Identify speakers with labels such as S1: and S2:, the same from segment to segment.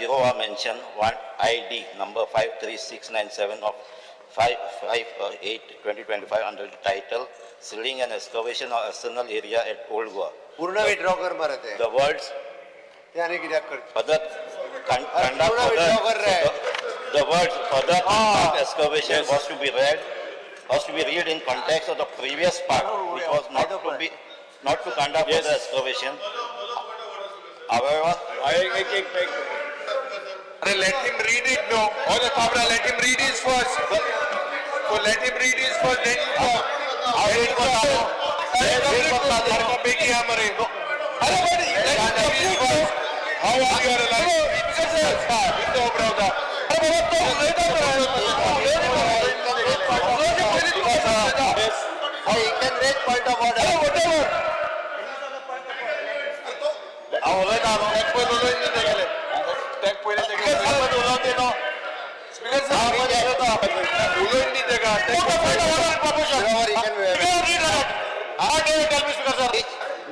S1: zero are mentioned, one ID number 53697 of 558/2025 under the title Sealing and Excavation of External Area at Old Goa.
S2: पूर्ण withdraw कर मरे ते
S1: The words
S2: त्याने कित्याक करता
S1: further the words further conduct excavation was to be read in context of the previous part, which was not to conduct further excavation. However,
S3: Let him read it now. Or the Kabra, let him read his first. So let him read his first, then you talk. How are you alive?
S2: he can raise point of order.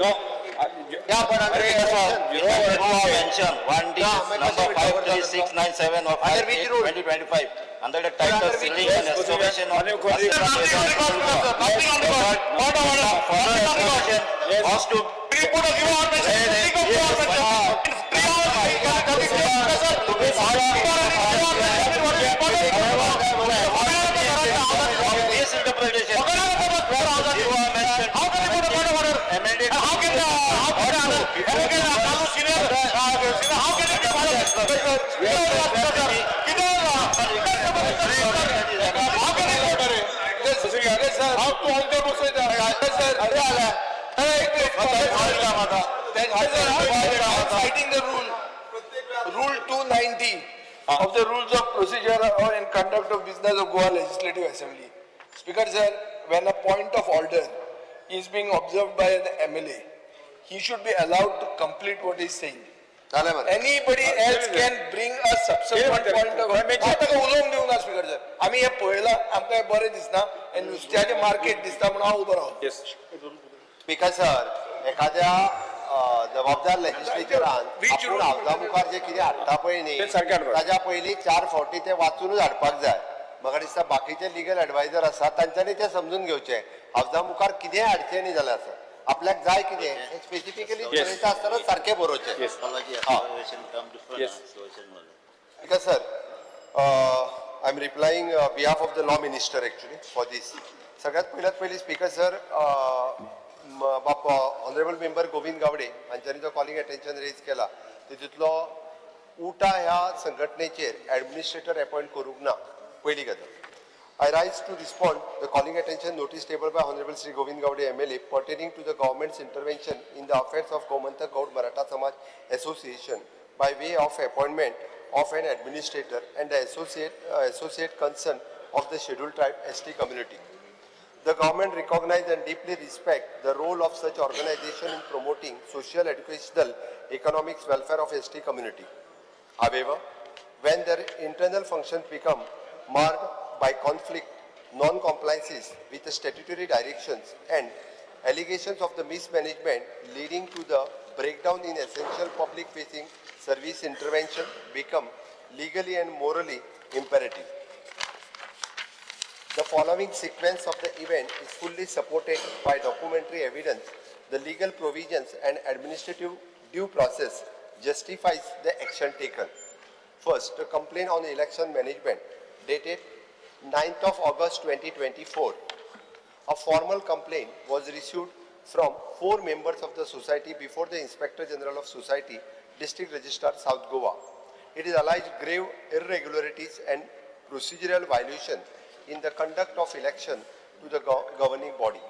S1: no.
S2: Yeah, but under
S1: Mention 1D number 53697 of 2025 under the title Sealing and Excavation of was to
S3: citing the rule 290 of the rules of procedure or in conduct of business of Goa Legislative Assembly. Speaker sir, when a point of order is being observed by the MLA, he should be allowed to complete what he is saying. Anybody else can bring a subsequent point of order. उलोवंक दिवना speaker sir. आम्ही हे पळयला आमकां हे बरें दिसना हे नुस्त्याचे मार्केट दिसता म्हणून हांव उबो रावलो.
S2: स्पीकर सर, एखाद्या जबाबदार लेजिस्लेचरान आपण हावजा मुखार जे कितें हाडटा पळय न्ही ताच्या पयलीं 4 फावटी ते वाचूनच हाडपाक जाय. म्हाका दिसता बाकीचे लिगल एडवायझर आसा तांच्यांनी ते समजून घेवचे हावजा मुखार कितें हाडचें न्ही जाल्यार सर आपल्याक जाय कितें स्पेसिफिकली बरयता आसतना सारकें बरोवचें. Speaker sir, I am replying behalf of the law minister actually for these. सगळ्यात पयली speaker sir, honourable member Govind Gawade हांच्यांनी जो कॉलिंग अटेन्शन रेज केला तितूंतलो उटा ह्या संघटनेचेर एडमिनिस्ट्रेटर अपॉइंट करूंक ना पयली गजाल. I rise to respond the calling attention notice tabled by Honorable Sri Govind Gowde MLA pertaining to the government's intervention in the affairs of Gomantak Gaud Maratha Samaj Association by way of appointment of an administrator and the associate concern of the scheduled tribe ST community. The government recognize and deeply respect the role of such organization in promoting social, educational, economic welfare of ST community. However, when their internal functions become marred by conflict, non-compliances with the statutory directions and allegations of the mismanagement leading to the breakdown in essential public-facing service intervention become legally and morally imperative. The following sequence of the event is fully supported by documentary evidence. The legal provisions and administrative due process justifies the action taken. First, the complaint on election management dated 9th of August 2024. A formal complaint was received from 4 members of the society before the Inspector General of Society, District Registrar, South Goa. It is alleged grave irregularities and procedural violations in the conduct of election to the governing body.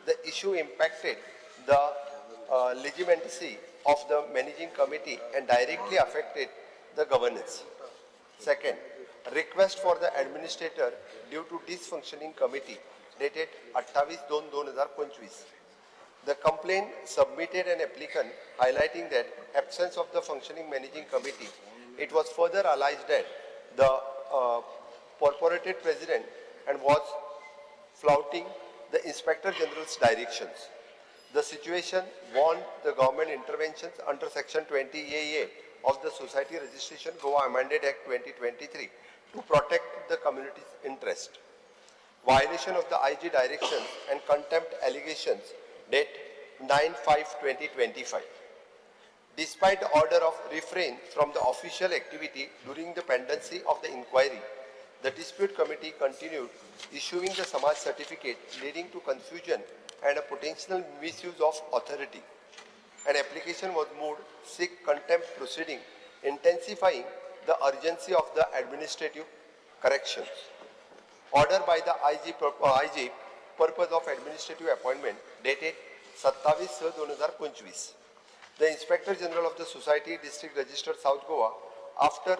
S2: The issue impacted the legitimacy of the managing committee and directly affected the governance. Second, request for the administrator due to dysfunctioning committee dated 28/2/2025. The complaint submitted an applicant highlighting that absence of the functioning managing committee. It was further alleged that the purported president and was flouting the Inspector General's directions. The situation warrant the government interventions under Section 20AA of the Society Registration Goa Amended Act 2023 to protect the community's interest. Violation of the IG directions and contempt allegations, date 9/5/2025. Despite the order of refrain from the official activity during the pendency of the inquiry, the dispute committee continued issuing the Samaj certificate, leading to confusion and a potential misuse of authority. An application was moved to seek contempt proceeding, intensifying the urgency of the administrative corrections. Order by the IG purpose of administrative appointment, dated 27/6/2025. The Inspector General of the Society District Register South Goa, after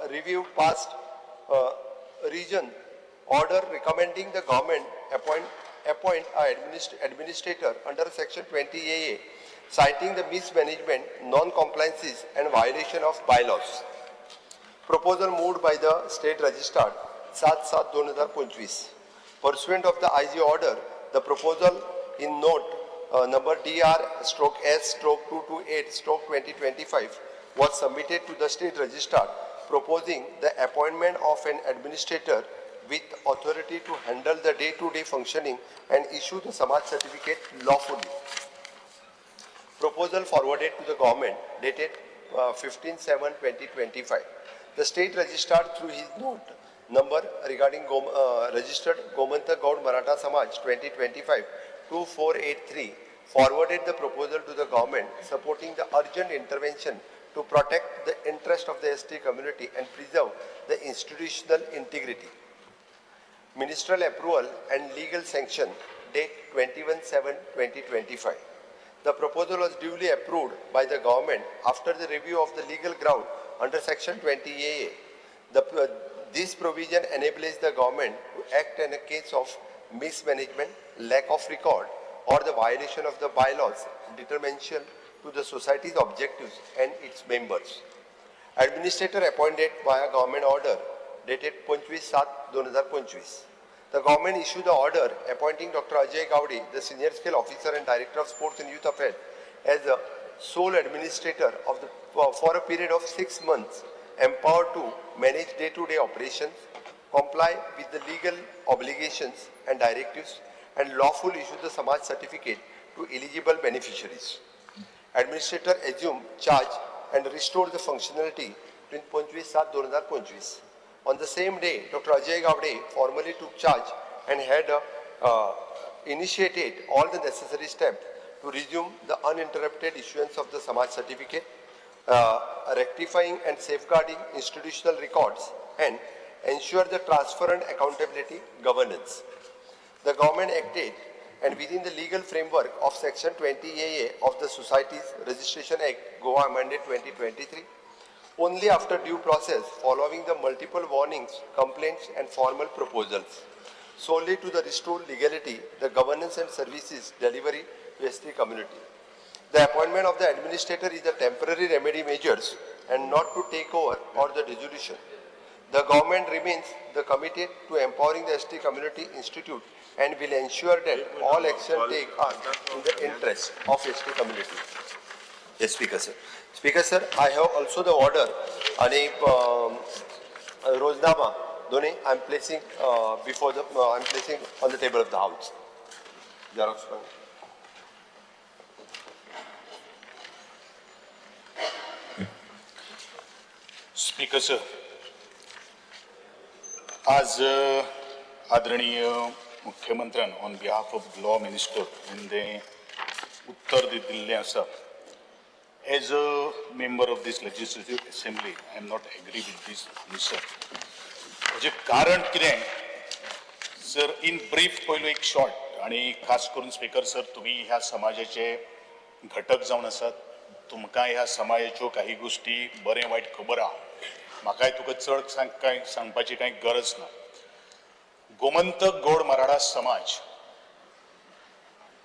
S2: review past region order recommending the government appoint an administrator under Section 20AA, citing the mismanagement, non-compliances and violation of bylaws. Proposal moved by the State Registrar 7/7/2025. Pursuant of the IG order, the proposal in note number DR/S/228/2025 was submitted to the State Registrar, proposing the appointment of an administrator with authority to handle the day-to-day functioning and issue the Samaj certificate lawfully. Proposal forwarded to the government, dated 15/7/2025. The State Registrar, through his note number regarding registered Gomantak Gaud Maratha Samaj 2025 2483, forwarded the proposal to the government supporting the urgent intervention to protect the interest of the ST community and preserve the institutional integrity. Ministerial approval and legal sanction, date 21/7/2025. The proposal was duly approved by the government after the review of the legal ground under Section 20AA. This provision enables the government to act in a case of mismanagement, lack of record, or the violation of the bylaws, determination to the society's objectives and its members. Administrator appointed via government order, dated 25/7/2025. The government issued the order appointing Dr. Ajay Gaudi, the Senior Scale Officer and Director of Sports and Youth Affairs, as the sole administrator of for a period of 6 months, empowered to manage day-to-day operations, comply with the legal obligations and directives, and lawfully issue the Samaj certificate to eligible beneficiaries. Administrator assumed charge and restored the functionality in 25/7/2025. On the same day, Dr. Ajay Gowde formally took charge and had initiated all the necessary steps to resume the uninterrupted issuance of the Samaj certificate, rectifying and safeguarding institutional records, and ensure the transparent accountability governance. The government acted and within the legal framework of Section 20AA of the Societies Registration Act, Goa Amended 2023, only after due process following the multiple warnings, complaints and formal proposals, solely to the restore legality, the governance and services delivery to ST community. The appointment of the administrator is a temporary remedy measures and not to take over or the dissolution. The government remains committed to empowering the ST Community Institute and will ensure that all action taken in the interest of ST community. Yes, Speaker sir. Speaker sir, I have also the order आणि रोजनामा दोन्ही I am placing I am placing on the table of the House. Xerox.
S4: Speaker sir, आज आदरणीय मुख्यमंत्र्यान on behalf of law minister हांणे उत्तर दिल्लें आसा. As a member of this legislative assembly I am not agree with this mission. म्हणजे कारण कितें सर, इन ब्रीफ पयलो एक शॉर्ट आणि खास करून स्पीकर सर, तुम्ही ह्या समाजाचे घटक जावन आसात. तुमकां ह्या समाजाच्यो काही गोष्टी बरें वायट खबर आहा. म्हाकाय तुका चड सांगपाची कांय गरज ना. गोमंतक गौड मराठा समाज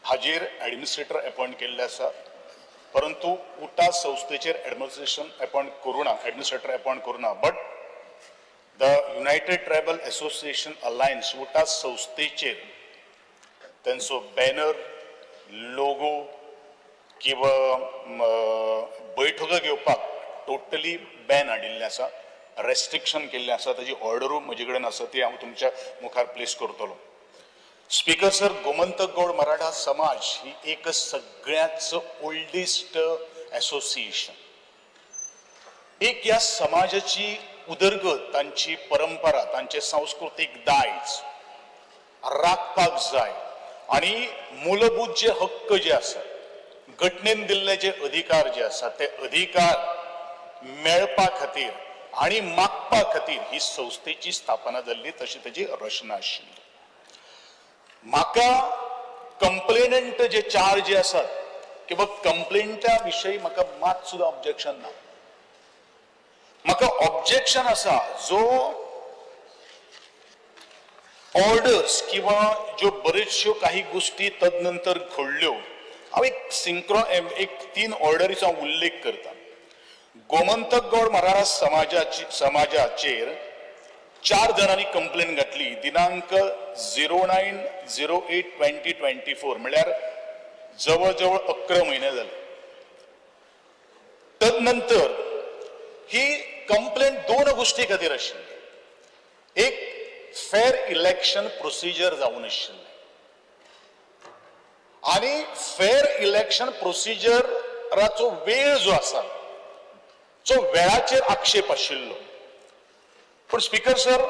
S4: हाजेर एडमिनिस्ट्रेटर अपॉइंट केल्ले आसा, परंतु उटा संस्थेचेर एडमिनिस्ट्रेटर अपॉइंट करूना. But the united tribal association alliance उटा संस्थेचेर तांचो बॅनर, लोगो किंवा बैठको घेवपाक टोटली बॅन हाडिल्लें आसा, रेस्ट्रिक्शन केल्लें आसा. ताजी ऑर्डरू म्हजे कडेन आसा, ती हांव तुमच्या मुखार प्लेस करतलो. स्पीकर सर, गोमंतक गौड मराठा समाज ही एक सगळ्याच ओल्डेस्ट असोसिएशन. एक ह्या समाजाची उदरगत, तांची परंपरा, तांचे सांस्कृतिक दायज राखपाक जाय आणि मूलभूत जे हक्क जे आसात, घटनेन दिल्ले जे अधिकार जे आसात, ते अधिकार मेळपा खातीर आणि मागपा खातीर ही संस्थेची स्थापना जाल्ली, तशी ताची रचना आशिल्ली. म्हाका कंप्लेनंट जे चार जे आसात किंवा कंप्लेंटा विशयी म्हाका मात सुद्धा ऑब्जेक्शन ना. म्हाका ऑब्जेक्शन आसा जो ऑर्डर्स किंवा ज्यो बऱ्योचश्यो काही गोष्टी तदनंतर घडल्यो, हांव एक 3 ऑर्डरीचो उल्लेख करता. गोमंतक गौड मराठा समाजाचेर 4 जाणांनी कंप्लेन घातली दिनांक 09/08/2024, म्हळ्यार जवळ जवळ 11 म्हयने जाले. तदनंतर ही कंप्लेंट 2 गोष्टी खातीर आशिल्ली. एक, फेर इलेक्शन प्रोसिजर जावून आशिल्लें आणि फेर इलेक्शन प्रोसिजराचो वेळ जो आसा, जो वेळाचेर आक्षेप आशिल्लो. पण स्पीकर सर,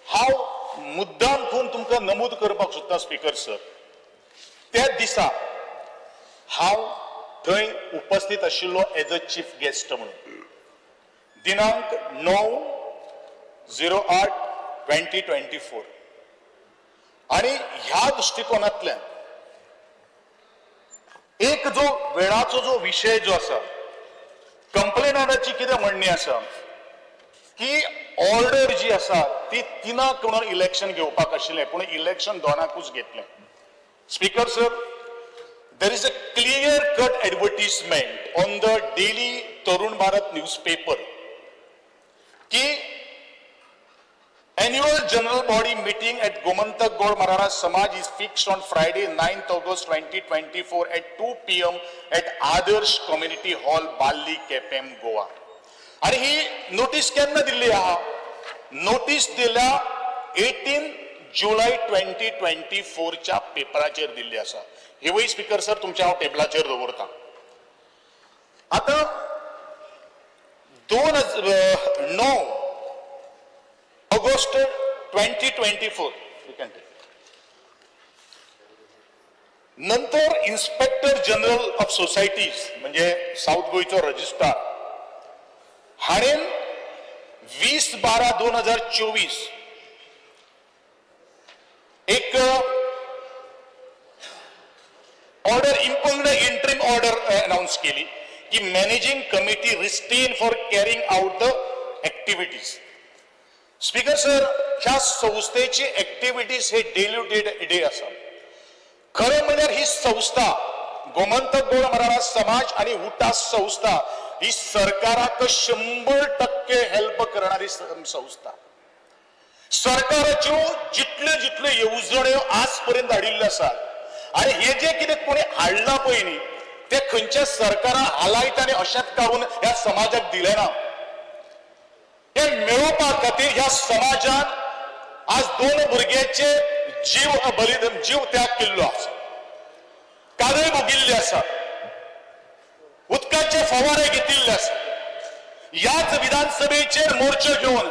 S4: हांव मुद्दाम करून तुमकां नमूद करपाक सोदता स्पीकर सर, त्या दिसा हांव थंय उपस्थित आशिल्लो एज अ चीफ गेस्ट म्हणून. दिनांक 9/08/2024 आणि ह्या दृष्टिकोनांतल्यान एक जो वेळाचो जो विशय जो आसा, कंप्लेनराची कितें म्हणणी आसा की ऑर्डर जी आसा ती 3 म्हणून इलेक्शन घेवपाक आशिल्लें, पूण इलेक्शन 2च घेतलें. Speaker sir, there is a clear cut advertisement on the daily Tarun Bharat newspaper कि annual general body meeting at Gomantak Gaud Maratha Samaj is fixed on Friday 9th August 2024 at 2 PM at Adarsh Community Hall, Balli, KPM, Goa. आणि ही notice केन्ना दिल्ली आहा? Notice दिल्या 18 जुलै 2024 च्या पेपराचेर दिल्ली आसा. हे वय स्पीकर सर तुमच्या हांव टेबलाचेर दवरता. आता 9 ऑगस्ट 2024 नंतर इन्स्पेक्टर जनरल ऑफ सोसायटीज म्हणजे साऊथ गोयचो रजिस्ट्रार हाणेन 20/12/2024 एक ऑर्डर इंट्रीम ऑर्डर अनाउंस केली की managing committee restrain for carrying out the activities. Speaker sir, ह्या संस्थेची ऍक्टिव्हिटीज हे डे आसा. खरें म्हणल्यार ही संस्था गोमंतक गौड मराठा समाज आणि उटास संस्था ही सरकाराक 100% हेल्प करणारी संस्था. सरकाराच्यो जितल्यो येवजण्यो आजपर्यंत हाडिल्ल्यो आसात आणि हे जे कितें कोणी हाडला पळय न्ही, ते खंयच्या सरकारान हालायत आनी अशेंच काडून ह्या समाजाक दिलें ना. हे मेळोवपा खातीर ह्या समाजान आज 2 भुरग्यांचे जीव त्याग केल्लो आसा, कादय भोगिल्ली आसा, उदकाचे फवारे घेतिल्ले आसा. ह्याच विधानसभेचेर मोर्चो घेवन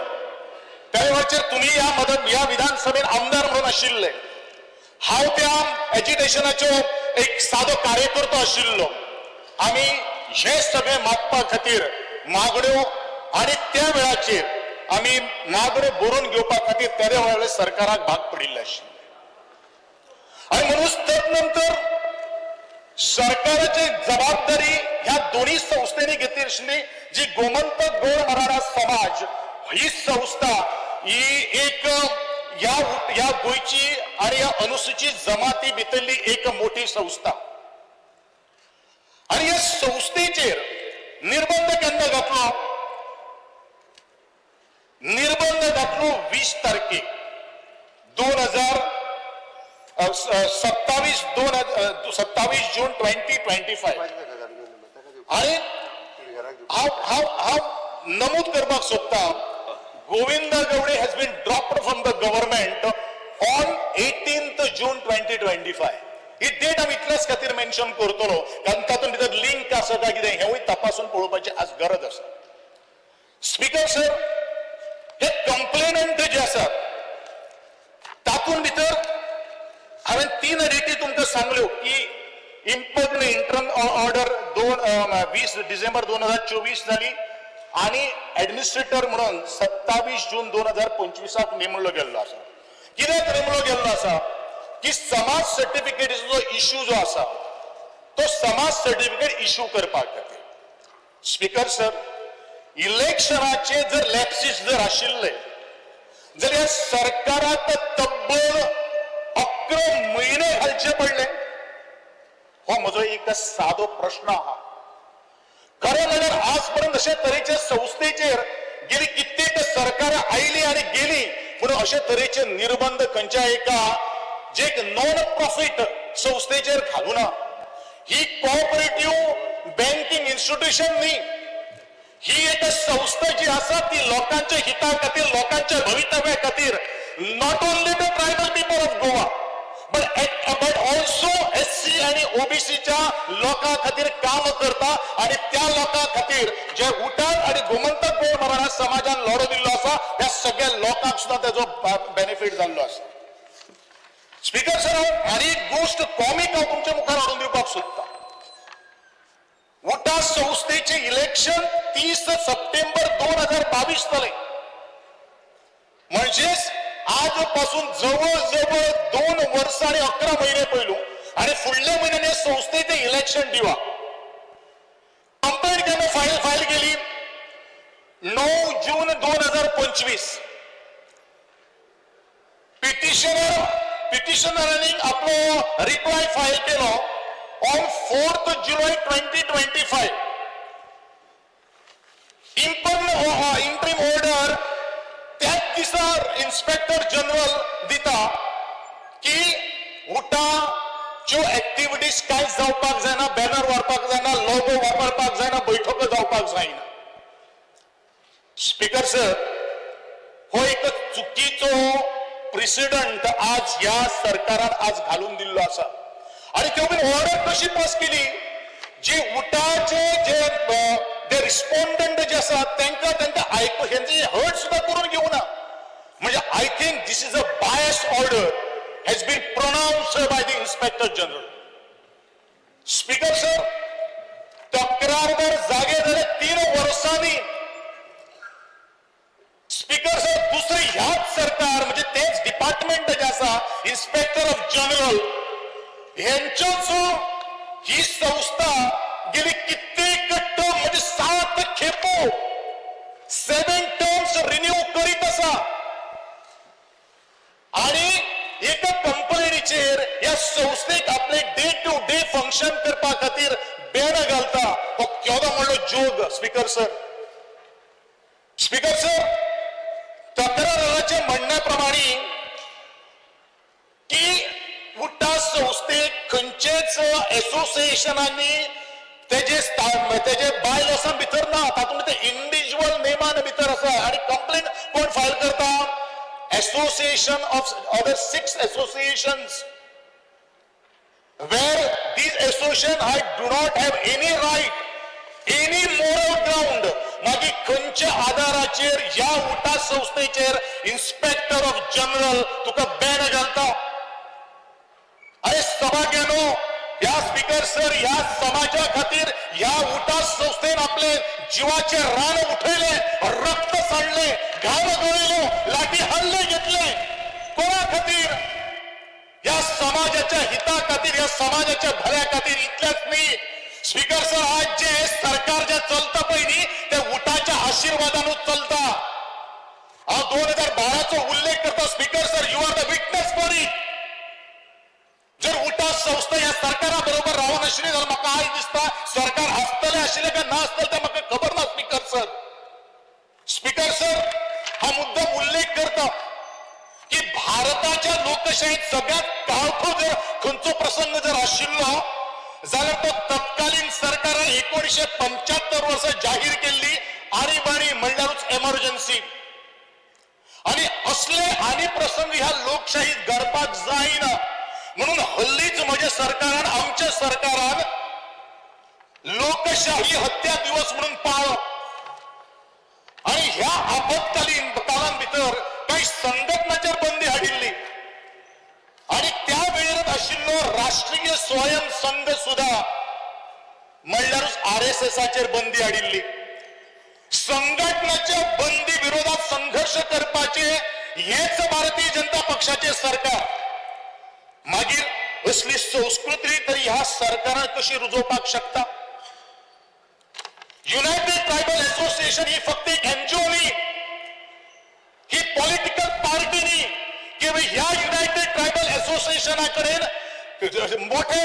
S4: त्या वेळाचेर तुम्ही ह्या विधानसभेत आमदार म्हणून आशिल्ले, हांव त्या एजिटेशनाचो एक सादो कार्यकर्तो आशिल्लो. आमी हे सगळे मागपा खातीर मागण्यो आणि त्या वेळाचेर आमी मागण्यो बरोवन घेवपा खातीर त्या वेळार सरकाराक भाग पडिल्ले आशिल्ले. आणि म्हणून तदनंतर सरकाराची जबाबदारी ह्या दोन्ही संस्थेने घेतली आशिल्ली, जी गोमंतक गौड मराठा समाज ही संस्था ही एक या गोयची आणि या अनुसूचित जमाती भितरली एक मोठी संस्था. आणि या संस्थेचेर निर्बंध केन्ना घातलो? निर्बंध घातलो 20 तारखेक 27 जून 2025 आणि हांव नमूद करपाक सोदता Govind Gawde has been dropped from the government on 18th June 2025. ही डेट हांव इतल्याच खातीर मेन्शन करतलो कारण तातूंत भितर लिंक आसा काय कितें हेंवूय तपासून पळोवपाची आज गरज आसा. स्पीकर सर, हे कंप्लेनंट जे आसात तातूंत भितर हांवें 3 डेटी तुमकां सांगल्यो की इम्पग्न इंटरम ऑर्डर 20 डिसेंबर 2024 जाली आणि ऍडमिनिस्ट्रेटर म्हणून 27 जून 2025 नेमलो गेल्लो आसा. कित्याक नेमलो गेल्लो आसा की समाज सर्टिफिकेटीचो इश्यू जो आसा तो समाज सर्टिफिकेट इश्यू करपाक खातीर. स्पीकर सर, इलेक्शनाचे जर लॅप्सीस जर आशिल्ले जाल्यार सरकाराक तब्बल 11 म्हयने घालचे पडले. हो म्हजो एक सादो प्रश्न आहा. खरें म्हणल्यार आज पर्यंत अशे तरेच्या संस्थेचेर गेली कित्येक सरकारां आयली आनी गेली पूण अशे तरेचे निर्बंध खंयच्या एका जे नॉन प्रॉफिट संस्थेचेर घालूना. ही कोऑपरेटिव्ह बँकिंग इन्स्टिट्यूशन न्ही, ही एक संस्था जी आसा ती लोकांच्या हिता खातीर लोकांच्या भवितव्या खातीर not only the tribal people of Goa but also SC आणि OBCच्या लोकां खातीर काम करता आणि त्या लोकां खातीर जे उठार आणि गोमंतक गोळ मराठा समाजान लढो दिल्लो आसा त्या सगळ्या लोकांक सुद्धा त्याचो बेनिफिट जाल्लो आसा. स्पीकर सर, आनी एक गोष्ट कॉमिक हांव तुमच्या मुखार हाडून दिवपाक सोदता. उठा संस्थेचे इलेक्शन 30 सप्टेंबर 2022 जाले. म्हणजेच आजपासून जवळजवळ 2 वर्ष आणि 11 महिने पयलू आणि फुडल्या म्हयन्याने संस्थेचे इलेक्शन दिवा. कंप्लेंट केन्ना फायल केली 9 जून 2025. पिटिशनरांनी आपलो रिप्लाय फायल केलो on 4th July 2025. Interim order त्याच दिसा इन्स्पेक्टर जनरल दिता की उठाच्यो ऍक्टिव्हिटीज काय जावपाक जायना, बॅनर वापरपाक जायना, लोगो वापरपाक जायना, बैठको जावपाक जायना. स्पीकर सर, हो एक चुकीचो प्रेसिडेंट आज ह्या सरकारान आज घालून दिल्लो आसा. आणि तेवढी ऑर्डर कशी पास केली जी उठाचे जे रिस्पॉन्डंट जे आसात त्यांना आयकून ह्यांचे हर्ट सुद्धा करून घेऊना. म्हणजे I think this is a bias order has been pronounced by the inspector general. Speaker sir, तक्रारदार जागे झाले 3 वर्षांनी. स्पीकर सर, दुसरे ह्याच सरकार म्हणजे तेच डिपार्टमेंट जे आसा इन्स्पेक्टर ऑफ जनरल ह्यांचोच ही संस्था गेली कित्येक टर्म म्हणजे 7 खेपो 7 टर्म्स रिन्यू करीत आसा. आणि एका कंपनीचेर या संस्थेक आपले डे टू डे फंक्शन करपा खातीर बेड घालता. हो केवढो म्हणलो जोग. स्पीकर सर, तक्रारदाराचे म्हणण्याप्रमाणे की उठा संस्थेक खंयचेच एसोसिएशनांनी तेजे बायलॉसां भितर ना, तातूंत ते इंडिव्हिज्युअल नेमान भितर आसा. आणि कंप्लेंट कोण फायल करता? Association of other 6 associations where these associations do not have any right, any moral ground. मागी खंयच्या आधाराचेर ह्या उठा संस्थेचेर इन्स्पेक्टर ऑफ जनरल तुका बॅन घालता? अरे सभाग्यानो, या स्पीकर सर, या समाजा खातीर या उठा संस्थेन आपले जीवाचे रान उठयले, रक्त सांडले, घाम गळयलो, लाठी हल्ले घेतले. कोणा खातीर? या समाजाच्या हिता खातीर, या समाजाच्या भल्या खातीर. इतलेच न्ही स्पीकर सर, आज जे सरकार जे चलता पळय न्ही ते उठाच्या आशीर्वादानूच चलता. हांव 2012चो उल्लेख करता. Speaker sir, you are the witness for it. जर उठा संस्था या सरकारा बरोबर रावून आशिल्ली जाल्यार म्हाका आज दिसता सरकार आसतले आशिल्ले काय ना आसतले ते म्हाका खबर ना. स्पीकर सर, हा मुद्दाम उल्लेख करता की भारताच्या लोकशाहीत सगळ्यात काळखो जर खंयचो प्रसंग जर आशिल्लो
S5: जाल्यार तो तत्कालीन सरकारान 1975 वर्सा जाहीर केल्ली आणीबाणी म्हणल्यारूच एमर्जन्सी आणि असले आनी प्रसंग ह्या लोकशाहीत घडपाक जायना म्हणून हल्लीच म्हज्या सरकारान आमच्या सरकारान लोकशाही हत्या दिवस म्हणून पाळ्ळो आणि ह्या आपत्कालीन काळां भितर काही संघटनांचेर बंदी हाडिल्ली आणि त्या वेळेर आशिल्लो राष्ट्रीय स्वयं संघ सुद्धा म्हणल्यारूच RSSचेर बंदी हाडिल्ली संघटनाच्या बंदी विरोधात संघर्ष करपाचे हेच भारतीय जनता पक्षाचे सरकार मागीर असली संस्कृती तरी ह्या सरकारान कशी रुजोवपाक शकता युनायटेड ट्रायबल असोसिएशन ही फक्त एक NGO न्ही ही पॉलिटिकल पार्टी न्ही की ह्या युनायटेड ट्रायबल असोसिएशना कडेन मोठे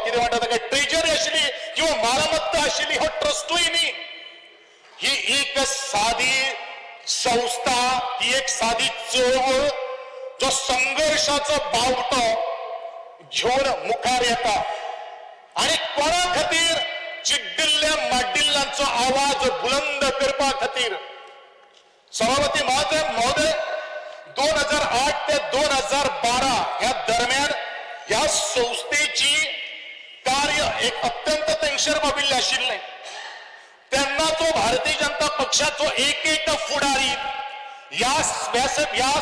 S5: कितें म्हणटा ताका ट्रेजरी आशिल्ली किंवा मालमत्ता आशिल्ली हो ट्रस्टूय न्ही ही एक साधी संस्था ही एक साधी चळवळ जो संघर्षाचो बावटो घेऊन मुखार येता आणि कोणा खातीर चिड्डिल्ल्या माड्डिल्ल्यांचो आवाज बुलंद करपा खातीर सभापती महोदय 2008 ते 2012 ह्या दरम्यान ह्या संस्थेची कार्य एक अत्यंत तेंगशेर बाबिल्ले आशिल्ले तेन्नाचो भारतीय जनता पक्षाचो एक फुडारी या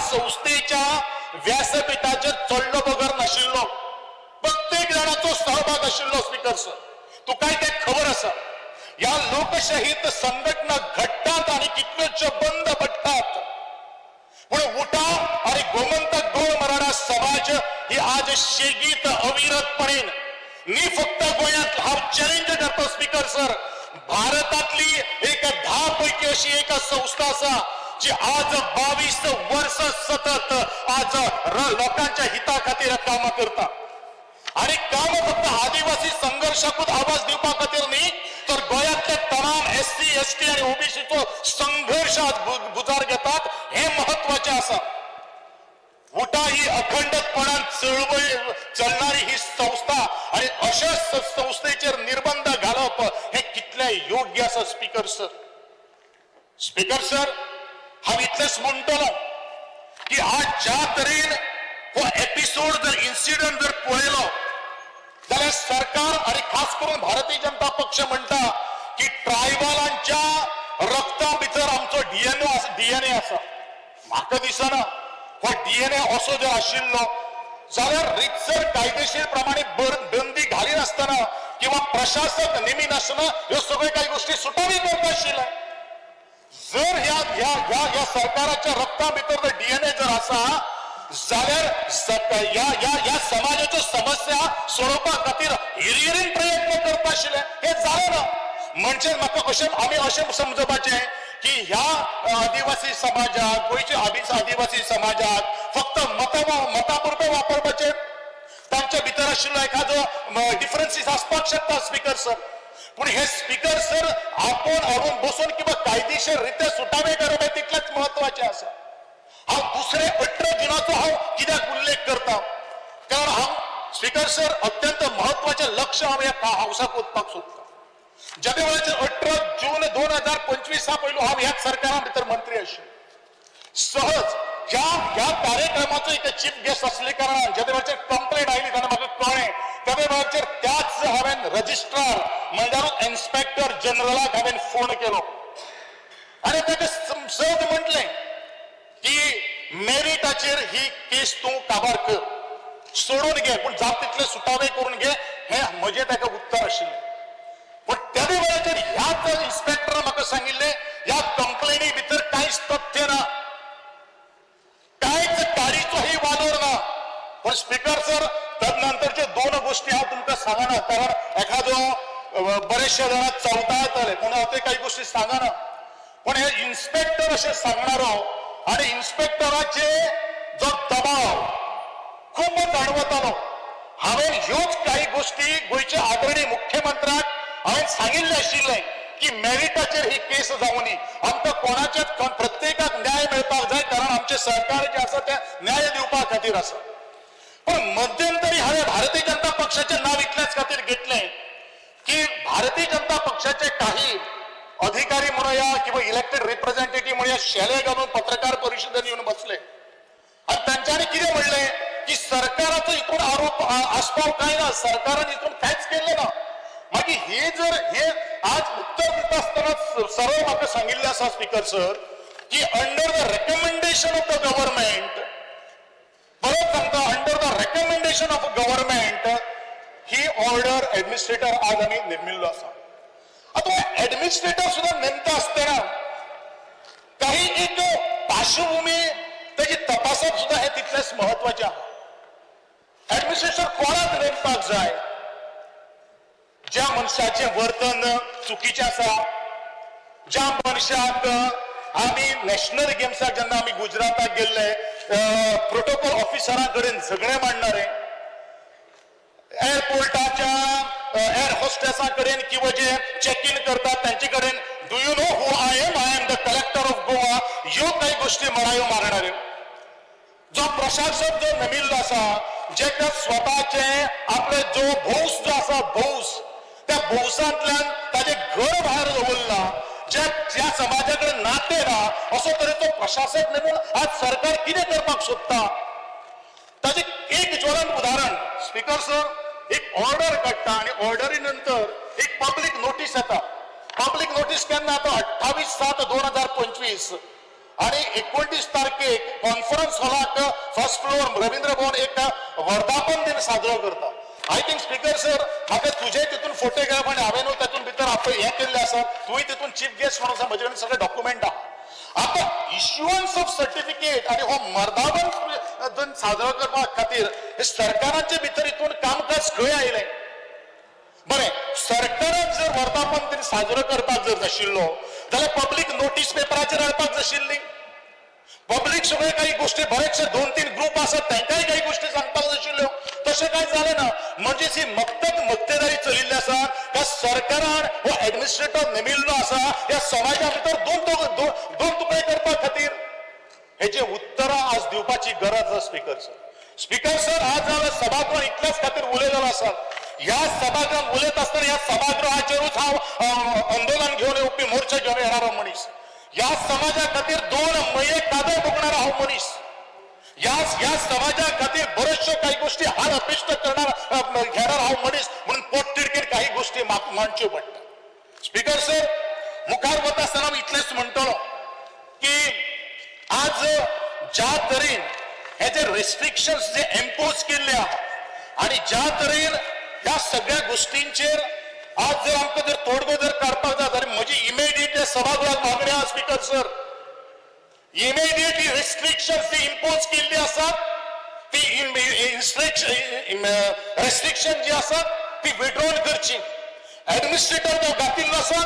S5: संस्थेच्या व्यासपीठाचेर चडलो बगर नाशिल्लो प्रत्येक जाणाचो सहभाग आशिल्लो स्पीकर सर तुकाय ते खबर आसा या लोकशाहीत संघटना घडटात आणि कितल्योश्यो बंद पडटात पण उठा आणि गोमंतक गोळ मराठा समाज ही आज शेगीत अविरतपणेन नी फक्त गोंयांत हांव चॅलेंज करतो स्पीकर सर भारतातली एक 10 पैकी अशी एक संस्था आसा जी आज 22 वर्ष सतत आज लोकांच्या हिता खातीर काम करता आणि काम फक्त आदिवासी संघर्षाकूच आवाज दिवपा खातीर न्ही तर गोंयांतले तमाम SC ST आणि OBCचो संघर्ष आज गुजार घेतात हे महत्वाचे आसा उठा ही अखंडपणान चळवळ चलणारी ही संस्था आणि अशा संस्थेचेर निर्बंध घालप हे कितले योग्य आसा स्पीकर सर हांव इतलेंच म्हणटलो की आज ज्या तरेन हो एपिसोड जर इन्सिडंट जर पळयलो जाल्यार सरकार आणि खास करून भारतीय जनता पक्ष म्हणटा की ट्रायबलांच्या रक्ता भितर आमचो DNA आसा म्हाका दिसना हो DNA असो जर आशिल्लो जाल्यार रितसर कायदेशीर प्रमाणे बंदी घालिनासतना किंवा प्रशासक नेमी नासतना ह्यो सगळ्यो काही गोष्टी सुटावी करता आशिल्ले जर ह्या सरकाराच्या रक्ता भितर जर DNA जर आसा जाल्यार या समाजाच्यो समस्या सोडोवपा खातीर हिरियेन प्रयत्न करता आशिल्ले हे जालें ना म्हणजे म्हाका आमी अशें समजपाचें की ह्या आदिवासी समाजाक गोंयच्या आदिवासी समाजाक फक्त मतापुरते वापरपाचे तांच्या भितर आशिल्लो एखादो डिफरन्सीस आसपाक शकता स्पीकर सर पण हे स्पीकर सर आपण हाडून बसून किंवा कायदेशीर रित्या सुटावे करप हे तितलेच महत्वाचे आसा हांव दुसरे 18 जुनाचो हांव कित्याक उल्लेख करता कारण हांव स्पीकर सर अत्यंत महत्वाचे लक्ष हांव ह्या हावसाक वचपाक सोदता ज्या वेळाचेर 18 जून 2025 पयलू हांव ह्याच सरकारा भितर मंत्री आशिल्लो सहज ह्या कार्यक्रमाचो एक चीफ गेस्ट असले कारणान ज्या वेळाचेर कंप्लेंट आयली तेन्ना म्हाका कळ्ळें त्या वेळाचेर त्याच हांवें रजिस्ट्रार म्हणल्यार इन्स्पेक्टर जनरलाक हांवें फोन केलो आनी ताका सहज म्हटलें की मेरिटाचेर ही केस तूं काबार कर सोडून घे पण जाता तितले सुटावे करून घे हे म्हजें ताका उत्तर आशिल्लें पण त्या वेळाचेर ह्याच इन्स्पेक्टरान म्हाका सांगिल्लें ह्या कंप्लेनी भितर कांयच तथ्य ना कांयच काडीचोही वालोर ना पण स्पीकर सर तदनंतरचे 2 गोष्टी हांव तुमकां सांगना कारण एखादो बरेचशे जाणां चवता येताले पूण हांव ते काही गोष्टी सांगना पण हे इन्स्पेक्टर अशें सांगणारो आणि इन्स्पेक्टराचे जो दबाव खूप जाणवतालो हांवें ह्योच काही गोष्टी गोंयच्या आदरणीय मुख्यमंत्र्याक हांवें सांगिल्लें आशिल्लें की मेरिटाचेर ही केस जावनी आमकां कोणाच्याच प्रत्येकाक न्याय मेळपाक जाय कारण आमचें सरकार जें आसा तें न्याय दिवपा खातीर आसा पण मध्यंतरी भारतीय जनता पक्षाचे नाव इतल्याच खातीर घेतले की भारतीय जनता पक्षाचे काही अधिकारी म्हणूया किंवा इलेक्टेड रिप्रेझेंटेटिव्ह म्हणूया शेले घालून पत्रकार परिषदेत येऊन बसले आणि त्यांच्यानी किती म्हणले की सरकाराचं इथून आरोप आस्पाव काय ना, सरकाराने इथून काहीच केलं ना. मागीर हे आज उत्तर दिता आसतना सरळ म्हाका सांगिल्लें आसा स्पीकर सर की under the recommendation of the government, परत सांगता under the recommendation of government he order administrator आज आमी नेमिल्लो आसा. आता ऍडमिनिस्ट्रेटर सुद्धा नेमता असताना काही एक पार्श्वभूमी त्याची तपासप सुद्धा हे तितलेच महत्वाचे आहे. ऍडमिनिस्ट्रेटर कोणाक नेमपाक जाय, ज्या मनशाचे वर्तन चुकीचे आसा, ज्या मनशाक आम्ही नॅशनल गेम्साक जेन्ना आम्ही गुजराताक गेल्ले प्रोटोकॉल ऑफिसरांकडेन झगडे मांडणारे, एअरपोर्टाच्या एअर होस्टेसांकडेन किंवा जे चेक इन करतात त्यांचे कडेन do you know who I am the collector of Goa, ह्यो काही गोष्टी म्हणायो मारणाऱ्यो. जो प्रशासक जो नेमिल्लो आसा, जेका स्वताचे आपले जो भौस जो आसा भौस, त्या भौसांतल्यान ताजे घर भायर दवरला, ज्या समाजाकडे नाते ना असो तरेचो प्रशासक नेमून आज सरकार कितें करपाक सोदता. ताजे एक ज्वलन उदाहरण स्पीकर सर, एक ऑर्डर काडटा आणि ऑर्डरी नंतर एक पब्लिक नोटीस येता. पब्लिक नोटीस केन्ना येता 28/7/2025 आणि 29 तारखेक कॉन्फरन्स हॉलाक फर्स्ट फ्लोर रवींद्र भवन एक वर्धापन दिन साजरो करता. आय थिंक स्पीकर सर म्हाका तुझे तितून फोटोग्राफ आणि हांवें तातूंत भितर हे केल्ले आसा, तुवें तितून चीफ गेस्ट म्हणून आसा, म्हजे कडेन सगळे डॉक्युमेंट आहा. आता इश्युअन्स ऑफ सर्टिफिकेट आणि हो मर्दावन दिन साजरो करपा खातीर हे सरकाराचे भितर हितून कामकाज खंय आयलें. बरें, सरकारान जर वर्धापन दिन साजरो करपाक जर जाशिल्लो जाल्यार पब्लीक नोटीस पेपराचेर हाडपाक जाशिल्ली. पब्लीक सगळे काही गोष्टी बरेचशे 2-3 ग्रुप आसात तांकांय काही गोष्टी सांगपाक जाशिल्ल्यो, तशें कांय जालें ना. म्हणजे ही मक्तेदारी चलिल्ली आसा. त्या सरकारान हो ऍडमिनिस्ट्रेटर नेमिल्लो आसा ह्या समाजा भितर दोन तुकडे करपा खातीर. हेचे उत्तरां आज दिवपाची गरज आसा स्पीकर सर. स्पीकर सर, आज हांव सभागृहात इतल्याच खातीर उलयलेलो आसा. ह्या सभागृहात उलयत आसतना ह्या सभागृहाचेरूच हांव आंदोलन घेवन येवपी, मोर्चा घेवन येणारो मनीस. ह्या समाजा खातीर 2 मये कादळ बगणारा हांव मनीस. या समाजा खातीर बऱ्याचशा काही गोष्टी हार अपेष्ट घेणार हांव मनीस म्हणून पोटतिडकीर काही गोष्टी मांडच्यो पडटा. स्पीकर सर, मुखार वता आसतना हांव इतलेंच म्हणटलो की आज ज्या तरेन हे जे रेस्ट्रिक्शन्स जे इम्पोज केल्ले आहा आणि ज्या तरेन ह्या सगळ्या गोष्टींचेर आज जर आमकां जर तोडगो जर काडपाक जाय जाल्यार म्हजी इमिडिएट सभागृहात मागणी आहा स्पीकर सर, इमिडिएटली रेस्ट्रिक्शन्स जी इम्पोज केल्ली आसात ती रेस्ट्रिक्शन जी आसात ती विड्रॉल करची. ऍडमिनिस्ट्रेटर जो घातिल्लो आसा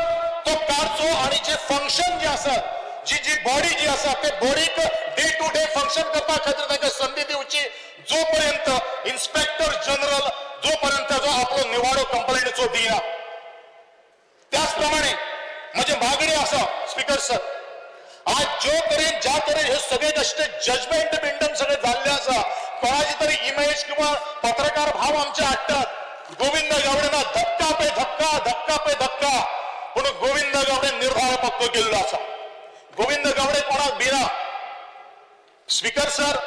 S5: तो काडचो आणि जे फंक्शन जे आसात, जी बॉडी जी आसा ते बॉडीक डे टू डे फंक्शन करपा खातीर ताका संधी दिवची. जोपर्यंत इन्स्पेक्टर जनरल जोपर्यंत जो आपलो निवाडो कंप्लेंटचो दिना. त्याचप्रमाणे म्हणजे मागणी आसा स्पीकर सर, आज ज्या तरेन हे सगळे अशे जजमेंट बिंडम सगळे जाल्ले आसा, कोणाची तरी इमेज किंवा पत्रकार भाव आमचे हाडटात. गोविंद गावडेना धक्का पे धक्का, पूण गोविंद गावडे निर्धार पक्को केल्लो आसा. गोविंद गावडे कोणाक भिना. स्पीकर सर,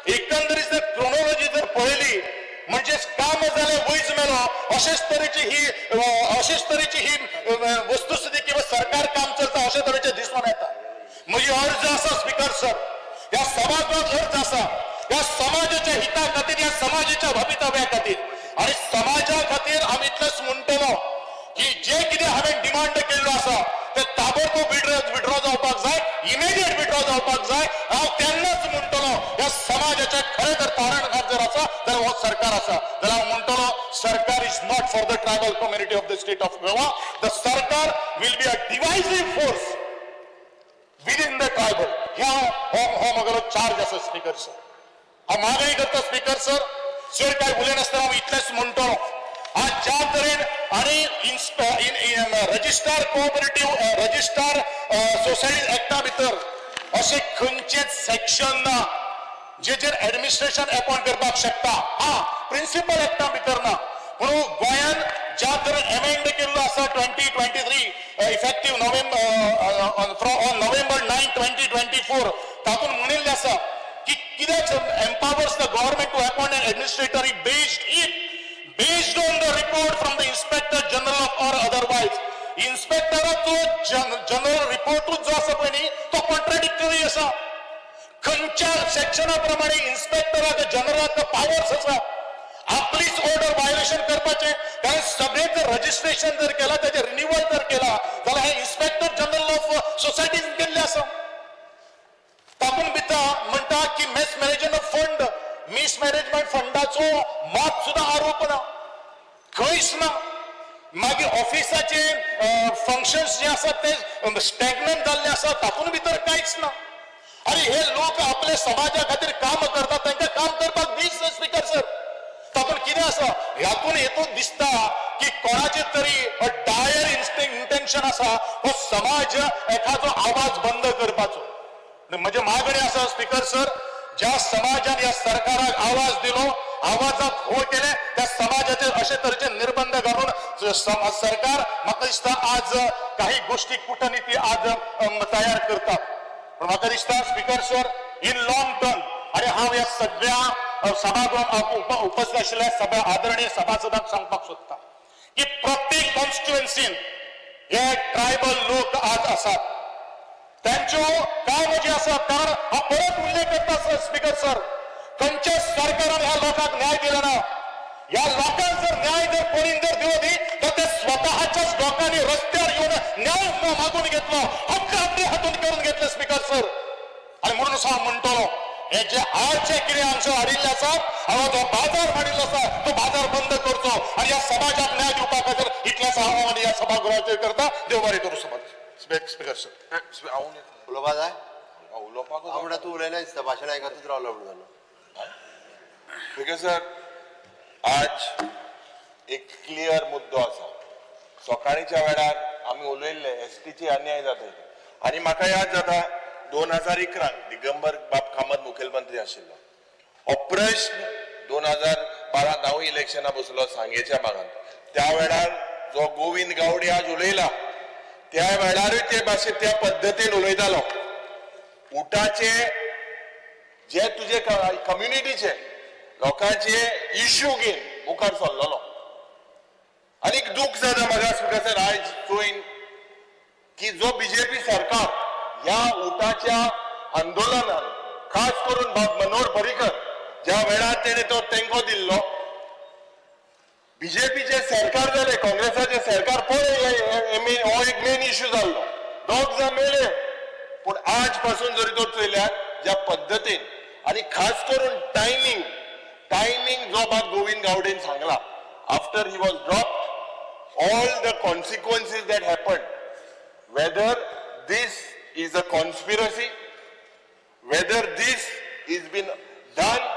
S5: एकंदरीत जर क्रोनॉलॉजी जर पळयली म्हणजे काम जाले वयच मेलो अशेच तरेची ही वस्तुस्थिती किंवा सरकार काम चलता अशे तरेचे दिसून येता. म्हजी अर्ज आसा स्पीकर सर, ह्या सभागृहात अर्ज आसा ह्या समाजाच्या हिता खातीर, ह्या समाजाच्या भवितव्या खातीर आणि समाजा खातीर आमी इतलेंच म्हणटलो की जे कितें हांवें डिमांड केल्लो आसा ते ताबडतोब विड्रॉ जावपाक जाय, इमिडिएट विड्रॉ जावपाक जाय. हांव तेन्नाच म्हणटलो ह्या समाजाचे खरें जर तारणहार जर आसा जाल्यार हो सरकार आसा. जाल्यार हांव म्हणटलो सरकार is not for the tribal community of the state of Goa. The सरकार will be a divisive force within the tribal. हो म्हगेलो चार्ज आसा स्पीकर सर. हांव मागणी करता स्पीकर सर, चड काय उलयनासतना हांव इतलेंच म्हणटलो, आज ज्या तरेन आणि रजिस्ट्रार कोऑपरेटिव्ह रजिस्ट्रार सोसायटी एक्टा भितर असे खंयचेच सेक्शन ना जे ऍडमिनिस्ट्रेशन अपॉइंट करपाक शकता प्रिन्सिपल एक्टा भितर ना म्हणून गोंयान ज्या तरेन अमेंड केल्लो आसा 2023 इफेक्टिव्ह नोव्हेंबर 9 2024 तातूंत म्हणिल्लें आसा की कित्याक empowers the government to appoint an administrator based on the report from the inspector general or otherwise. इन्स्पेक्टराचो जनरल रिपोर्टूच जो आसा पळय न्ही तो कॉन्ट्राडिक्टरी आसा. खंयच्या सेक्शना प्रमाणे इन्स्पेक्टराक जनरलाक पावर्स आसा आपलीच ऑर्डर वायोलेशन करपाचें. कारण सगळे जर रजिस्ट्रेशन जर केला त्याचे रिन्युअल जर केला जाल्यार हे इन्स्पेक्टर जनरल ऑफ सोसायटीज केल्ले आसा. तातूंत भितर म्हणटा की मिसमॅनेजमेंट फंडाचो मात सुद्धा आरोप ना खंयच ना. मागीर ऑफिसाचे फंक्शन्स जे आसात ते स्टॅग्नंट जाल्ले आसा तातूंत भितर कांयच ना. अरे हे लोक आपल्या समाजा खातीर काम करतात तांकां काम करपाक दीस स्पीकर सर. तातूंत कितें आसा ह्यातून हेतून दिसता की कोणाचे तरी डायर इंटेन्शन आसा हो समाज एखादो आवाज बंद करपाचो. म्हणजे मागणी आसा स्पीकर सर ज्या समाजान ह्या सरकाराक आवाज दिलो आवाजाक हो केले त्या समाजाचे अशे तरेचे निर्बंध घालून सरकार म्हाका दिसता आज काही गोष्टी कूटनीती आज तयार करतात. पण म्हाका दिसता speaker sir in long term आणि हांव ह्या सगळ्या सभागृहात उपस्थित आशिल्ल्या सगळ्या आदरणीय सभासदांक सांगपाक सोदता की प्रत्येक कॉन्स्टिट्युएन्सीन हे ट्रायबल लोक आज आसात. त्यांच्यो काम जे आसा कारण हा परत उल्लेख करता स्पीकर सर खंयच्या सरकारान ह्या लोकांक न्याय दिला ना. ह्या लोकांक जर न्याय जर कोणी जर दिलो न्ही तर ते स्वतःच्याच लोकांनी रस्त्यावर येऊन न्याय मागून घेतलो हक्क आपल्या हातून करून घेतले स्पीकर सर. आणि म्हणून हांव म्हणटलो हे जे आजचे कितें आमचे हाडिल्ले आसात हांव जो बाजार हाडिल्लो आसा तो बाजार बंद करचो आणि ह्या समाजाक न्याय दिवपा खातीर इतलेंच हांव आनी ह्या सभागृहाचेर करता. देव बरें करूं समाज. स्पीकर सर
S2: उलोवपा जाय हांव म्हणटा तूं उलयना दिसता भाशण आयकतूच रावलो म्हणून.
S6: स्पीकर सर आज एक क्लियर मुद्दो आसा. सकाळीच्या वेळार आमी उलयल्ले एसटीची अन्याय जाता आनी म्हाका याद जाता 2011 दिगंबर बाब कामत मुखेलमंत्री आशिल्लो. हो प्रश्न 2012 इलेक्शना बसलो सांगेच्या भागात. त्या वेळार जो गोविंद गावडे आज उलयला त्या वेळारूय ते भाशेन त्या पद्दतीन उलयतालो. उठाचे जे तुझे कम्युनिटीचे लोकांचे इश्यू घेवन मुखार सरलेलो. आनीक दूख जाता म्हाका स्पीकर सर आयज चोयन की जो बीजेपी सरकार ह्या उठाच्या आंदोलनान खास करून मनोहर पर्रीकर ज्या वेळार तेणे तो तेंको दिल्लो बीजेपीचे सरकार जाले काँग्रेसाचे सरकार हो एक मेन इश्यू जाल्लो. दोग जाण मेले पूण आज पासून जरी तो चयल्यार ज्या पद्दतीन आणि खास करून टायमिंग जो बाब गोविंद गावडेन सांगला after he was dropped all the consequences that happened whether this is a conspiracy, whether this is been done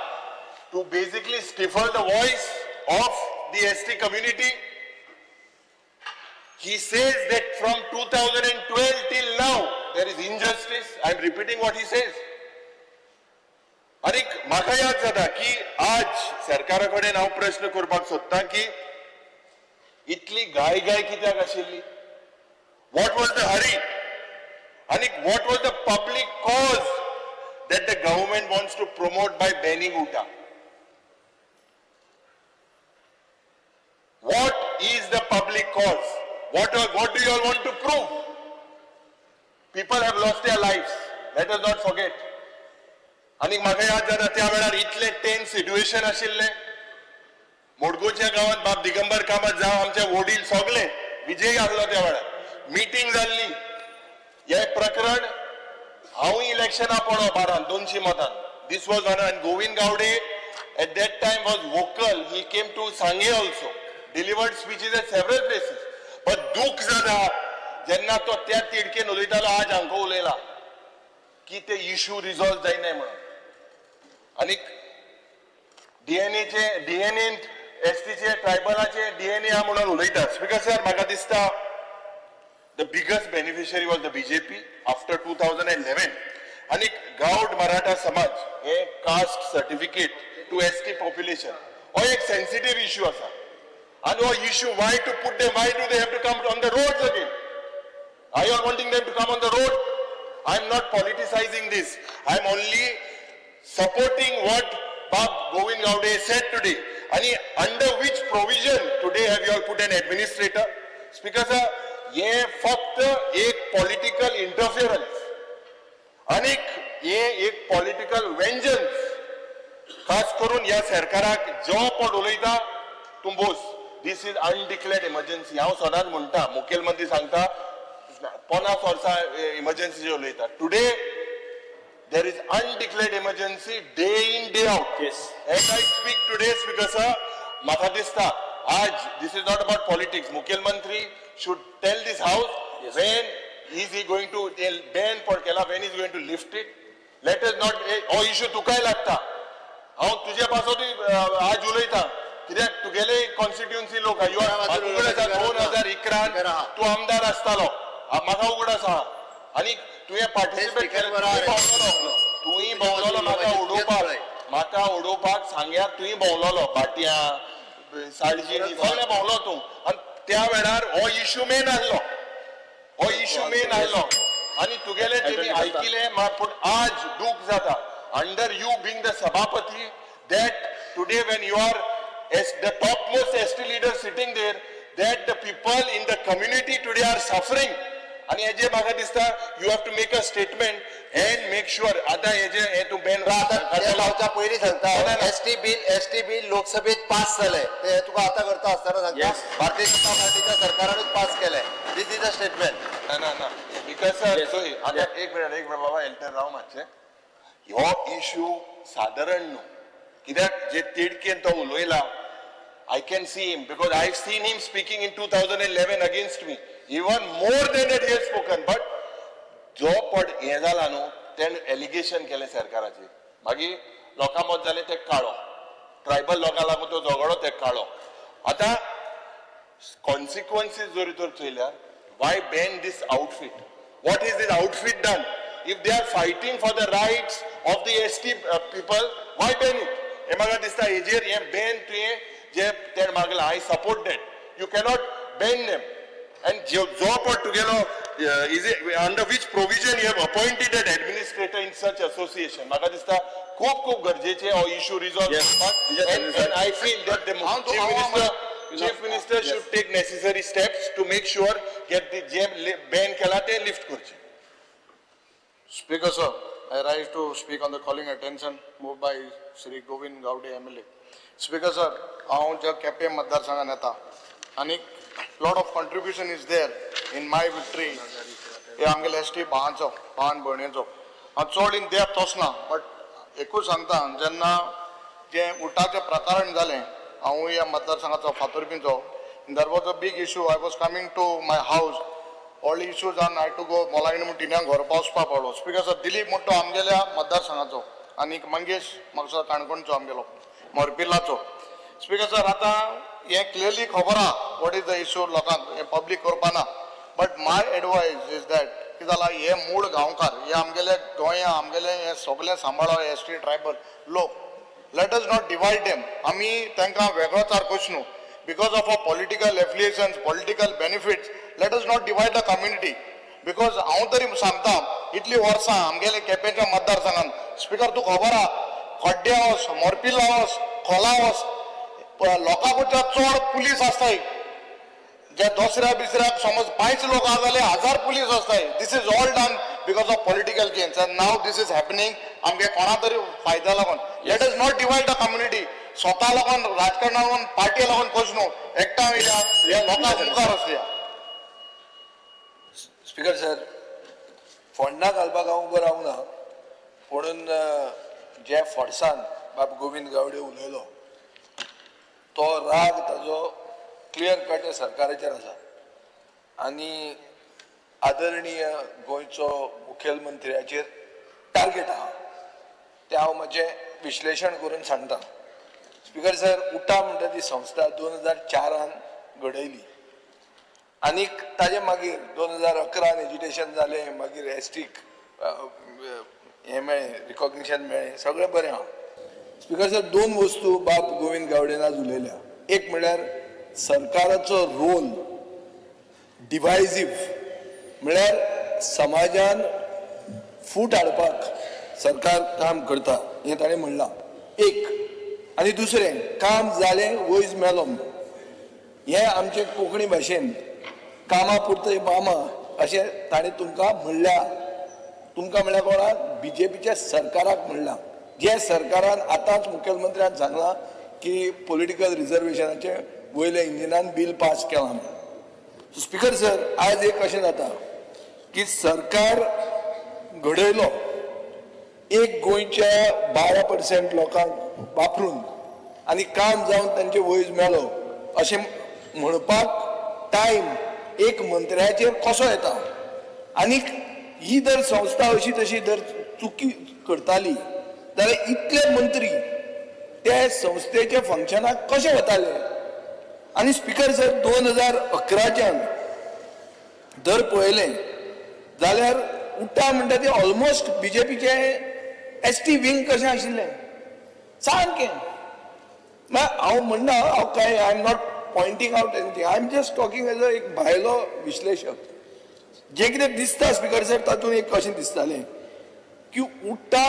S6: to basically stifle the voice of the ST community. He says that from 2012 till now there is injustice. I am repeating what he says. आणि म्हाका याद जाता की आज सरकारा कडेन हांव प्रश्न करपाक सोदतां की इतली घाय कित्याक आशिल्ली. What was the hurry? And what was the public cause that the government wants to promote by banning UTA? What is the public cause? What do you all want to prove? People have lost their lives. Let us not forget. आणि म्हाका याद जाता त्या वेळार इतले tense situation आशिल्ले. मोडगोच्या गांवांत बाब दिगंबर कामत जावं आमचे वडील सगळे विजय आहलो त्या वेळार मिटींग जाल्ली. हे प्रकरण हांव इलेक्शना पडो 200 मतान. This was on and Govind Gowde at that time was vocal. He came to Sanghe also, delivered speeches at several places. But दूख जाता जेन्ना तो त्या तिडकेन उलयतालो आज हांगा उलयला की ते इश्यू रिझॉल्व जायनाय म्हणून. आनी डीएनए एसटीचे ट्रायबलाचे डीएनए हा म्हणून उलयता. स्पीकर सर म्हाका दिसता the biggest beneficiary was the BJP after 2011. And गावठ Maratha समाज हे caste certificate to ST population हो एक सेन्सिटिव्ह इश्यू असा आणि हो issue why to put them, why do they have to come on the roads again? Are you all wanting them to come on the road? I am not politicizing this. I am only supporting what Bab Govind Gowde said today. And under which provision today have you all put an administrator? Speaker sir, ये फक्त एक political इंटरफियरन्स आणि हे एक political वेंजन्स खास करून या सरकाराक जो पण उलयता तुंबोस दिस इज अनडिक्लेअर्ड इमर्जन्सी. हांव सदांच म्हणटा मुखेलमंत्री सांगता 50 वर्सां इमर्जन्सी उलयता. Today there is undeclared emergency day in day out.
S1: Yes.
S6: As I speak today, Speaker sir, म्हाका दिसता आज this is not about politics. मुखेलमंत्री should tell this house when is he going to ban for केला, when is he going to lift it. Let us not हो issue तुकाय लागता. हांव तुजे पासोन आज उलयता कित्याक तुगेले कॉन्स्टिट्युएन्सी लोक यू आर 2011 तूं आमदार आसतालो म्हाका उगड आसा आनी तुवें पार्टिसिपेट तुवें भोंवलोलो म्हाका उडोवपाक सांग्यार तुवें भोंवलोलो भाटया साळजिनी सगळें भोंवलो तूं आनी त्या वेळार हो इश्यू मेन आयलो आनी तुगेले तेमी आयकिले पूण आज दूख जाता अंडर यू बीइंग द सभापती that today when you are as the topmost ST leader sitting there that the people in the community today are suffering आणि हेजे म्हाका दिसता you have to make a statement and make sure आता हे तू बेन
S2: लावच्या पयलीं सांगता ST bill लोकसभेत pass जाले ते तुका आता करता आसतना सांगता भारतीय जनता पार्टीच्या सरकारानूच पास केले. दिस इज अ स्टेटमेंट.
S6: ना बिकॉज सर आता एक मिनिट बाबा एल्टर राव मातशे हो इश्यू साधारण न्हू कित्याक जे तिडकेन तो उलयला I can see him because I've seen him speaking in 2011 against me. Even more than that he has spoken. But जो पड हे जाला न्हू तेण एलिगेशन केले सरकाराचे मागीर लोकां मत जाले ते काळो ट्रायबल लोकांक लागून तो झगडो ते काळो. आता कॉन्सिक्वन्सीस जर तर चयल्यार why ban this outfit? What is this outfit done? If they are fighting for the rights of the ST people, why ban it? हे म्हाका दिसता हेजेर हे बॅन तुवें जे तेण मागला I support that. You cannot ban them. And जो पण तुगेलो is it under which provision you have appointed an administrator in such association? म्हाका दिसता खूप गरजेचे हो issue resolve and I feel that the chief minister should take necessary steps to make sure that the जे ban केला ते lift करचे.
S3: Speaker sir, I rise to speak on the calling attention moved by Shri Govind Gowde MLA. Speaker sir, हांव ज्या केपें मतदारसंघान येता आनी lot of contribution is there in my victory. हे आमगेले एसटी भावान भयणीचो हांव चड इन डेप्थ वचना बट एकूच सांगता जेन्ना जे उठाचें प्रकरण जालें हांव ह्या मतदारसंघाचो फातोर्पीचो there was a big issue. I was coming to my house. All issues and I had to go मोलायनी म्हूण टिन्याक घर पावसपा पडलो. स्पीकर सर दिलीप म्हणटा आमगेल्या मतदारसंघाचो आनी मंगेश म्हाका काणकोणचो आमगेलो मोरपिल्लाचो. स्पीकर सर आतां हें क्लियरली खबर आहा वॉट इज द इश्यू लोकांक हें पब्लीक करपाना but my advise is that कितें जालां हे मूळ गांवकार हे आमगेले गोंया आमगेले हे सगळे सांबाळा एसटी ट्रायबल लोक let us not divide them. आमी तांकां वेगळोच आरकोच न्हू because of a political affiliations political benefits let us not divide the community because हांव तरी सांगता इतली वर्सां आमगेले केपेंच्या मतदारसंघान स्पीकर तूं खबर आहा खड्डे वच मोरपिल्ला वच खोला वच लोकांच्या चड पुलीस आसताय जे दसऱ्या बिसऱ्याक समज 5 लोक आहा जाल्यार 1000 पुलीस आसताय. This is all done because of political gains and now this is happening आमगे कोणा तरी फायदा लागून. Let us not divide the community. स्वता लागून राजकारणा लागून पार्टी लागून खोच न्हू एकठांय या हे लोकांक मुखार वचया.
S7: स्पीकर सर फोंडा घालपाक हांव उबो रावना म्हणून जे फोर्सान बाब गोविंद गावडे उलयलो तो राग ताजो क्लियर कट सरकाराचेर आसा आनी आदरणीय गोंयचो मुखेलमंत्र्याचेर टार्गेट आहा तें हांव मातशें विश्लेशण करून सांगता. स्पीकर सर उठा म्हणटा ती संस्था 2004 घडयली आनीक ताजे मागीर 2011 एज्युटेशन जालें मागीर एसटीक हें मेळ्ळें रिकॉग्निशन मेळ्ळें सगळें बरें आहा स्पिकर सर दोन वस्तू बाब गोविंद गावडेन आज उलयल्या एक म्हणल्यार सरकाराचो रोल डिवायजीव म्हळ्यार समाजान फूट हाडपाक सरकार काम करता हें ताणें म्हणलां एक आनी दुसरें काम जालें वयज मेलो हें आमचे कोंकणी भाशेन कामा पुरते मामा अशें ताणें तुमकां म्हणल्यार कोणाक बीजेपीच्या सरकाराक म्हणलां जे सरकारान आतांच मुखेलमंत्र्यान सांगलां की पॉलिटिकल रिजर्वेशनाचे वयल्या इंजिनान बील पास केलां स्पिकर सर आज एक अशें जाता की सरकार घडयलो एक गोंयच्या 12% लोकांक वापरून आनी काम जावन तांचे वयज मेलो अशें म्हणपाक टायम एक मंत्र्याचेर कसो येता आनीक ही जर संस्था अशी तशी जर चुकी करताली जाल्यार इतले मंत्री त्या संस्थेच्या फंक्शनाक कशे वताले आनी स्पिकर सर 2011च्यान जर पळयलें जाल्यार उट्टा म्हणटा ते ऑलमोस्ट बीजेपीचे एसटी विंग कशें आशिल्लें सारकें हांव म्हणना हांव काय I am not Poynting out anything I am just talking as a एक भायलो विश्लेशक जे कितें दिसता स्पिकर सर तातूंत एक कशें दिसतालें की उट्टा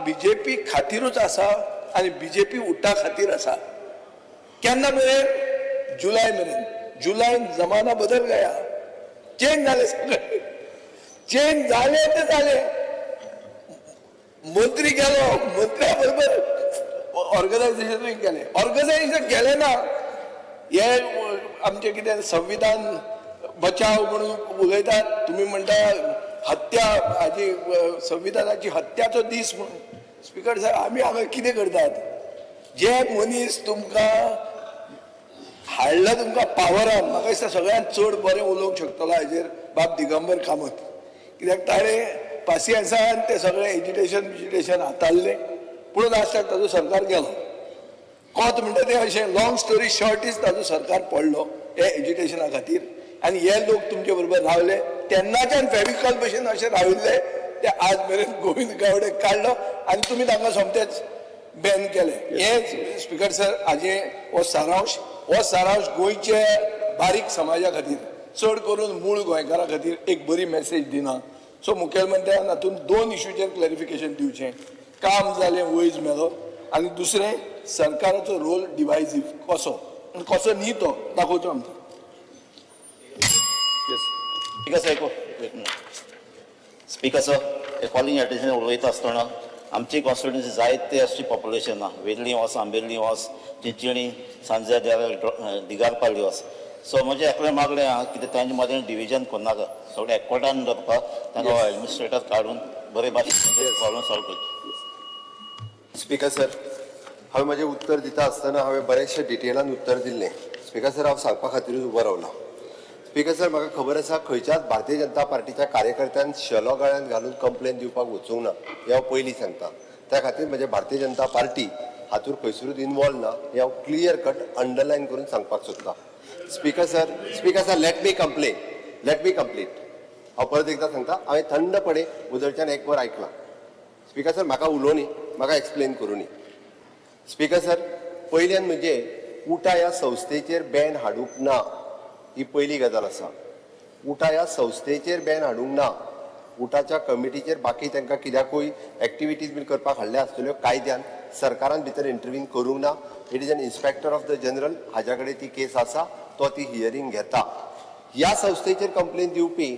S7: बीजेपी खातीरूच आसा आनी बीजेपी उट्टा खातीर आसा केन्ना मेरेन जुलय मेरेन जुलयान जमाना बदल गया चेंज जाले सगळे चेंज जाले ते जाले मंत्री गेलो मंत्र्या बरोबर ऑर्गनायझेशन गेले ऑर्गनायझेशन गेले ना हे आमचे कितें संविधान बचाव म्हणून उलयतात तुम्ही म्हणटा हत्या हाजी संविधानाची हत्याचो दीस म्हणून स्पिकर सर आमी हांगा कितें करतात जे मनीस तुमकां हाडला तुमकां पावरान म्हाका दिसता सगळ्यांत चड बरें उलोवंक शकतलो हाजेर बाब दिगंबर कामत कित्याक ताणें पासियेंसान ते सगळें एज्युटेशन हाताळ्ळें पूण लास्टाक ताजो सरकार गेलो कोत म्हणटा तें अशें लॉंग स्टोरी शॉर्ट इज ताजो सरकार पडलो हे एज्युकेशना खातीर आनी हे लोक तुमचे बरोबर रावले तेन्नाच्यान फेविकॉल भशेन अशें राविल्ले ते आज मेरेन गोविंद गावडे काडलो आनी तुमी तांकां सोमतेच बॅन केले हे स्पिकर सर हाजे हो सारांश गोंयचे बारीक समाजा खातीर चड करून मूळ गोंयकारां खातीर एक बरी मेसेज दिना सो मुखेलमंत्र्यान हातूंत दोन इश्यूचेर क्लॅरिफिकेशन दिवचें काम जालें वयज मेलो आनी दुसरें सरकाराचो रोल डिवायजीव कसो न्ही तो दाखोवचो आमकां
S1: स्पीकर सर कॉलिंग एटेन्शन उलयता आसतना आमची कॉन्स्टिट्युएन्सी जायते एसटी पॉप्युलेशन आहा वेर्ली वॉस आंबेर्ली वॉस चिंचणी सांजे दिगारपाली वॉस सो म्हजें एकलें मागणें आहा कितें तांचे मदें डिविजन करनाका सगळें एकवटान दवरपाक तांकां एडमिनिस्ट्रेटर काडून बरे भाशेन प्रॉब्लम सॉल्व करचे
S2: स्पिकर सर हांवें म्हजें उत्तर दिता आसतना हांवें बरेचशे डिटेलान उत्तर दिल्लें स्पिकर सर हांव सांगपा खातीरूच उबो रावला स्पिकर सर म्हाका खबर आसा खंयच्याच भारतीय जनता पार्टीच्या कार्यकर्त्यान शेलो गळ्यांत घालून कंप्लेन दिवपाक वचूंक ना हें हांव पयलीं सांगता त्या खातीर म्हजे भारतीय जनता पार्टी हातूंत खंयसरूच इनवॉल्व ना हें हांव क्लियर कट अंडरलायन करून सांगपाक सोदतां speaker sir let me complete हांव परत एकदां सांगता हांवें थंडपणे उजळच्यान एक वर आयकलां स्पिकर सर म्हाका उलोवनी म्हाका एक्सप्लेन करुनी स्पिकर सर पयल्यान म्हणजे उटा ह्या संस्थेचेर बॅन हाडूंक ना ही पयली गजाल आसा उटा ह्या संस्थेचेर बॅन हाडूंक ना उटाच्या कमिटीचेर बाकी तांकां कित्याकूय एक्टिविटीज बीन करपाक हाडल्या आसतल्यो कायद्यान सरकारान भितर इंटरव्हीन करूंक ना it is an inspector of the general हाज्या कडेन ती केस आसा तो ती हियरिंग घेता ह्या संस्थेचेर कंप्लेन दिवपी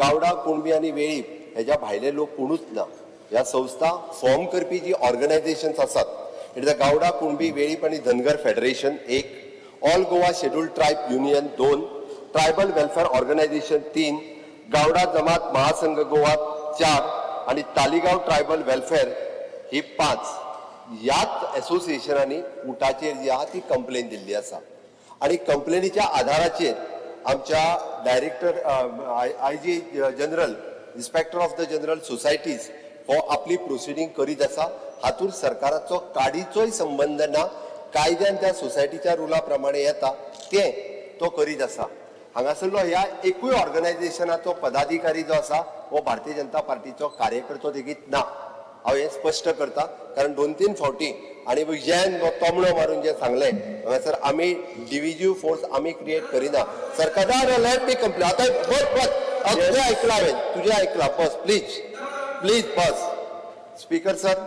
S2: गावडा कुणबी आनी वेळीप हेज्या भायले लोक कोणूच ना ह्या संस्था फॉर्म करपी जी ऑर्गनायझेशन्स आसात it is the Gawda Kunbi Velip आनी धनगर फेडरेशन एक all Goa scheduled tribe union 2 tribal welfare organisation 3 Gawda जमात महासंघ गोवा 4 आणि तालिगांव ट्रायबल वेलफेअर ही 5 ह्याच एसोसिएशनांनी उटाचेर जी आहा ती कंप्लेन दिल्ली आसा आणि कंप्लेनीच्या आधाराचेर आमच्या director IG general inspector of the general societies हो आपली प्रोसिडींग करीत आसा हातूंत सरकाराचो काडीचोय संबंध ना कायद्यान त्या सोसायटीच्या रुला प्रमाणे येता ते तो करीत आसा हांगासरलो ह्या एकूय ऑर्गनायझेशनाचो पदाधिकारी जो आसा हो भारतीय जनता पार्टीचो कार्यकर्तो लेगीत ना हांव हें स्पश्ट करता कारण 2-3 फावटी आणि जेन तोमणो मारून जे सांगलें हांगासर आमी डिव्हिजीव फोर्स आमी क्रिएट करिना सरकार लेट मी कंप्लेन आतां बस तुझे ऐकला हांवें तुझे ऐकला बस प्लीज बस स्पीकर सर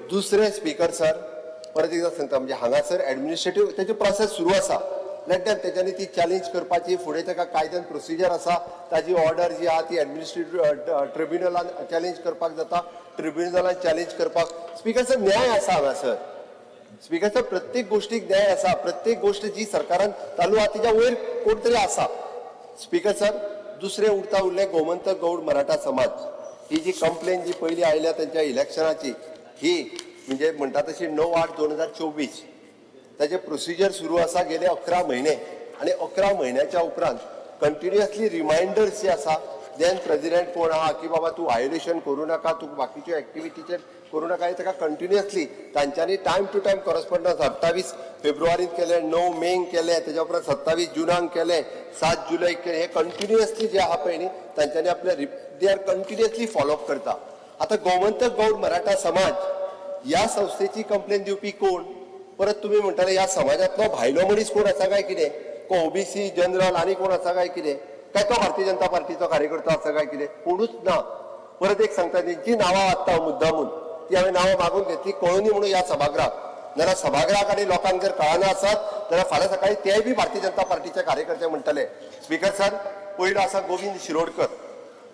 S2: दुसरे स्पीकर सर परत एकदा सांगता म्हणजे हांगासर एडमिनिस्ट्रेटिव्ह तेची प्रोसेस सुरू आसा लेट देम तेच्यांनी ती चॅलेंज करपाची फुडें ताका कायद्यान प्रोसिजर आसा ताजी ऑर्डर जी आहा ती एडमिनिस्ट्रेटिव्ह ट्रिब्युनलान चॅलेंज करपाक जाता ट्रिब्युनलान चॅलेंज करपाक स्पीकर सर न्याय आसा हांगासर स्पीकर सर प्रत्येक गोष्टीक न्याय आसा प्रत्येक गोष्ट जी सरकारान चालू आहा तिच्या वयर कोण तरी आसा स्पीकर सर दुसरे उरले गोमंतक गौड मराठा समाज ही जी कंप्लेन जी पयली आयल्या त्यांच्या इलेक्शनाची ही म्हणजे म्हणटा तशी 9/8/2024 ताचे प्रोसिजर सुरू आसा गेले 11 महिने आणि 11 महिन्याच्या उपरांत कंटिन्युअसली रिमाइंडर्स जे आसा देन प्रेसिडेंट कोण आहा की बाबा तू व्हायोलेशन करू नाका तू बाकीच्यो एक्टिविटीचेर करू नाका हे ताका कंटिन्युअसली तांच्यांनी टायम टू टायम करस्पॉन्डन्स 28 फेब्रुवारीत केले 9 मेक केले त्याच्या उपरांत 27 जुनाक केले 7 जुलैक केले हे कंटिन्युअसली जे आहा पळय न्ही तांच्यांनी आपले दे आर कंटिन्युअसली फॉलोअप करता आता गोमंतक गौड मराठा समाज या संस्थेची कंप्लेन दिवपी कोण परत तुम्ही म्हणटाले या समाजातलो भायलो मनीस कोण आसा काय कितें को ओबीसी जनरल आनी कोण आसा काय कितें काय तो भारतीय जनता पार्टीचो कार्यकर्तो आसा काय कितें कोणूच ना परत एक सांगता जी नांवां वाचता मुद्दामून ती हांवें नांवां मागून घेतली कळुनी म्हणून ह्या सभागृहाक नाल्यार सभागृहाक आनी लोकांक जर कळना आसत जाल्यार फाल्यां सकाळी तेय बी भारतीय जनता पार्टीचे कार्यकर्ते म्हणटले स्पीकर सर पयलो आसा गोविंद शिरोडकर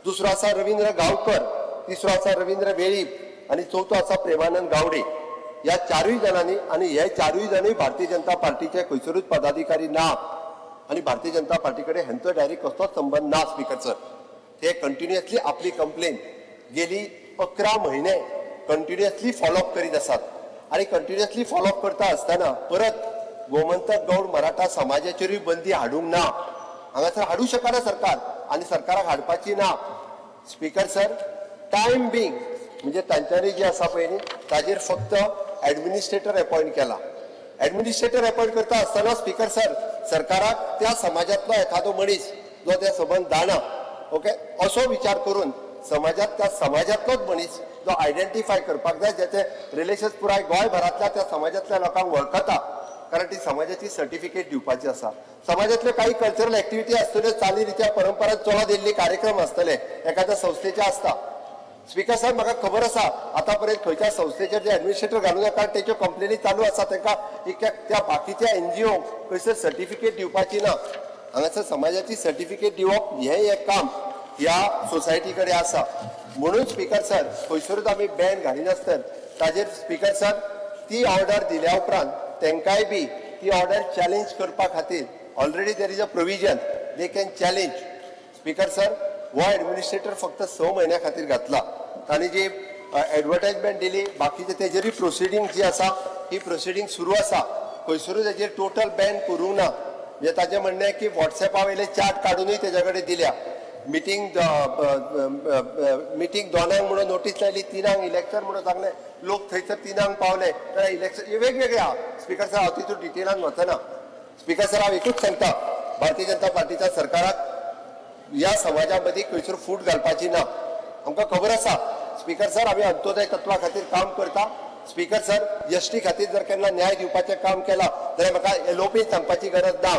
S2: दुसरो आसा रवींद्र गांवकर तिसरो आसा रवींद्र वेळीप आणि चौथो आसा प्रेमानंद गावडे या चारूय जणांनी आणि हे चारूय जणूय भारतीय जनता पार्टीचे खंयसरूच पदाधिकारी ना आणि भारतीय जनता पार्टी कडेन हेंचो डायरेक्ट कसलोच संबंध ना स्पीकर सर ते कंटिन्युअसली आपली कंप्लेन गेली 11 महिने कंटिन्युअसली फॉलोअप करीत आसात आणि कंटिन्युअसली फॉलोअप करता आसतना परत गोमंतक गौड मराठा समाजाचेरूय बंदी हाडूंक ना हांगासर हाडूं शकना सरकार आणि सरकाराक हाडपाची ना स्पीकर सर टाइम बिंग म्हणजे तांच्यांनी जे आसा पळय न्ही ताजेर फक्त एडमिनिस्ट्रेटर अपॉइंट केला एडमिनिस्ट्रेटर अपॉइंट करता आसतना स्पीकर सर सरकाराक त्या समाजातलो एखादो मनीस जो त्या संबंध जाणा ओके असो विचार करून समाजात त्या समाजातलोच मनीस जो आयडेंटिफाय करपाक जाय ज्याचे रिलेशन्स पुराय गोंयभरांतल्या त्या समाजातल्या लोकांक वळखता कारण ती समाजाची सर्टिफिकेट दिवपाची आसा समाजातले काही कल्चरल एक्टिविटी आसतल्यो चाली रित्या परंपरा चलत येयल्ले कार्यक्रम आसतले एखाद्या संस्थेचे आसता स्पीकर साहेब म्हाका खबर आसा आतां पर्यंत खंयच्या संस्थेचेर जे एडमिनिस्ट्रेटर घालूं नाका तेच्यो कंप्लेनी चालू आसा तांकां त्या बाकीच्या एनजीओ खंयसर सर्टिफिकेट दिवपाची ना हांगासर समाजाची सर्टिफिकेट दिवप हें एक काम ह्या सोसायटी कडेन आसा म्हणून स्पीकर सर खंयसरूच आमी बॅन घालिनासतना ताजेर स्पीकर सर ती ऑर्डर दिल्या उपरांत तांकांय बी ती ऑर्डर चॅलेंज करपा खातीर already there is a provision they can challenge speaker sir हो एडमिनिस्ट्रेटर फक्त 6 महिन्या खातीर घातला तांणी जी एडवर्टायजमेंट दिली बाकीचे तेजेरूय प्रोसिडींग जी आसा ही प्रोसिडींग सुरू आसा खंयसरूच हेजेर टोटल बॅन करूंक ना म्हणजे ताचें म्हणणें की व्हॉट्सएपा वयले चार्ट काडूनय तेजे कडेन दिल्या मिटींग दोनांक म्हणून नोटीस लायली 3 इलेक्शन म्हणून सांगलें लोक थंयसर 3 पावले जाल्यार इलेक्शन वेगवेगळे आहा स्पीकर सर हांव तितून डिटेलान वचना स्पीकर सर हांव एकूच सांगता भारतीय जनता पार्टीच्या सरकाराक या समाजामध्ये खंयसर फूट घालपाची ना आमकां खबर आसा स्पीकर सर आमी अंत्योदय तत्वा खातीर काम करता स्पीकर सर एसटी खातीर जर केन्ना न्याय दिवपाचें काम केलां जाल्यार म्हाका एलोपीन सांगपाची गरज ना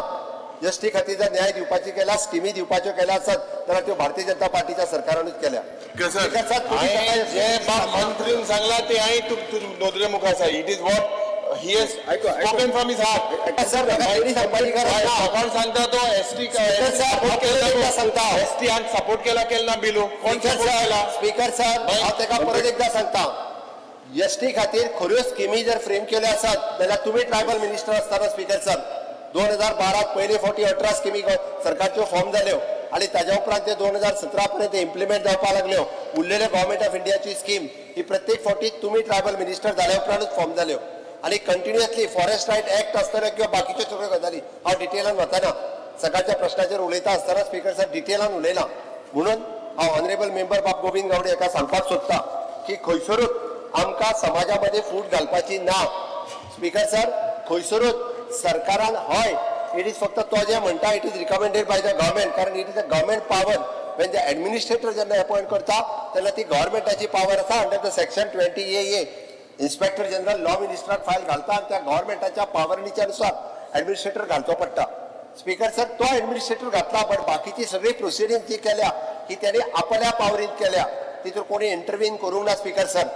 S2: एसटी खातीर जर न्याय दिवपाची केला स्किमी दिवपाच्यो केल्या आसत जाल्यार त्यो भारतीय जनता पार्टीच्या सरकारानूच केल्या स्पीकर सर तुम्ही
S6: जे मंत्रीन सांगला ते नोंदरे मुखार आसा it is what he has spoken from his heart
S2: sir म्हाका एडी सांगपाची गरज ना
S6: सकाळ सांगता तो एसटी
S2: सांगता
S6: एसटी आणि सपोर्ट केला बिलू कोण सपोर्ट केला
S2: स्पीकर सर हांव ताका परत एकदा सांगता एसटी खातीर खऱ्यो स्किमी जर फ्रेम केल्यो आसात जाल्यार तुमी ट्रायबल मिनिस्टर आसतना स्पीकर सर 2012 पयले फावटी 18 स्किमी सरकारच्यो फॉर्म जाल्यो आणि ताज्या उपरांत ते 2017 पर्यंत इम्प्लिमेंट जावपाक लागल्यो उरलेले गव्हर्मेंट ऑफ इंडियाची स्कीम ही प्रत्येक फावटी तुमी ट्रायबल मिनिस्टर जाल्या उपरांतूच फॉर्म जाल्यो आणि कंटिन्युअसली फॉरेस्ट रायट ऍक्ट आसतले किंवा बाकीच्यो सगळ्यो गजाली हांव डिटेलान वचना सकाळच्या प्रश्नाचेर उलयता आसतना स्पीकर सर डिटेलान उलयला म्हणून हांव ऑनरेबल मेंबर बाब गोविंद गावडे हाका सांगपाक सोदता की खंयसरूच आमकां समाजामध्ये फूट घालपाची ना स्पीकर सर खंयसरूच सरकारान हय इट इज फक्त तो जे म्हणटा it is recommended by the government कारण it is a government power when the administrator जेन्ना अपॉइंट करता तेन्ना ती गव्हर्मेंटाची पावर आसा under the section 20A. Inspector general law मिनिस्टराक फायल घालता आनी त्या गव्हर्मेंटाच्या पावरणीच्या अनुसार एडमिनिस्ट्रेटर घालचो पडटा. स्पीकर सर, तो एडमिनिस्ट्रेटर घातला, बट बाकीची सगळी प्रोसिडींग जी केल्या ही त्यांनी आपल्या पावरींत केल्या, तितून कोणी इंटरव्हीन करूंक ना. स्पीकर सर,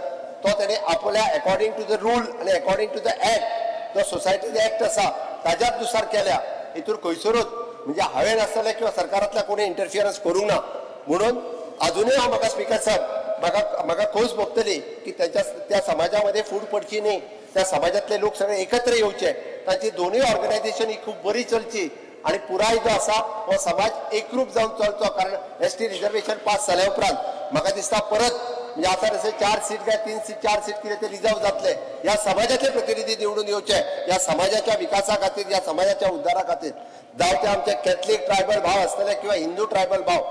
S2: तो त्यांनी आपल्या अकॉर्डिंग टू द रूल आणि अकॉर्डिंग टू द ऍक्ट, जो सोसायटी ऍक्ट आसा ताज्याच नुसार केल्या. हितून खंयसरूच म्हणजे हांवें नासतलें किंवा सरकारांतल्या कोणी इंटरफियरन्स करूंक ना. म्हणून अजूनय हांव म्हाका स्पीकर सर म्हाका खोस भोगतली की त्या समाजामध्ये फूट पडची न्ही, त्या समाजातले लोक सगळे एकत्र येवचे, तांची दोनूय ऑर्गनायझेशन ही खूप बरी चलची आणि पुराय जो आसा हो समाज एकरूप जावन चलचो. कारण एसटी रिजर्वेशन पास जाल्या उपरांत म्हाका दिसता परत म्हणजे आता जसे 4 सीट काय 3 सीट 4 सीट कितें ते रिजर्व जातले. ह्या समाजाचे प्रतिनिधी निवडून येवचे, ह्या समाजाच्या विकासा खातीर, ह्या समाजाच्या उद्धारा खातीर. जावं ते आमचे कॅथलीक ट्रायबल भाव आसतले किंवा हिंदू ट्रायबल भाव,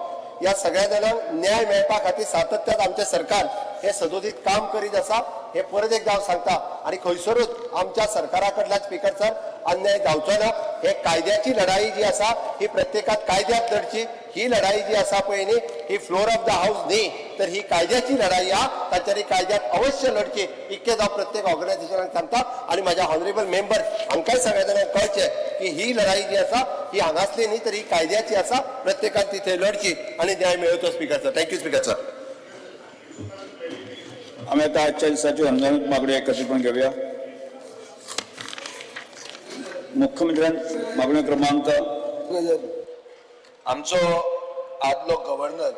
S2: या सगळ्या जाणांक न्याय मेळपा खातीर सातत्यान आमचे सरकार हे सदोदीत काम करीत आसा. हे परत एकदा हांव सांगता. आणि खंयसरूच आमच्या सरकारा कडल्यान स्पीकर सर अन्याय जावचो ना. हे कायद्याची लढाई जी आसा ही प्रत्येकात कायद्यात लढची. ही लढाई जी आसा पळय न्ही ही फ्लोर ऑफ द हाऊस न्ही, तर ही कायद्याची लढाई आहा. तांच्यानी कायद्यात अवश्य लढची, इतकेच हांव प्रत्येक ऑर्गनायझेशनाक सांगता. आणि माझ्या ऑनरेबल मेंबर हांकांय सगळ्या जाणांक कळचे की ही लढाई जी आसा ही हांगासली न्ही, तर ही कायद्याची आसा. प्रत्येकान तिथे लढची आणि न्याय मेळवचो. Speaker sir, thank you speaker sir.
S8: आम्ही आता आजच्या दिवसाची अनुदानित मागणी एकत्रितपणे घेऊया. मुख्यमंत्र्यां मागणी क्रमांक
S7: आमचो आदलो गव्हर्नर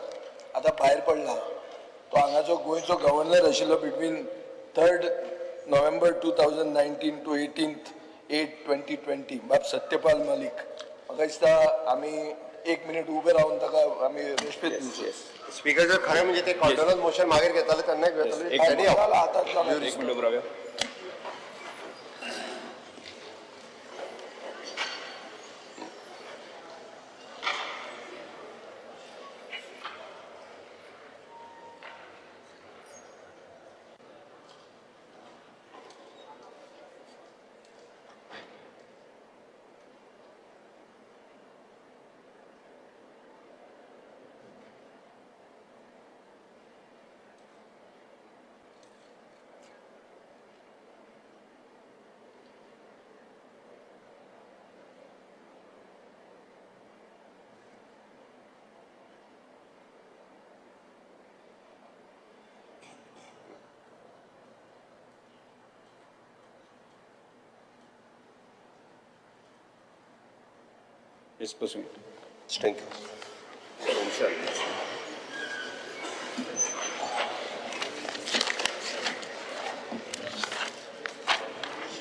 S7: आता भायर पडला. तो हांगाचो गोंयचो गव्हर्नर आशिल्लो between 3rd November 2019 to 18th 8/2020 बाब सत्यपाल मलिक. म्हाका दिसता आमी 1 मिनिट उबे रावन ताका आमी रेस्पेद दिवचे.
S2: स्पीकर जर खरं म्हणजे ते कॉन्ट्रोल मोशन मागीर घेताले तेन्ना घेताले.
S8: एक मिनिट उभं राहूया. Yes, proceed.
S2: Thank you.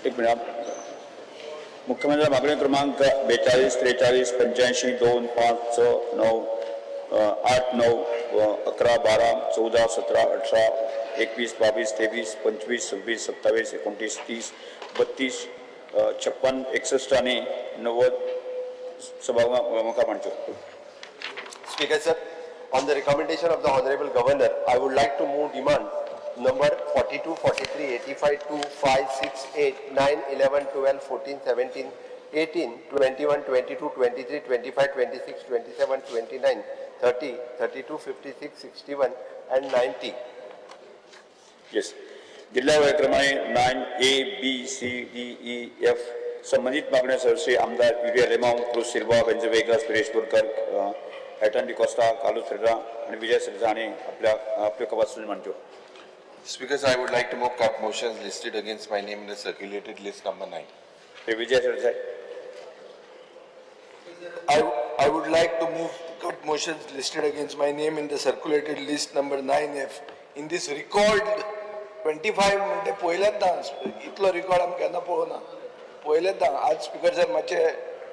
S8: एक मिनिट. मुख्यमंत्री मागणी क्रमांक 42, 43, 85, 2, 5, 6, 9, 8, 9, 11, 12, 14, 17, 18, 21, 22, 23, 25, 26, 27, 29, 30, 32, 56, 61 आणि 90 सभागृह मांडतो.
S2: Speaker sir, on the recommendation of the Honorable Governor, I would like to move demand number 42, 43, 85, 2, 5, 6, 8, 9, 11, 12, 14, 17, 18, 21, 22, 23, 25, 26, 27, 29, 30, 32, 56, 61 and 90.
S8: Yes. जिल्हा वेळेप्रमाणे 9A, B, C, D, E, F संबंधित मागण्या सरसे आमदार युरिया लेमाऊ, क्रुस सिल्वा, बेंजवेगा, सुरेश बोरकर, हॅटन डिकोस्टा, कालू फ्रेडा आणि विजय सरजाने आपल्या कपासून मांडतो.
S6: Speakers, I would like to move cut motions listed against my name in the circulated list number 9.
S8: हे विजय Sarja.
S7: I would like to move cut motions listed against my name in the circulated list number 9F in this record 25 म्हणजे पहिल्यांदा इतलो record आमी केन्ना पळोवना. पहिल्यांदा आज speaker sir मातशे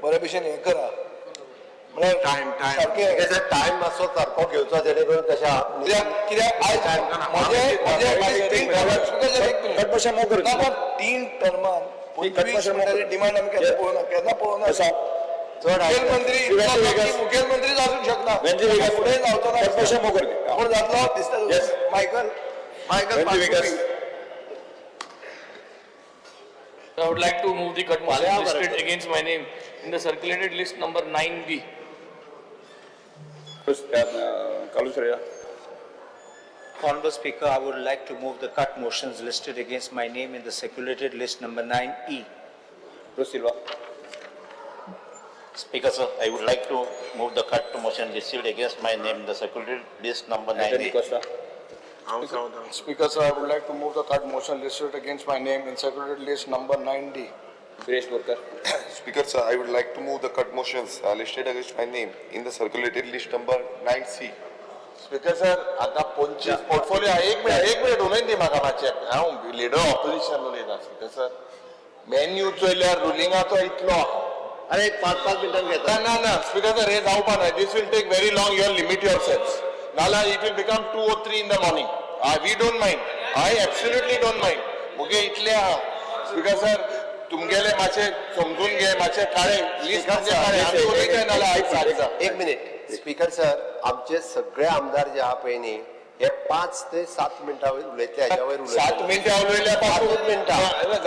S7: बरे भशेन हें करा.
S2: टाइम टाइम मातसो सारको घेवचो जेणे करून तशा
S7: कित्याक आयज 3 टर्मान डिमांड आमी केन्ना पळोवना. मुखेलमंत्रीच आसूंक शकना, फुडें जावचो ना. कोण जातलो दिसता Michael.
S9: I would like to move the cut motion listed against my name in the circulated list number 9B.
S8: Carlos Ferreira.
S10: Honorable Speaker, I would like to move the cut motions listed against my name in the circulated list number 9E.
S8: Bruce Silva.
S1: Speaker, sir, I would like to move the cut to motion received against my name in the circulated list number
S8: Anthony
S1: 9A.
S8: Costa.
S7: Speaker, sir, I would like to move the cut motion listed against my name in circulated list number 9D.
S8: Suresh Borkar.
S11: Speaker, sir, I would like to move the cut motions listed against my name in the circulated list number 9C.
S6: Speaker sir आता 25 portfolio एक minute उलयन दी म्हाका मातशें हांव leader opposition उलयता speaker sir menu चोयल्यार रुलिंगाचो इतलो आहा.
S2: अरे 5 मिनिटांनी घेता.
S6: ना स्पीकर सर हे जावपा ना. This will take very long. You limit your selves नाला it will become 2 or 3 in the morning. We don't mind. I absolutely don't mind. मुगे इतले आहा स्पीकर सर तुमगेले मातशें समजून घे मातशें काळे लिस्ट म्हणजे काळे आमी उलयताय नाला आयज सांगता.
S2: एक मिनिट. स्पीकर सर, आमचे सगळे आमदार जे आहा पळय न्ही हे 5 ते 7 मिनिटां उलयतले हाच्या वयर
S6: 7 मिनिटां उलयल्या पासून
S2: 5 मिनिटां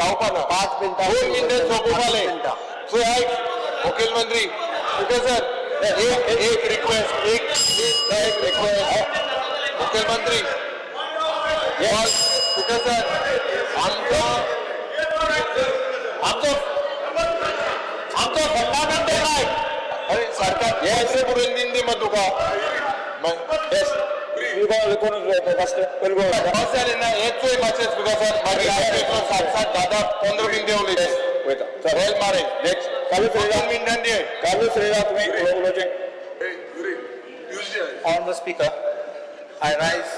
S6: जावपा ना.
S2: 5 मिनिटां
S6: 2 मिनिटां सोंपोवपाले. सो आयक मुखेल मंत्री स्पीकर सर एक रिक्वेस्ट एक रिक्वेस्ट मुखेल मंत्री स्पीकर सर आमचो फंडामेंटल रायट. अरे सरकार हे अशें बरोवन दिन दी मग तुका बस जालें ना हेच चोय मातशें स्पीकर सर मागीर 7 10 15 मिनिटां उलयता वेल मारे नेक्स्ट
S8: Carlos Ferreira.
S6: मिनिटां दी.
S8: Carlos Ferreira, तुम्ही उलोवचें.
S10: Honorable Speaker, I rise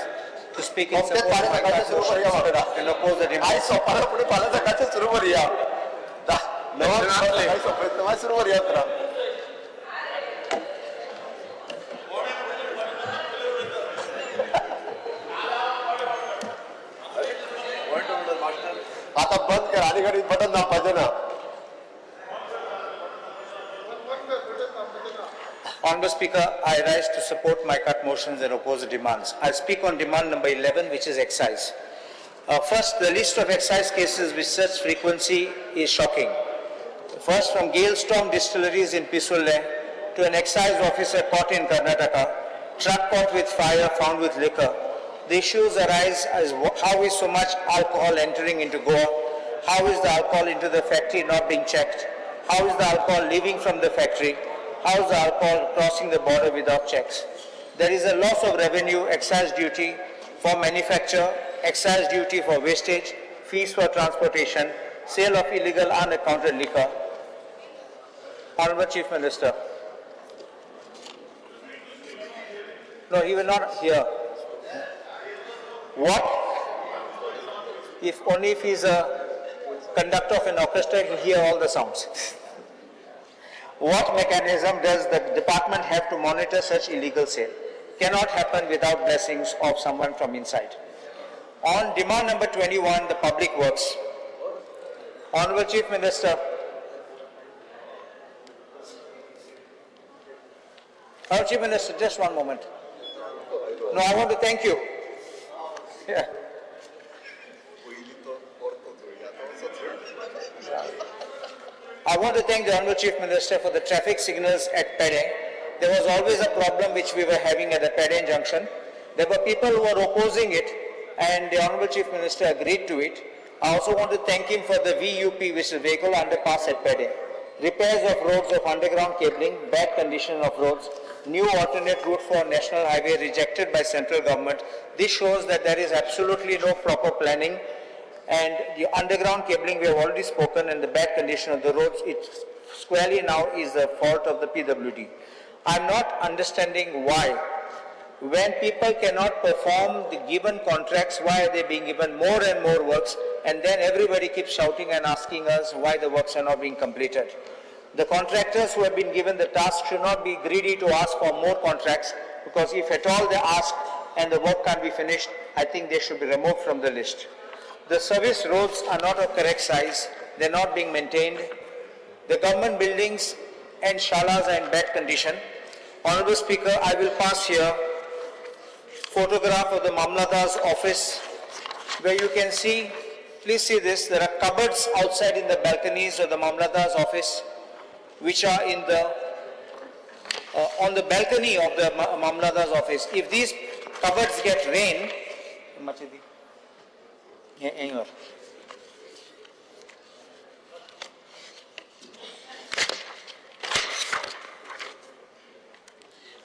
S10: to speak in support of my cut
S2: सुरू करूया
S10: motions
S2: वाटोरा.
S10: and oppose the
S2: आयज
S10: demands.
S2: सोपारा फुडें फाल्यां सकाळचें सुरू करूया. नवा सुरू करूया तर. आता बंद कर आणि घडी बटन दाबायचं ना.
S10: Honorable Speaker, I rise to support my cut motions and oppose the demands. I speak on demand number 11, which is excise. First, the list of excise cases with such frequency is shocking. First, from Galestorm Distilleries in Pisulle to an excise officer caught in Karnataka, truck caught with fire found with liquor. The issues arise as how is so much alcohol entering into Goa? How is the alcohol into the factory not being checked? How is the alcohol leaving from the factory? How is the alcohol crossing the border without checks? There is a loss of revenue, excise duty for manufacture, excise duty for wastage, fees for transportation, sale of illegal unaccounted liquor. Honorable Chief Minister. No, he will not hear. What? If only if he is a conductor of an orchestra, he will hear all the sounds. What mechanism does the department have to monitor such illegal sale? Cannot happen without blessings of someone from inside. On demand number 21, the public works. Honorable Chief Minister. Honorable Chief Minister, just one moment. No, I want to thank you. Yeah. I want to thank the Honorable Chief Minister for the traffic signals at Pede. There was always a problem which we were having at the Pede junction. There were people who were opposing it and the Honorable Chief Minister agreed to it. I also want to thank him for the VUP, which is vehicle underpass at Pede. Repairs of roads of underground cabling, bad condition of roads, new alternate route for national highway rejected by central government. This shows that there is absolutely no proper planning. And the underground cabling we have already spoken, and the bad condition of the roads, it squarely now is the fault of the PWD. I'm not understanding why, when people cannot perform the given contracts, why are they being given more and more works, and then everybody keeps shouting and asking us why the works are not being completed. The contractors who have been given the task should not be greedy to ask for more contracts, because if at all they ask and the work can't be finished, I think they should be removed from the list. The service roads are not of correct size, they're not being maintained. The government buildings and shalas are in bad condition. Honorable Speaker, I will pass here photograph of the Mamlada's office where you can see, please see this, there are cupboards outside in the balconies of the Mamlada's office which are in the on the balcony of the Mamladar's office, if these cupboards get rain, anywhere.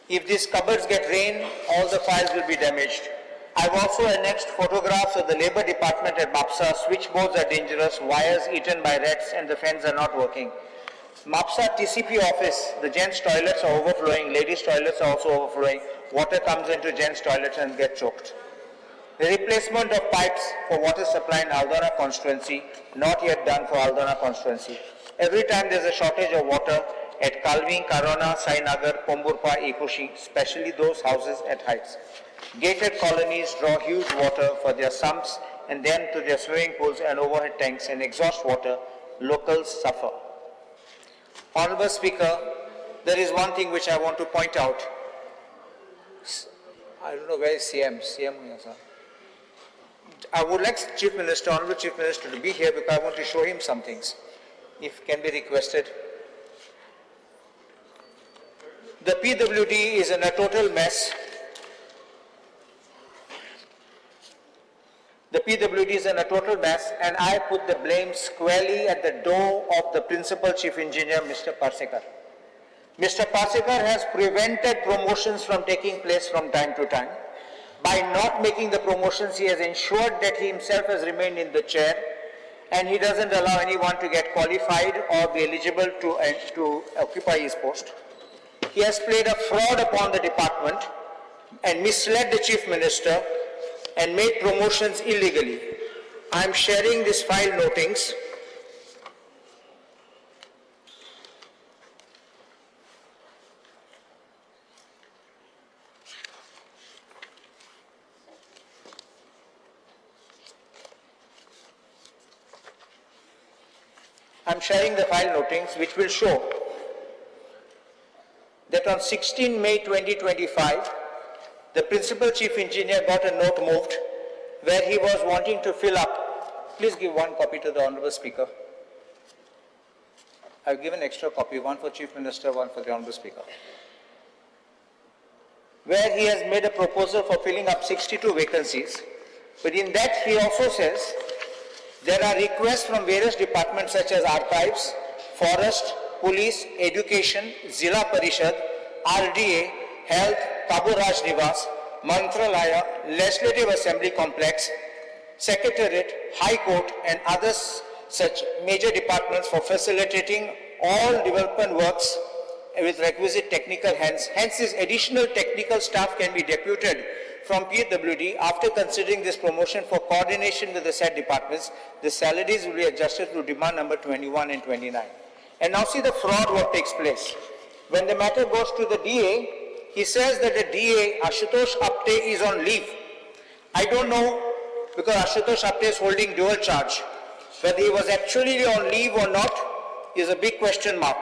S10: If these cupboards get rain, all the files will be damaged. I've also annexed photographs of the labor department at MAPSA. Switchboards are dangerous, wires eaten by rats, and the fans are not working. MAPSA TCP office, the gents' toilets are overflowing, ladies' toilets are also overflowing. Water comes into gents' toilets and get choked. The replacement of pipes for water supply in Aldana constituency, not yet done for Aldana constituency. Every time there's a shortage of water at Kalving, Karona, Sainagar, Pomburpa, Ekushi, especially those houses at heights. Gated colonies draw huge water for their sumps and then to their swimming pools and overhead tanks and exhaust water. Locals suffer. Honorable Speaker, there is one thing which I want to point out. I don't know where is CM. I would like Chief Minister, Honorable Chief Minister to be here because I want to show him some things, if can be requested. The PWD is in a total mess. The PWD is in a total mess, and I put the blame squarely at the door of the Principal Chief Engineer, Mr. Parsekar. Mr. Parsekar has prevented promotions from taking place from time to time. By not making the promotions, he has ensured that he himself has remained in the chair, and he doesn't allow anyone to get qualified or be eligible to occupy his post. He has played a fraud upon the department and misled the Chief Minister and made promotions illegally. I am sharing this file notings. I am sharing the file notings which will show that on 16 May 2025, the Principal Chief Engineer got a note moved where he was wanting to fill up. Please give one copy to the Honorable Speaker. I've given extra copy, one for Chief Minister, one for the Honorable Speaker. Where he has made a proposal for filling up 62 vacancies, but in that he also says there are requests from various departments such as Archives, Forest, Police, Education, Zilla Parishad, RDA, Health, Kabu Raj Nivas, Mantralaya, Legislative Assembly Complex, Secretariat, High Court and others such major departments for facilitating all development works with requisite technical hands. Hence, this additional technical staff can be deputed from PWD after considering this promotion for coordination with the said departments. The salaries will be adjusted to demand number 21 and 29. And now see the fraud what takes place. When the matter goes to the DA, he says that the DA, Ashutosh Apte, is on leave. I don't know, because Ashutosh Apte is holding dual charge. Whether he was actually on leave or not is a big question mark.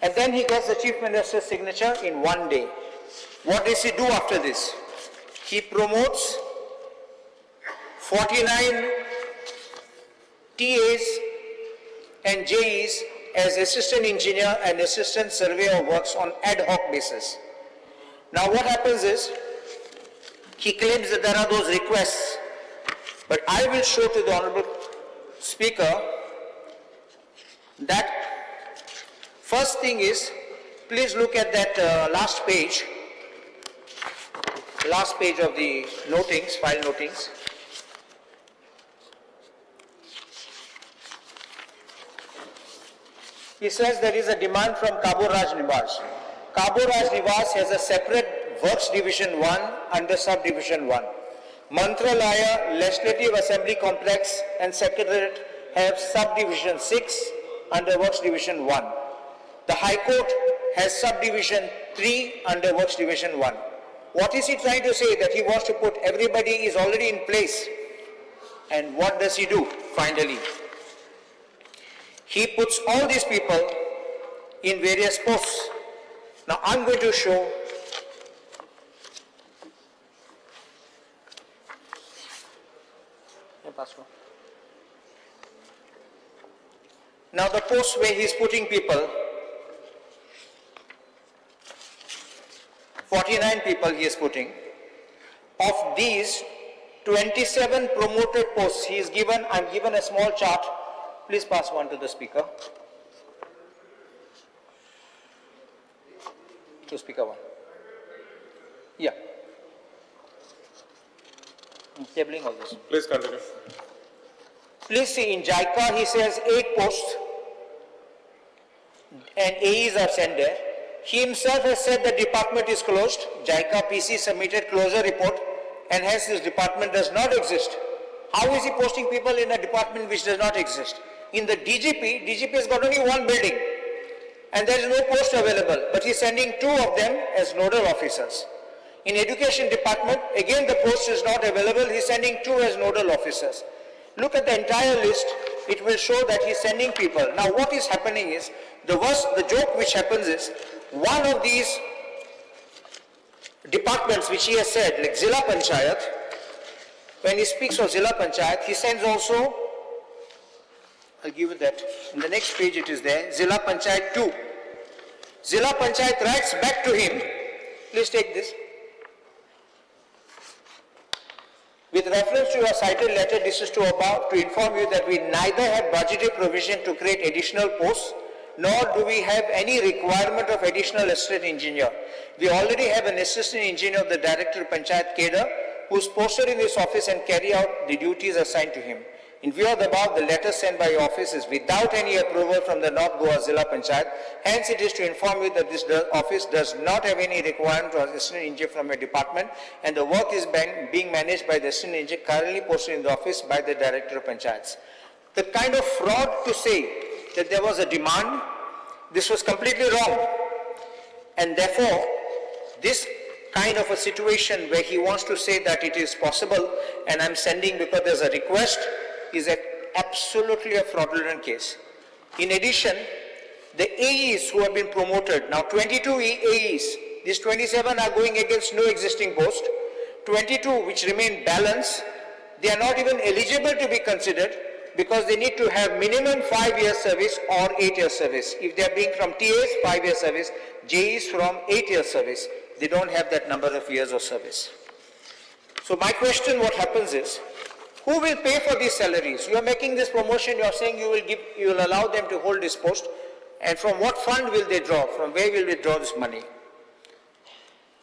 S10: And then he gets the Chief Minister's signature in one day. What does he do after this? He promotes 49 TAs and JEs as assistant engineer and assistant surveyor of works on ad hoc basis. Now what happens is, he claims that there are those requests, but I will show to the Honorable Speaker that first thing is, please look at that last page of the notings, file notings. He says there is a demand from Kabu Raj Nivas. Kabu Raj Nivas has a separate Works Division 1 under Subdivision 1. Mantralaya, Legislative Assembly Complex and Secretariat have Subdivision 6 under Works Division 1. The High Court has Subdivision 3 under Works Division 1. What is he trying to say? That he wants to put everybody is already in place. And what does he do finally? He puts all these people in various posts. Now I'm going to show now the posts where he is putting people. 49 people he is putting. Of these, 27 promoted posts he is given. I'm given a small chart. Please pass one to the speaker. To speaker one. Yeah. I'm tabling all this.
S6: Please continue.
S10: Please see, in JICA he says 8 posts and AEs are sent there. He himself has said the department is closed. JICA PC submitted closure report and hence this department does not exist. How is he posting people in a department which does not exist? In the DGP has got only 1 building and there is no post available, but he is sending 2 of them as nodal officers. In education department, again the post is not available, he is sending 2 as nodal officers. Look at the entire list, it will show that he is sending people. Now what is happening is, the joke which happens is, one of these departments which he has said, like Zilla Panchayat, when he speaks of Zilla Panchayat, he sends also, I'll give you that, in the next page it is there, Zilla Panchayat 2. Zilla Panchayat writes back to him, please take this. With reference to your cited letter, this is to inform you that we neither have budgetary provision to create additional posts, nor do we have any requirement of additional assistant engineer. We already have an assistant engineer of the Director of Panchayat Kedar, who is posted in this office and carry out the duties assigned to him. In view of the above, the letter sent by your office is without any approval from the North Goa Zilla Panchayat. Hence, it is to inform you that this office does not have any requirement for assistant engineer from a department, and the work is being managed by the assistant engineer currently posted in the office by the Director of Panchayats. The kind of fraud to say that there was a demand, this was completely wrong. And therefore, this kind of a situation where he wants to say that it is possible and I'm sending because there's a request is absolutely a fraudulent case. In addition, the AEs who have been promoted, now 22 AEs, these 27 are going against no existing post, 22 which remain balanced, they are not even eligible to be considered because they need to have minimum 5 years service or 8 years service. If they are being from TAs, 5 years service, JEs from 8 years service, they don't have that number of years of service. So my question, what happens is, who will pay for these salaries? You are making this promotion, you are saying you will allow them to hold this post, and from what fund will they draw? From where will they draw this money?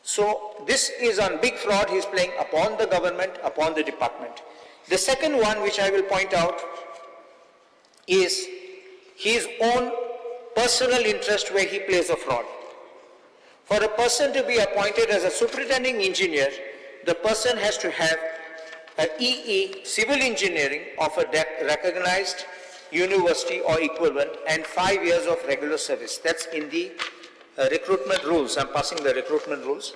S10: So this is a big fraud he is playing upon the government, upon the department. The second one which I will point out is his own personal interest where he plays a fraud. For a person to be appointed as a superintending engineer, the person has to have an EE, civil engineering of a recognized university or equivalent and 5 years of regular service. That's in the recruitment rules. I'm passing the recruitment rules.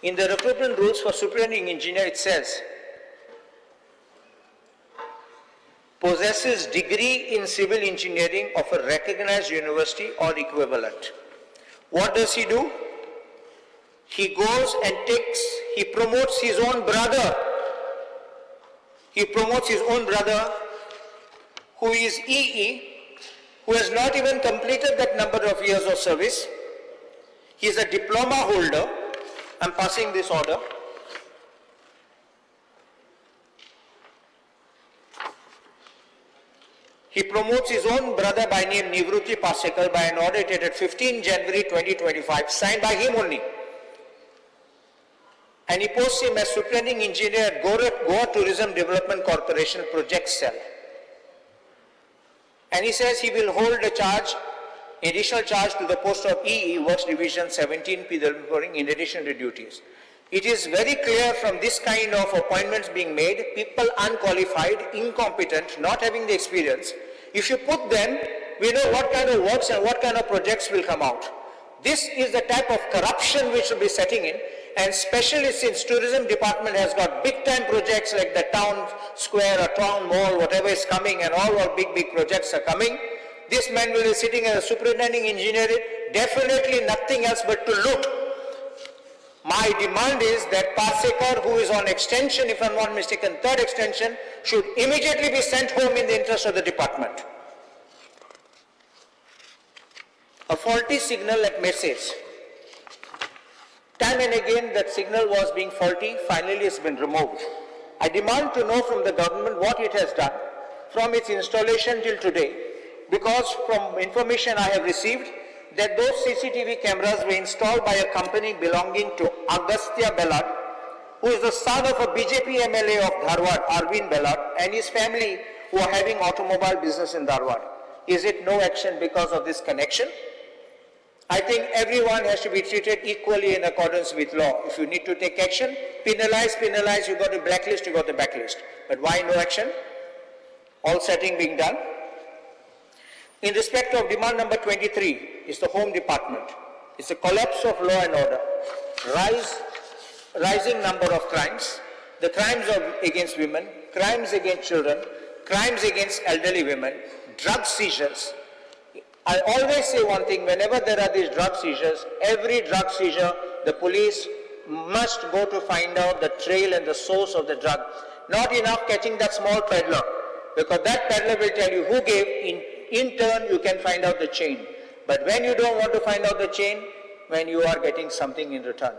S10: In the recruitment rules for superintending engineer, it says, possesses degree in civil engineering of a recognized university or equivalent. What does he do? He goes and he promotes his own brother. He promotes his own brother who is EE, who has not even completed that number of years of service. He is a diploma holder. I'm passing this order. He promotes his own brother by name Nivruti Pasekar by an order dated 15 January 2025, signed by him only. And he posts him as superintending engineer at Goa Tourism Development Corporation Project Cell. And he says he will hold a charge, additional charge to the post of EE, Works Division 17, PWD, in addition to duties. It is very clear from this kind of appointments being made, people unqualified, incompetent, not having the experience. If you put them, we know what kind of works and what kind of projects will come out. This is the type of corruption which will be setting in, and especially since tourism department has got big time projects like the town square or town mall, whatever is coming, and all our big projects are coming, this man will be sitting as a superintending engineer, definitely nothing else but to loot. My demand is that Pasekar, who is on extension, if I'm not mistaken, third extension, should immediately be sent home in the interest of the department. a faulty signal at Mercedes. Time and again that signal was being faulty, finally it's been removed. I demand to know from the government what it has done from its installation till today, because from information I have received that those CCTV cameras were installed by a company belonging to Agastya Bellad, who is the son of a BJP MLA of Dharwad, Arvind Bellad, and his family who are having automobile business in Dharwad. Is it no action because of this connection? I think everyone has to be treated equally in accordance with law. If you need to take action, penalize, you got to blacklist, you got to backlist. But why no action? All setting being done. In respect of demand number 23 is the Home Department. It's a collapse of law and order. Rising number of crimes, the crimes against women, crimes against children, crimes against elderly women, drug seizures. I always say one thing, whenever there are these drug seizures, every drug seizure, the police must go to find out the trail and the source of the drug. Not enough catching that small peddler, because that peddler will tell you who gave, in turn you can find out the chain. But when you don't want to find out the chain, when you are getting something in return.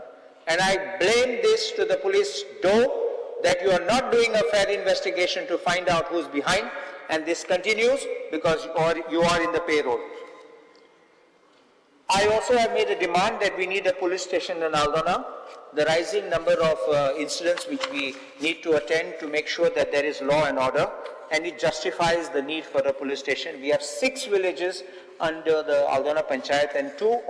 S10: And I blame this to the police, though, that you are not doing a fair investigation to find out who's behind, and this continues because you are in the payroll. I also have made a demand that we need a police station in Aldona. The rising number of incidents which we need to attend to make sure that there is law and order, and it justifies the need for a police station. We have 6 villages under the Aldona Panchayat and 2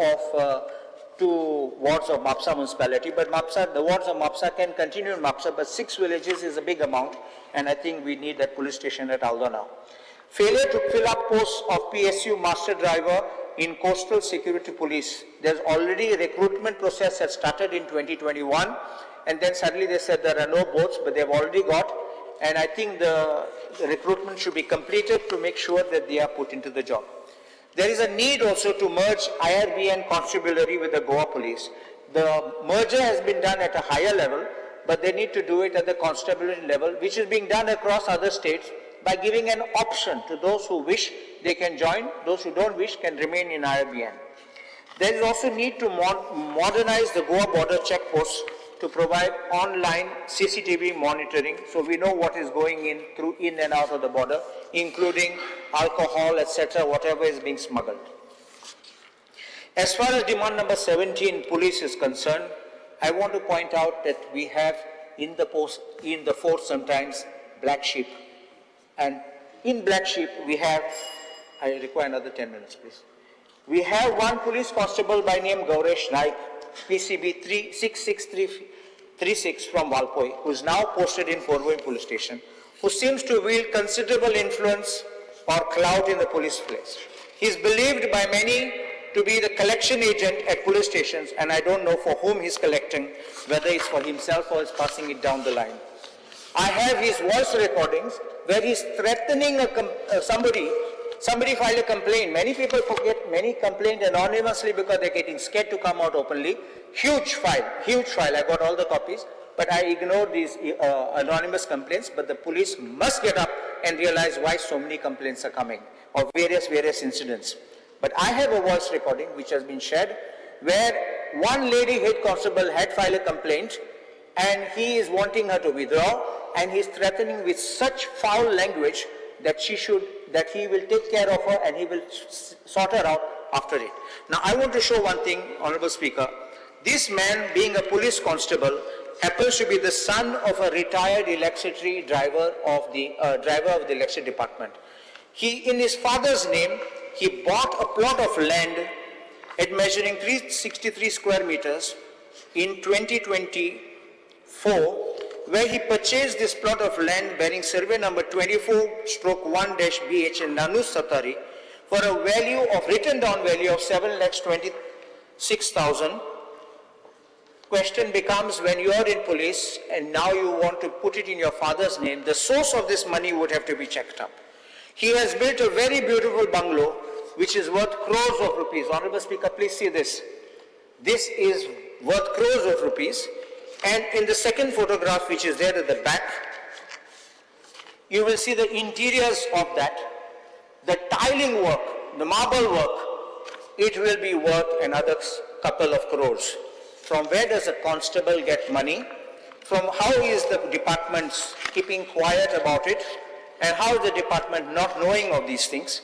S10: wards of Mapsa municipality, but the wards of Mapsa can continue in Mapsa, but 6 villages is a big amount, and I think we need that police station at Aldona. Failure to fill up posts of PSU master driver in coastal security police. There's already a recruitment process that started in 2021, and then suddenly they said there are no boats, but they've already got, and I think the recruitment should be completed to make sure that they are put into the job. There is a need also to merge IRB and constabulary with the Goa police. The merger has been done at a higher level, but they need to do it at the constabulary level, which is being done across other states by giving an option to those who wish, they can join, those who don't wish can remain in IRBN. There is also need to modernize the Goa border checkposts to provide online CCTV monitoring, so we know what is going in and out of the border, including alcohol, etc., whatever is being smuggled. As far as demand number 17, police is concerned, I want to point out that we have in the force sometimes black sheep. And in black sheep we have, I require another 10 minutes please. We have one police constable by name Gauresh Naik, PCB 66336 from Valpoi, who is now posted in Porvoim police station, who seems to wield considerable influence or clout in the police place. He is believed by many to be the collection agent at police stations, and I don't know for whom he's collecting, whether it's for himself or is passing it down the line. I have his voice recordings where he's threatening somebody filed a complaint. Many people many complained anonymously because they're getting scared to come out openly. Huge file, I got all the copies, but I ignored these anonymous complaints, but the police must get up and realize why so many complaints are coming, of various incidents. But I have a voice recording which has been shared, where one lady head constable had filed a complaint, and he is wanting her to withdraw, and he is threatening with such foul language that that he will take care of her and he will sort her out after it. Now I want to show one thing, Honorable Speaker. This man, being a police constable, happens to be the son of a retired electricity driver of the electricity department. In his father's name, he bought a plot of land at measuring 363 square meters in 2024, where he purchased this plot of land bearing survey number 24/1-BH in Nanus Satari for a value of written down value of 7,26,000. Question becomes, when you are in police and now you want to put it in your father's name, the source of this money would have to be checked up. He has built a very beautiful bungalow which is worth crores of rupees. Honorable Speaker, please see this. This is worth crores of rupees. And in the second photograph, which is there at the back, you will see the interiors of that, the tiling work, the marble work, it will be worth another couple of crores. From where does a constable get money? From how is the department keeping quiet about it? And how is the department not knowing of these things?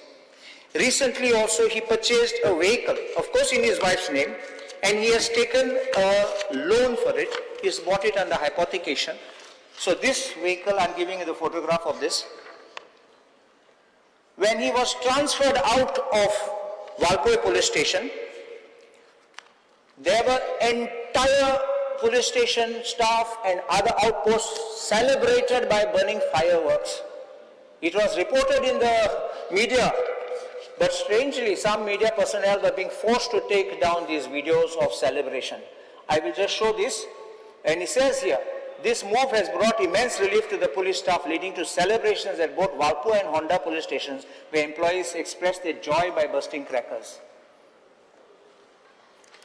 S10: Recently also he purchased a vehicle, of course in his wife's name, and he has taken a loan for it. He's bought it under hypothecation. So this vehicle, I'm giving you the photograph of this. When he was transferred out of Valpoi police station, there were entire police station staff and other outposts celebrated by burning fireworks. It was reported in the media, but strangely some media personnel were being forced to take down these videos of celebration. I will just show this, and it says here, this move has brought immense relief to the police staff, leading to celebrations at both Valpoi and Honda police stations, where employees expressed their joy by bursting crackers.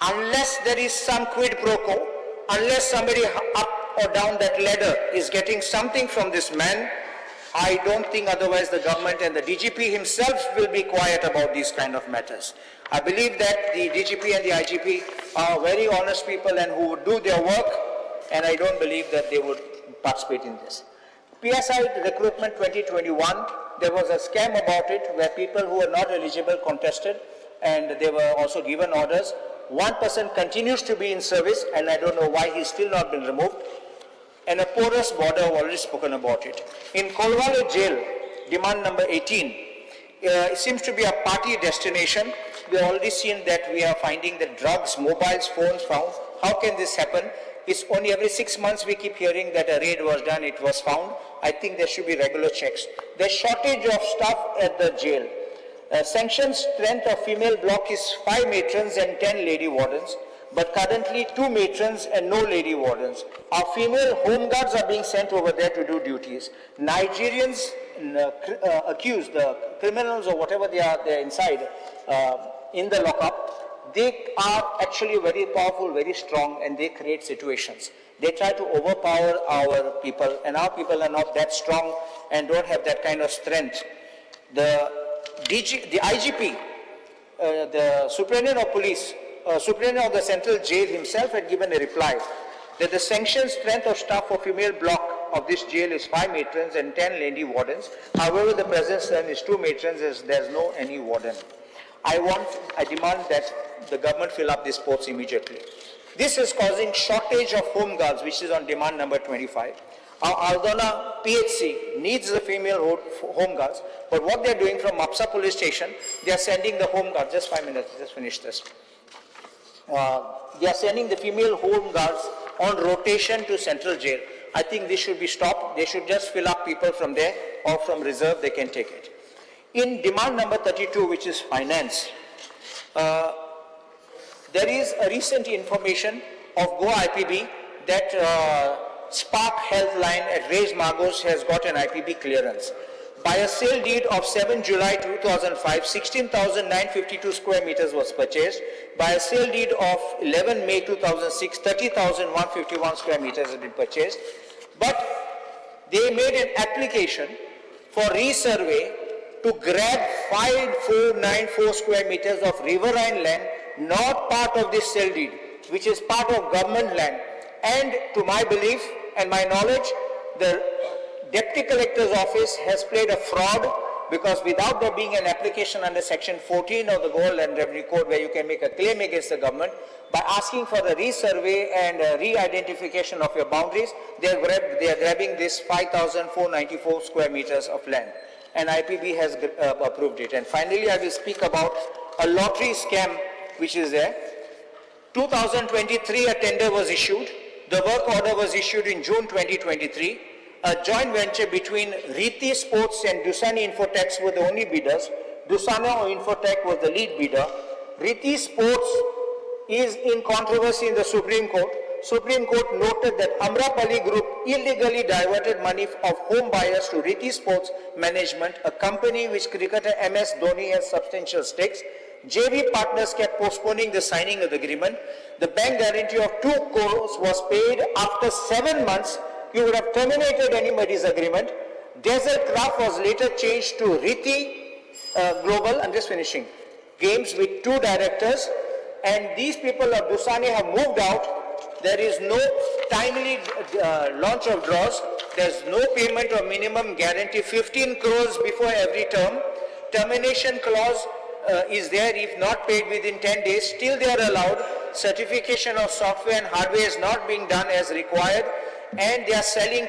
S10: Unless there is some quid pro quo, unless somebody up or down that ladder is getting something from this man, I don't think otherwise the government and the DGP himself will be quiet about these kind of matters. I believe that the DGP and the IGP are very honest people and who would do their work, and I don't believe that they would participate in this. PSI recruitment 2021, there was a scam about it where people who were not eligible contested and they were also given orders. One person continues to be in service and I don't know why he's still not been removed. And a porous border, I've already spoken about it. In Kolwale jail, demand number 18, it seems to be a party destination. We've already seen that we are finding the drugs, mobiles, phones found. How can this happen? It's only every 6 months we keep hearing that a raid was done, it was found. I think there should be regular checks. There's shortage of staff at the jail. Sanctioned strength of female block is 5 matrons and 10 lady wardens, but currently 2 matrons and no lady wardens. Our female home guards are being sent over there to do duties. Nigerians accused, the criminals or whatever they are, they're inside in the lockup, they are actually very powerful, very strong, and they create situations. They try to overpower our people, and our people are not that strong and don't have that kind of strength. The IGP, the Superintendent of Police, Superintendent of the Central Jail himself had given a reply that the sanctioned strength of staff for female block of this jail is 5 matrons and 10 lady wardens. However, the present strength is 2 matrons as there's no any warden. I demand that the government fill up these posts immediately. This is causing shortage of home guards, which is on demand number 25. Our Aldona PHC needs the female home guards, but what they're doing from Mapsa police station, they are sending the home guards, just 5 minutes, just finish this. They are sending the female home guards on rotation to Central Jail. I think this should be stopped. They should just fill up people from there or from reserve, they can take it. In demand number 32, which is finance, there is a recent information of Goa IPB that Spark Health Line at Rage Magos has got an IPB clearance. By a sale deed of 7 July 2005, 16,952 square meters was purchased. By a sale deed of 11 May 2006, 30,151 square meters has been purchased. But they made an application for resurvey to grab 5494 square meters of riverine land, not part of this sale deed, which is part of government land. And to my belief and my knowledge, the Deputy Collector's Office has played a fraud, because without there being an application under Section 14 of the Goa Land Revenue Code where you can make a claim against the government, by asking for the resurvey and re-identification of your boundaries, they are grabbing this 5,494 square meters of land. And IPB has approved it. And finally, I will speak about a lottery scam which is there. 2023, a tender was issued. The work order was issued in June 2023. A joint venture between Riti Sports and Dusani Infotech were the only bidders. Dusano Infotech was the lead bidder. Riti Sports is in controversy in the Supreme Court. Supreme Court noted that Amrapali Group illegally diverted money of home buyers to Riti Sports Management, a company which cricketer MS Dhoni has substantial stakes. JV partners kept postponing the signing of the agreement. The bank guarantee of 2 crores was paid after 7 months. You would have terminated anybody's agreement. Desert Craft was later changed to Riti Global. I'm just finishing. games with 2 directors, and these people of Dusani have moved out. There is no timely launch of draws. There's no payment of minimum guarantee, 15 crores before every term. Termination clause is there if not paid within 10 days. Still they are allowed. Certification of software and hardware is not being done as required, and they are selling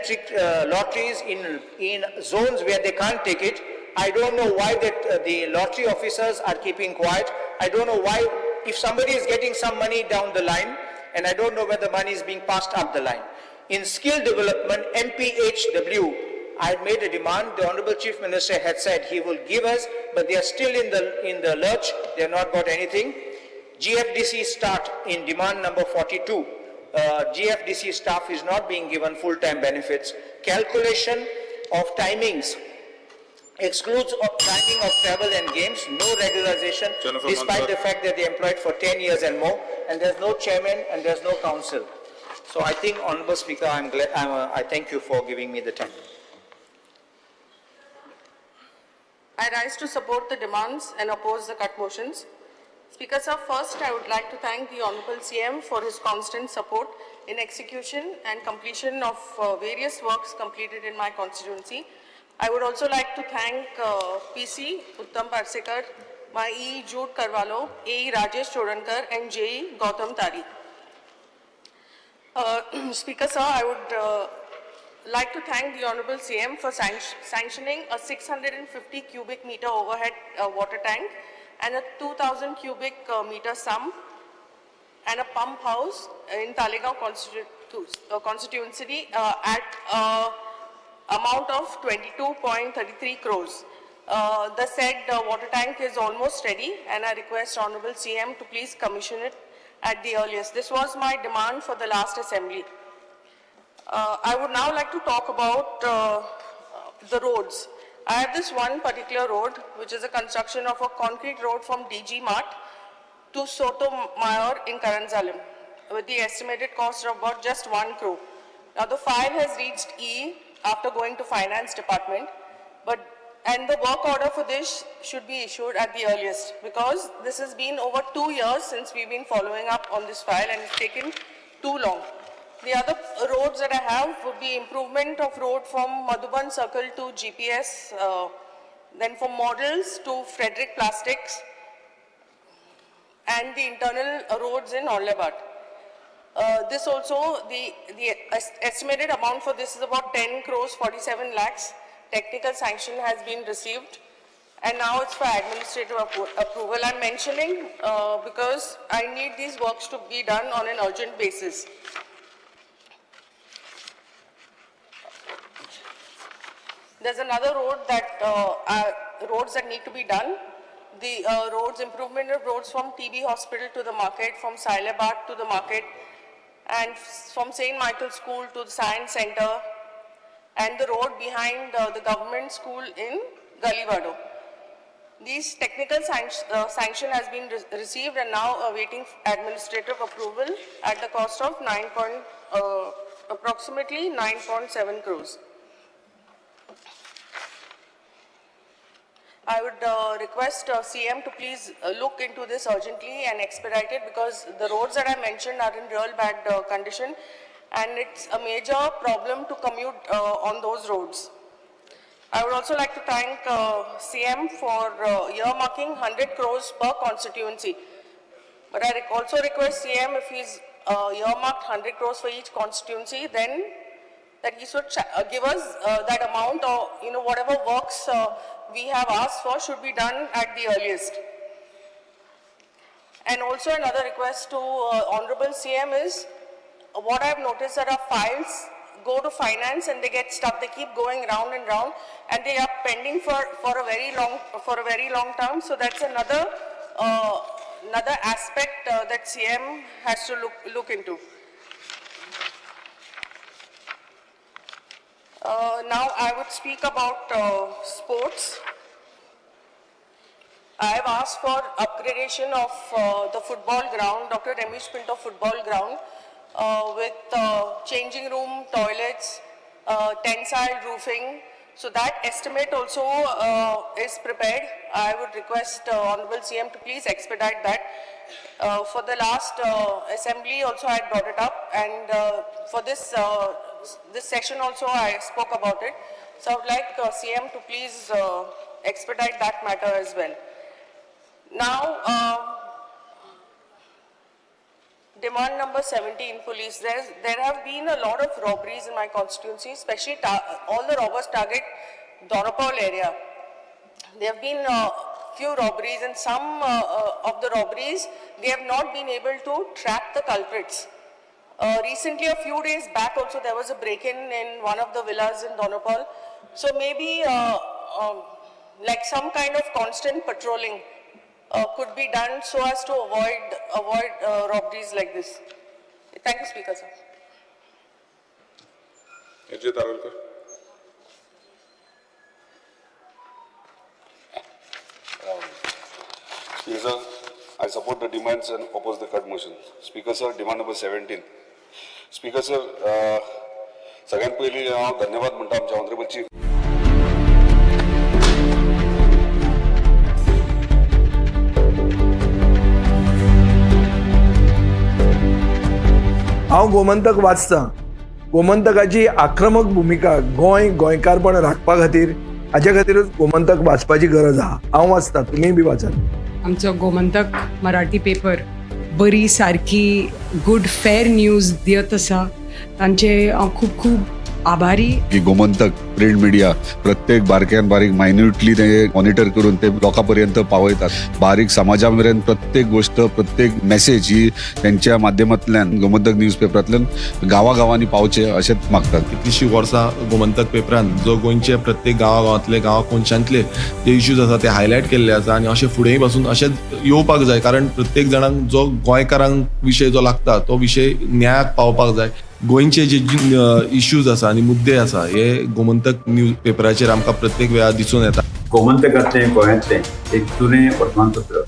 S10: lotteries in zones where they can't take it. I don't know why the lottery officers are keeping quiet. I don't know why, if somebody is getting some money down the line, and I don't know where the money is being passed up the line. In skill development, MPHW, I had made a demand. The Honorable Chief Minister had said he will give us, but they are still in the lurch. They have not got anything. GFDC start in demand number 42. GFDC staff is not being given full-time benefits. Calculation of timings excludes timing of travel and games, no regularization, despite the fact that they are employed for 10 years and more, and there's no chairman and there's no council. So I think, Honorable Speaker, I thank you for giving me the time.
S12: I rise to support the demands and oppose the cut motions. Speaker sir, first I would like to thank the Honorable CM for his constant support in execution and completion of various works completed in my constituency. I would also like to thank PC Uttam Parsekar, my EE Jude Carvalho, AE Rajesh Chodankar and JE Gautam Tari. Speaker sir, I would like to thank the Honorable CM for sanctioning a 650 cubic meter overhead water tank and a 2000 cubic meter sump and a pump house in Talegaon constituency at amount of 22.33 crores. The said water tank is almost ready, and I request Honorable CM to please commission it at the earliest. This was my demand for the last assembly. I would now like to talk about the roads. I have this one particular road, which is a construction of a concrete road from DG Mart to Sotomayor in Karanzalim, with the estimated cost of about just 1 crore. Now the file has reached E after going to Finance Department, and the work order for this should be issued at the earliest, because this has been over 2 years since we've been following up on this file and it's taken too long. The other roads that I have would be improvement of road from Madhuban Circle to GPS, then from Models to Frederick Plastics, and the internal roads in Aurangabad. This also, the estimated amount for this is about 10 crores 47 lakhs. Technical sanction has been received, and now it's for administrative approval. I'm mentioning because I need these works to be done on an urgent basis. There's another road that roads that need to be done. The roads, improvement of roads from TB Hospital to the market, from Silabad to the market, and from St. Michael's School to the Science Center, and the road behind the government school in Galivado. These technical sanction has been received and now awaiting administrative approval at the cost of approximately 9.7 crores. I would request CM to please look into this urgently and expedite it, because the roads that I mentioned are in real bad condition, and it's a major problem to commute on those roads. I would also like to thank CM for earmarking 100 crores per constituency. But I also request CM, if he's earmarked 100 crores for each constituency, then that he should give us that amount, or whatever works we have asked for should be done at the earliest. And also another request to Honorable CM is, what I've noticed that our files go to finance and they get stuck. They keep going round and round, and they are pending for a very long time. So that's another aspect that CM has to look into. Now I would speak about sports. I have asked for upgradation of the football ground, Dr. Ramesh Pinto football ground, with changing room, toilets, tensile roofing, So that estimate also is prepared. I would request Honorable CM to please expedite that. For the last assembly also I brought it up, and for this session also I spoke about it. So I would like CM to please expedite that matter as well. Now, demand number 17, police. There have been a lot of robberies in my constituency, especially all the robbers target Donapal area. There have been few robberies, and some of the robberies, they have not been able to track the culprits. Recently, a few days back also, there was a break-in in one of the villas in Donapal. So maybe like some kind of constant patrolling could be done so as to avoid robberies like this. Thank you, Speaker, sir.
S11: Speaker sir, I support the demands and oppose the cut motion. Speaker sir, demand number 17. Speaker sir, सगळ्यात पहिली धन्यवाद म्हणतो आमच्या honourable chief.
S7: हांव गोमंतक वाचतां. गोमंतकाची आक्रमक भूमिका गोंयकारपण राखपा खातीर हाचे खातीरच गोमंतक वाचपाची गरज आहा. हांव वाचतां, तुमीय बी वाचात.
S13: आमचो गोमंतक मराठी पेपर बरी सारकी गुड फेर न्यूज दियत आसा. तांचे खूब खूब आभारी.
S14: की गोमंतक प्रिंट मिडिया प्रत्येक बारक्यान बारीक मायन्युटली ते मॉनिटर करून ते लोकांपर्यंत पावयतात. बारीक समाजा मेरेन प्रत्येक गोष्ट प्रत्येक मेसेज ही त्यांच्या माध्यमांतल्यान गोमंतक न्यूज पेपरांतल्यान गांवागांवांनी पावचे अशेंच मागतात.
S15: कितलींशीं वर्सां गोमंतक पेपरान जो गोंयचे प्रत्येक गांवागांवांतले कोनशांतले जे इश्यूज आसा ते हायलायट केल्ले आसा आनी अशें फुडेंय पासून अशेंच येवपाक जाय. कारण प्रत्येक जाणांक जो गोंयकारांक विशय जो लागता तो विशय न्यायाक पावपाक जाय. गोंयचे जे इश्यूज आसा आनी मुद्दे आसा हे गोमंतक न्यूज पेपराचेर आमकां प्रत्येक वेळार दिसून येता.
S8: गोमंतकांतलें गोंयांतलें एक जुनें वर्तमानपत्र.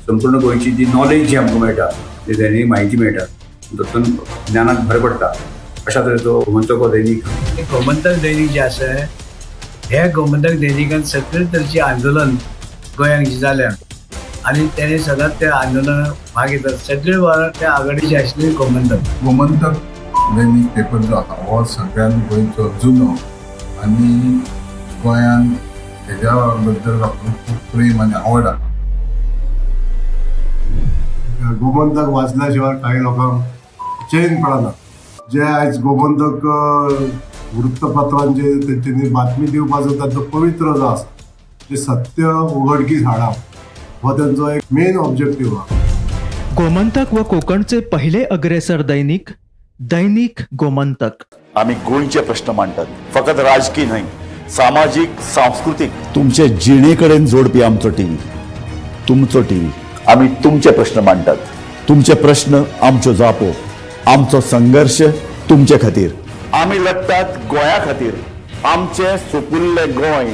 S8: संपूर्ण गोंयची जी नॉलेज जी आमकां मेळटा तेणी म्हायती मेळटा, तातूंत ज्ञानाक भर पडटा. अशा तरेचो गोमंतक हो दैनीक.
S10: गोमंतक दैनिक जे आसा हे गोमंतक दैनिकान सगळे तरेची आंदोलन गोंयांत जी जाल्या आनी तेणे सदांच त्या आंदोलनाक भाग घेतात. सगळे वेळार त्या आघाडीचे आशिल्ले गोमंतक
S14: दैनीक पेपर जो आसा हो सगळ्यान गोंयचो जुनो आनी गोंयान हेज्या बद्दल म्हाका खूब प्रेम आनी आवड आसा. गोमंतक वाचल्या शिवाय काही लोकांक चैन पडना. जे आयज गोमंतक वृत्तपत्रांचे तेंच्यांनी बातमी दिवपाचो ताचो पवित्र जो आसा ते सत्य उघडकीस हाडप हो त्यांचो एक मेन ऑब्जेक्टिव्ह आसा.
S16: गोमंतक व कोकणचे पहिले अग्रेसर दैनिक दैनिक गोमंतक.
S8: आम्ही गोंयचे प्रश्न मांडटात, फकत राजकीय न्हय, सामाजीक सांस्कृतिक.
S14: तुमचे जिणेकडेन जोडपी आमचो टीव्ही, तुमचो टीव्ही.
S8: आम्ही तुमचे प्रश्न मांडटात.
S14: तुमचे प्रश्न आमच्यो जापो, आमचो संघर्ष तुमचे खातीर.
S8: आम्ही लढटात गोंया खातीर. आमचे सोपुल्ले गोंय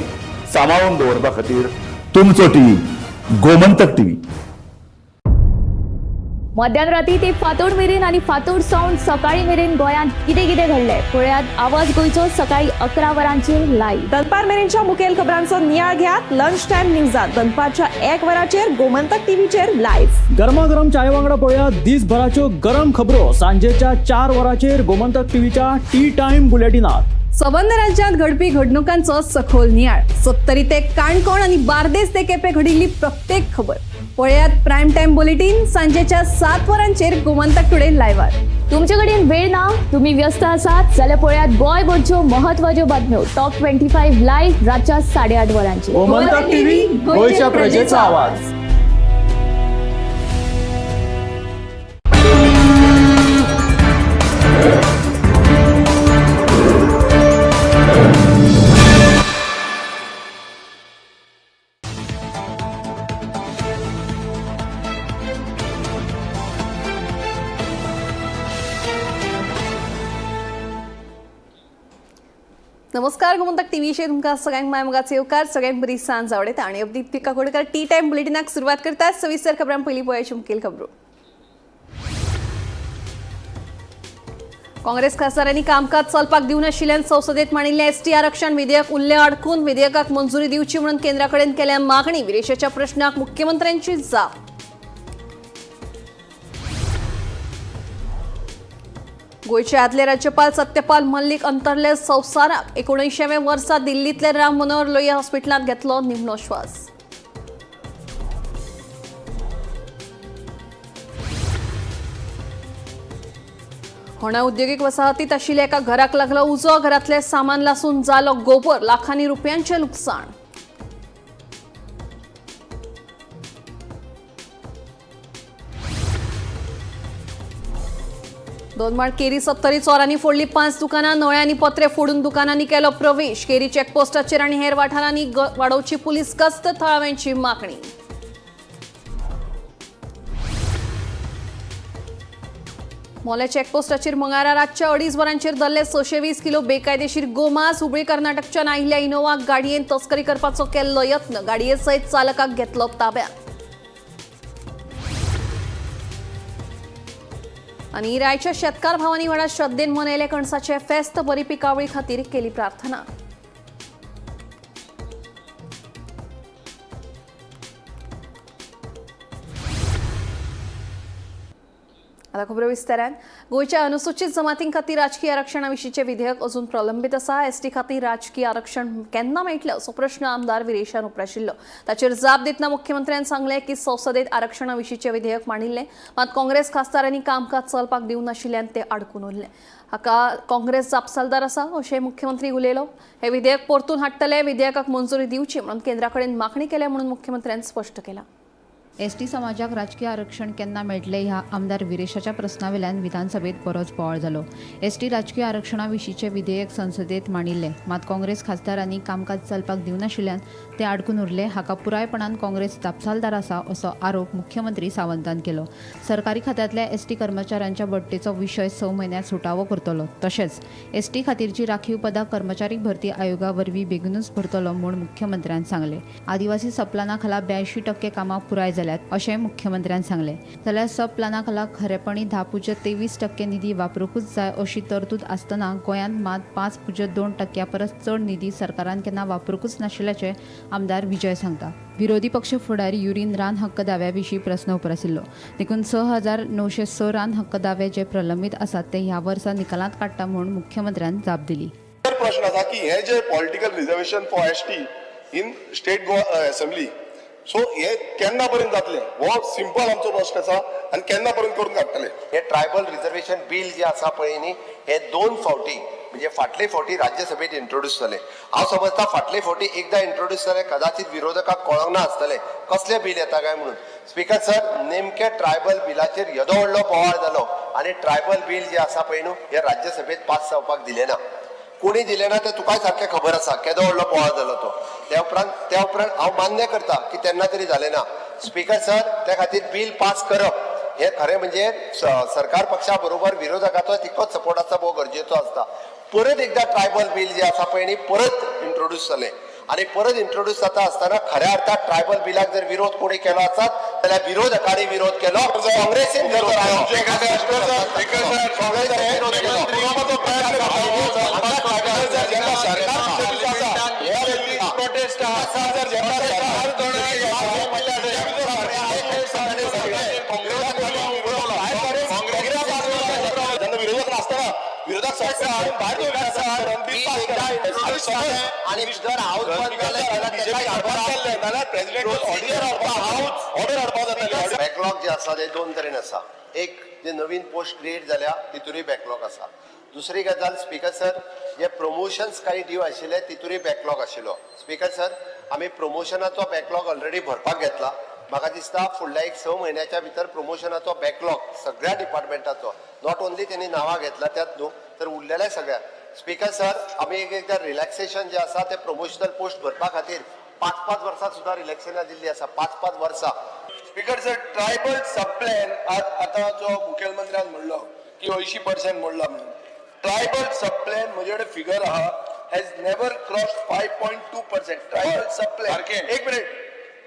S8: सांबाळून दवरपा खातीर.
S14: तुमचो टीव्ही गोमंतक टीव्ही.
S17: मध्यानराती ते फातोड मेरेन आणि फातोड सावन सकाळी मेरेन गोंयांत कितें कितें घडलें पळयात. आवाज गोंयचो सकाळी 11 वरांचेर लायव्ह.
S13: दनपार मेरेनच्या मुखेल खबरांचो नियाळ घेयात लंच टायम न्यूजात. दनपारच्या 1 वराचेर गोमंतक टीव्हीचेर लायव्ह.
S16: गरमागरम चाय वांगडा पळयात दिसभराच्यो गरम खबरो सांजेच्या 4 वराचेर गोमंतक टीव्हीच्या टी टाइम बुलेटिनात.
S13: संबंध राज्यांत घडपी घडणुकांचो सखोल नियाळ. 70 ते काणकोण आणि बार्देस ते केपें घडिल्ली प्रत्येक खबर पळयात प्रायम टाइम बुलेटिन सांजेच्या 7 वरांचेर गोमंतक टुडे लायव्हार.
S17: तुमचे कडेन वेळ ना, तुम्ही व्यस्त आसात जाल्यार पळयात गोंयभरच्यो म्हत्वाच्यो बातम्यो टॉप 25 लायव्ह रातच्या 8:30 वरांचेर.
S16: गोमंतक टीव्ही गोंयच्या प्रजेचो आवाज.
S13: नमस्कार, गोमंतक टीव्हीचेर तुमकां सगळ्यांक मायमोगाचो येवकार. सगळ्यांक बरी सांज आवडेता आनी अगदी दीपिका कोडकर टी टाइम बुलेटिनाक सुरवात करतात. सविस्तर खबरां पयलीं पळोवया मुखेल खबरो. काँग्रेस खासदारांनी कामकाज चलपाक दिवं नाशिल्ल्यान संसदेत मांडिल्लें एसटी आरक्षण विधेयक उरलें अडकून विधेयकाक मंजुरी दिवची म्हणून केंद्राकडेन केल्या मागणी विरेशाच्या प्रश्नाक मुख्यमंत्र्यांची जाप गोयचे आदले राज्यपाल सत्यपाल मल्लिक अंतरले संवसाराक 19व्या वर्सा दिल्लीतले राम मनोहर लोहिया हॉस्पिटलांत घेतलो निमणो श्वास होणा उद्योगिक वसाहतीत आशिल्ल्या एका घराक लागलो उजो घरातले सामान लासून जालो गोबर लाखांनी रुपयांचे लुकसाण दोन माळ केरी सत्तरी चोरांनी फोडली 5 दुकानां नळ्यांनी पत्रे फोडून दुकानांनी केलो प्रवेश केरी चेकपोस्टाचेर आनी हेर वाठारांनी वाडोवची पुलीस गस्त थळाव्यांची मागणी मोले चेकपोस्टाचेर मंगळारा रातच्या 2:30 वरांचेर धरले 620 किलो बेकायदेशीर गोमांस हुबळी कर्नाटकच्यान आयिल्ल्या इनोवा गाडयेन तस्करी करपाचो केल्लो यत्न गाडये सयत चालकाक घेतलो ताब्यात आणि रायच्या शेतकार भावांनी व्हडा श्रद्धेन मनयले कणसाचे फेस्त बरी पिकावळी खातीर केली प्रार्थना आता खबरो विस्तारान गोयच्या अनुसूचित जमातीं खातीर राजकीय आरक्षणाविशींचे विधेयक अजून प्रलंबीत आसा एसटी खातीर राजकीय आरक्षण केन्ना मेळटलें असो प्रश्न आमदार विरेशान उपराशिल्लो ताचेर जाप दितना मुख्यमंत्र्यान सांगलें की संसदेत आरक्षणाविशींचें विधेयक मांडिल्लें मात काँग्रेस खासदारांनी कामकाज चलपाक दिवं नाशिल्ल्यान तें आडकून उरलें हाका काँग्रेस जापसालदार आसा अशें मुख्यमंत्री उलयलो हे विधेयक परतून हाडटले विधेयकाक मंजुरी दिवची म्हणून केंद्रा कडेन मागणी केल्या म्हणून मुख्यमंत्र्यान स्पश्ट केलां
S18: एसटी समाजाक राजकीय आरक्षण केन्ना मेळटले ह्या आमदार विरेशाच्या प्रस्नावेल्यान विधानसभेत बरोच बोवाळ जालो एसटी राजकीय आरक्षणा विशींचे विधेयक संसदेत मांडिल्ले मात काँग्रेस खासदारांनी कामकाज चलपाक दिवं नाशिल्ल्यान ते आडकून उरले हाका पुरायपणान काँग्रेस जापसालदार आसा असो आरोप मुख्यमंत्री सावंतान केलो सरकारी खात्यांतल्या एसटी कर्मचाऱ्यांच्या बडटेचो विशय 6 म्हयन्यांत सुटावो करतलो तशेंच एसटी खातीरची राखीव पदां कर्मचारी भरती आयोगा वरवीं बेगीनूच भरतलो म्हूण मुख्यमंत्र्यान सांगले आदिवासी सबप्लाना खाला 82% कामां पुराय जाल्यात अशें मुख्यमंत्र्यान सांगले जाल्यार सब प्लाना खाला खरेपणी 10.23% निधी वापरूकूच जाय अशी तरतूद आसतना गोंयांत मात 5.2% परस चड निधी सरकारान केन्ना वापरूकूच नाशिल्ल्याचे आमदार विजय सांगता विरोधी पक्ष फुडारी युरीन रान हक्क दाव्या विशीं प्रस्न उपराशिल्लो देखून 6,906 रान हक्क दावे जे प्रलंबीत आसात ते ह्या वर्सा निकालांत काडटा म्हूण मुख्यमंत्र्यान जाप दिली
S7: प्रश्न आसा की हे जे political reservation for ST in state assembly so हे केन्ना पर्यंत जातले हो सिंपल आमचो प्रश्न आसा आनी केन्ना पर्यंत करून काडटले
S2: हे ट्रायबल रिजर्वेशन बिल जे आसा पळय न्ही हे 2 फावटी म्हणजे फाटले फावटी राज्यसभेत इंट्रोड्यूस जाले हांव समजता फाटले फावटी एकदा इंट्रोड्यूस जाले कदाचित विरोधकाक कळोंक ना आसतले कसले बिल येता काय म्हणून स्पीकर सर नेमके ट्रायबल बिलाचेर येदो व्हडलो बोवाळ जालो आनी ट्रायबल बिल जे आसा पळय न्हू हे राज्यसभेत पास जावपाक दिले ना कोणी दिले ना ते तुकाय सारखे खबर आसा केदो व्हडलो बोवाळ जालो तो त्या उपरांत हांव मान्य करता की तेन्ना तरी जालें ना स्पीकर सर त्या खातीर बिल पास करप हे खरें म्हणजे सरकार पक्षा बरोबर विरोधकाचो तितकोच सपोर्ट आसता वो गरजेचो आसता परत एकदा ट्रायबल बिल जे आसा पळय न्ही परत इंट्रोड्यूस जालें आणि परत इंट्रोड्यूस जाता असताना खऱ्या अर्थात ट्रायबल बिलाक जर विरोध कोणी केलो आसत जाल्यार विरोधकांनी विरोध केलो काँग्रेसीन विरोध विरोधक आणि जर हाऊस बॅकलॉग जे आसा ते 2 तरेन आसा एक जे नवीन पोस्ट क्रिएट जाल्या तितूरय बॅकलॉग आसा दुसरी गजाल स्पीकर सर जे प्रमोशन्स काही ड्यू आशिल्ले तितूरय बॅकलॉग आशिल्लो स्पीकर सर आमी प्रमोशनाचो बॅकलॉग ऑलरेडी भरपाक घेतला म्हाका दिसता फुडल्या 6 म्हयन्याच्या भितर प्रमोशनाचो बॅकलॉग सगळ्या डिपार्टमेंटाचो नॉट ओन्ली त्यांनी नांवां घेतला त्यात न्हू तर उरलेल्या सगळ्या स्पीकर सर आमी एकदा रिलॅक्सेशन जे आसा ते प्रमोशनल पोस्ट भरपा खातीर 5-5 वर्सां सुद्दां रिलॅक्सेशनां दिल्ली आसा 5-5 वर्सां
S3: speaker sir tribal sub plan आता जो मुखेलमंत्र्यान म्हणलो की 80% मोडला म्हणून ट्रायबल सब प्लॅन म्हजे कडेन फिगर आहा has never crossed 5.2% tribal sub plan एक minute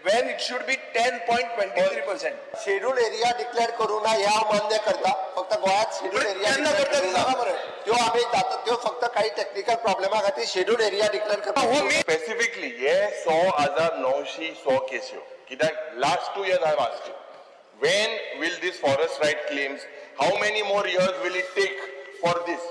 S3: when it should be 10.23%.
S2: Schedule area declare करू ना या मान्य करता फक्त गोयात शेड्यूल एरिया काही टेक्निकल प्रॉब्लेमा खातीर शेड्यूल्ड एरिया डिक्लेअर करपाक
S6: स्पेसिफिकली हे 100,900 केस्यो कित्याक last 2 years I have asked you when will this forest right claims how many more years will it take for this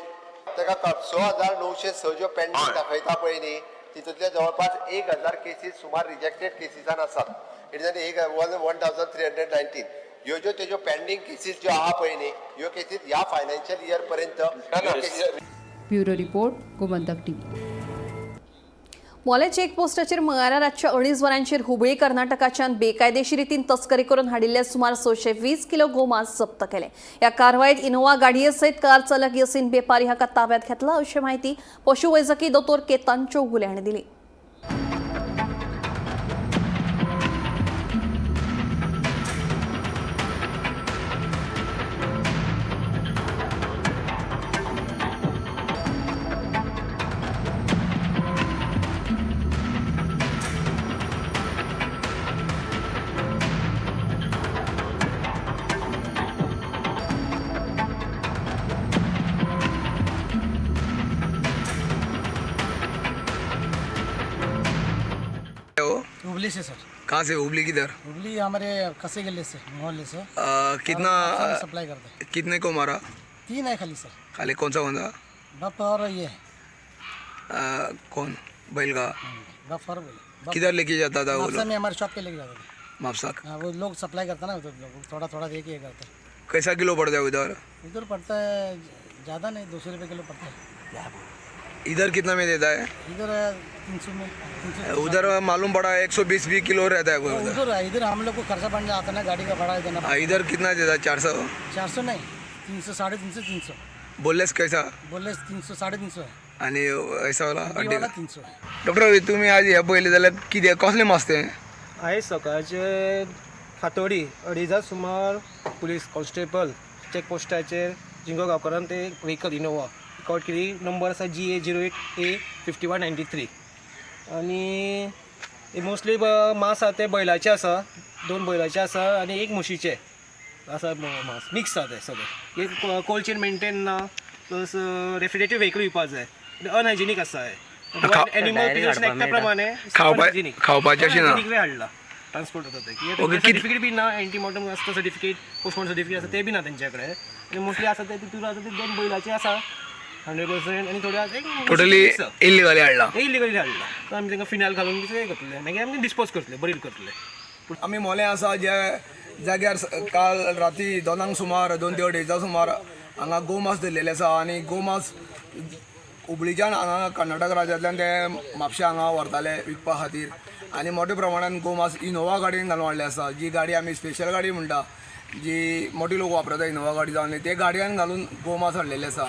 S2: ताका 6,906 ज्यो पेंडिंग दाखयता पळय न्ही तितूंतले जवळपास 1,000 केसीस सुमार रिजेक्टेड केसीसान आसात इट इज 1,319 ह्यो ज्यो तेज्यो पेंडिंग केसीस ज्यो आहा पळय न्ही ह्यो केसीस ह्या फायनान्शियल इयर पर्यंत
S18: ब्युरो रिपोर्ट गोमंतक टीव्ही.
S13: मोले चेकपोस्टाचेर मंगळारा रातच्या 2:30 वरांचेर हुबळी कर्नाटकाच्यान बेकायदेशीर रितीन तस्करी करून हाडिल्ले सुमार 620 किलो गोमांस जप्त केले. या कारवायेत इनोवा गाडये सयत कार चालक यसीन बेपारी हाका ताब्यात घेतला अशी माहिती पशुवैजकी दोतोर केतन चौगुले हांणी दिली.
S3: हुबली से सर.
S19: कहाँ से? हुबली किधर?
S3: हुबली हमारे कसे गले से मोहल्ले से
S19: कितना
S3: सप्लाई करते हैं.
S19: कितने को मारा?
S3: 3 है खाली सर.
S19: खाली कौन सा बंदा?
S3: बफ और ये
S19: कौन बैल का?
S3: बफ और बोले
S19: किधर लेके जाता था वो लोग?
S3: में हमारे शॉप पे लेके जाता था.
S19: मापसा
S3: वो लोग सप्लाई करता ना उधर लोग थोड़ा थोड़ा दे के करते.
S19: कैसा किलो पड़ता है उधर?
S3: उधर पड़ता है ज़्यादा नहीं 200 रुपये किलो पड़ता है.
S19: इधर कितना में देता है?
S3: इधर 300 में 300.
S19: उधर मालूम पड़ा 120 भी किलो रहता है वो उधर.
S3: इधर हम लोग को खर्चा बढ़ जाता है ना गाड़ी का भाड़ा देना.
S19: इधर कितना देता है? 400?
S3: 400 नहीं 300 350 300.
S19: बोललेस कैसा?
S3: बोलले 300 350 है.
S19: आणि ऐसा वाला
S3: अड्डी वाला 300 है.
S19: डॉक्टर तुम्ही आज ह्या पहिले जाल्यार कितें कसले मास तें?
S20: आयज सकाळचे फातोडी 2:30 सुमार पुलीस कॉन्स्टेबल चेकपोस्टाचेर जिंगो गांवकारान ते व्हेकल इनोवा रिकॉर्ड केली. नंबर आसा GA08A5193 आणि मोस्टली मास आसा ते बैलाचे आसा 2 बैलाचे आसा आणि 1 म्हशीचे आसा मास मिक्स आसा ते सगळे. एक कोल्ड चेन मेंटेन ना प्लस रेफ्रिजरेटेड व्हेकल येवपाक जाय अनहायजिनीक आसा. एनिमल प्रिजर्वेशन एक्टा प्रमाणे
S19: खावपाचे अशें ना.
S20: हाडला ट्रान्सपोर्ट होता ते सर्टिफिकेट बी ना. एंटीमॉर्टम आसता सर्टिफिकेट पोस्टमॉर्टम सर्टिफिकेट आसा ते बी ना तेंच्या कडेन. आनी मोस्टली आसा ते तितून आसा ते 2 बैलाचे आसा 100% आणि थोडे आसा
S19: टोटली इल्लिगली हाडला.
S20: इल्लिगली हाडला. सो आमी तांकां फिनायल घालून कितें करतले मागीर आमी डिस्पोज करतले बरील करतले.
S19: आमी मोले आसा ज्या जाग्यार काल राती 2 सुमार 2 ते 2:30 सुमार हांगा गोमास धरलेले आसा आनी गोमास हुबळीच्यान हांगा कर्नाटक राज्यांतल्यान ते म्हापशा हांगा व्हरताले विकपा खातीर आनी मोठ्या प्रमाणान गोमास इनोवा गाडयेन घालून हाडले आसा. जी गाडी आमी स्पेशल गाडी म्हणटा जी मोठी लोक वापरता इनोवा गाडी जावन ते गाडयांत घालून गोमास हाडलेले आसा.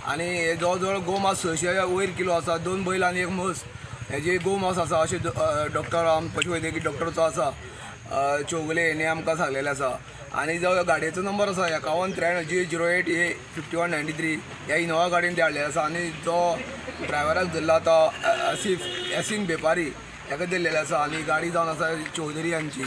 S19: आनी हे जवळ जवळ गोमास 600 वयर किलो आसा. 2 बैल आनी 1 म्हस हेजे गोमास आसा अशें डॉक्टर पशुवैद्यकीय डॉक्टरचो आसा चौगुले हेणे आमकां सांगलेलें आसा. आनी जो गाडयेचो नंबर आसा 5193 GA08A5193 ह्या इनोवा गाडयेन ते हाडलेले आसा. आनी जो ड्रायव्हराक धरला तो यसीन बेपारी हेका दिल्लेले आसा. आनी गाडी जावन आसा चौधरी हांची.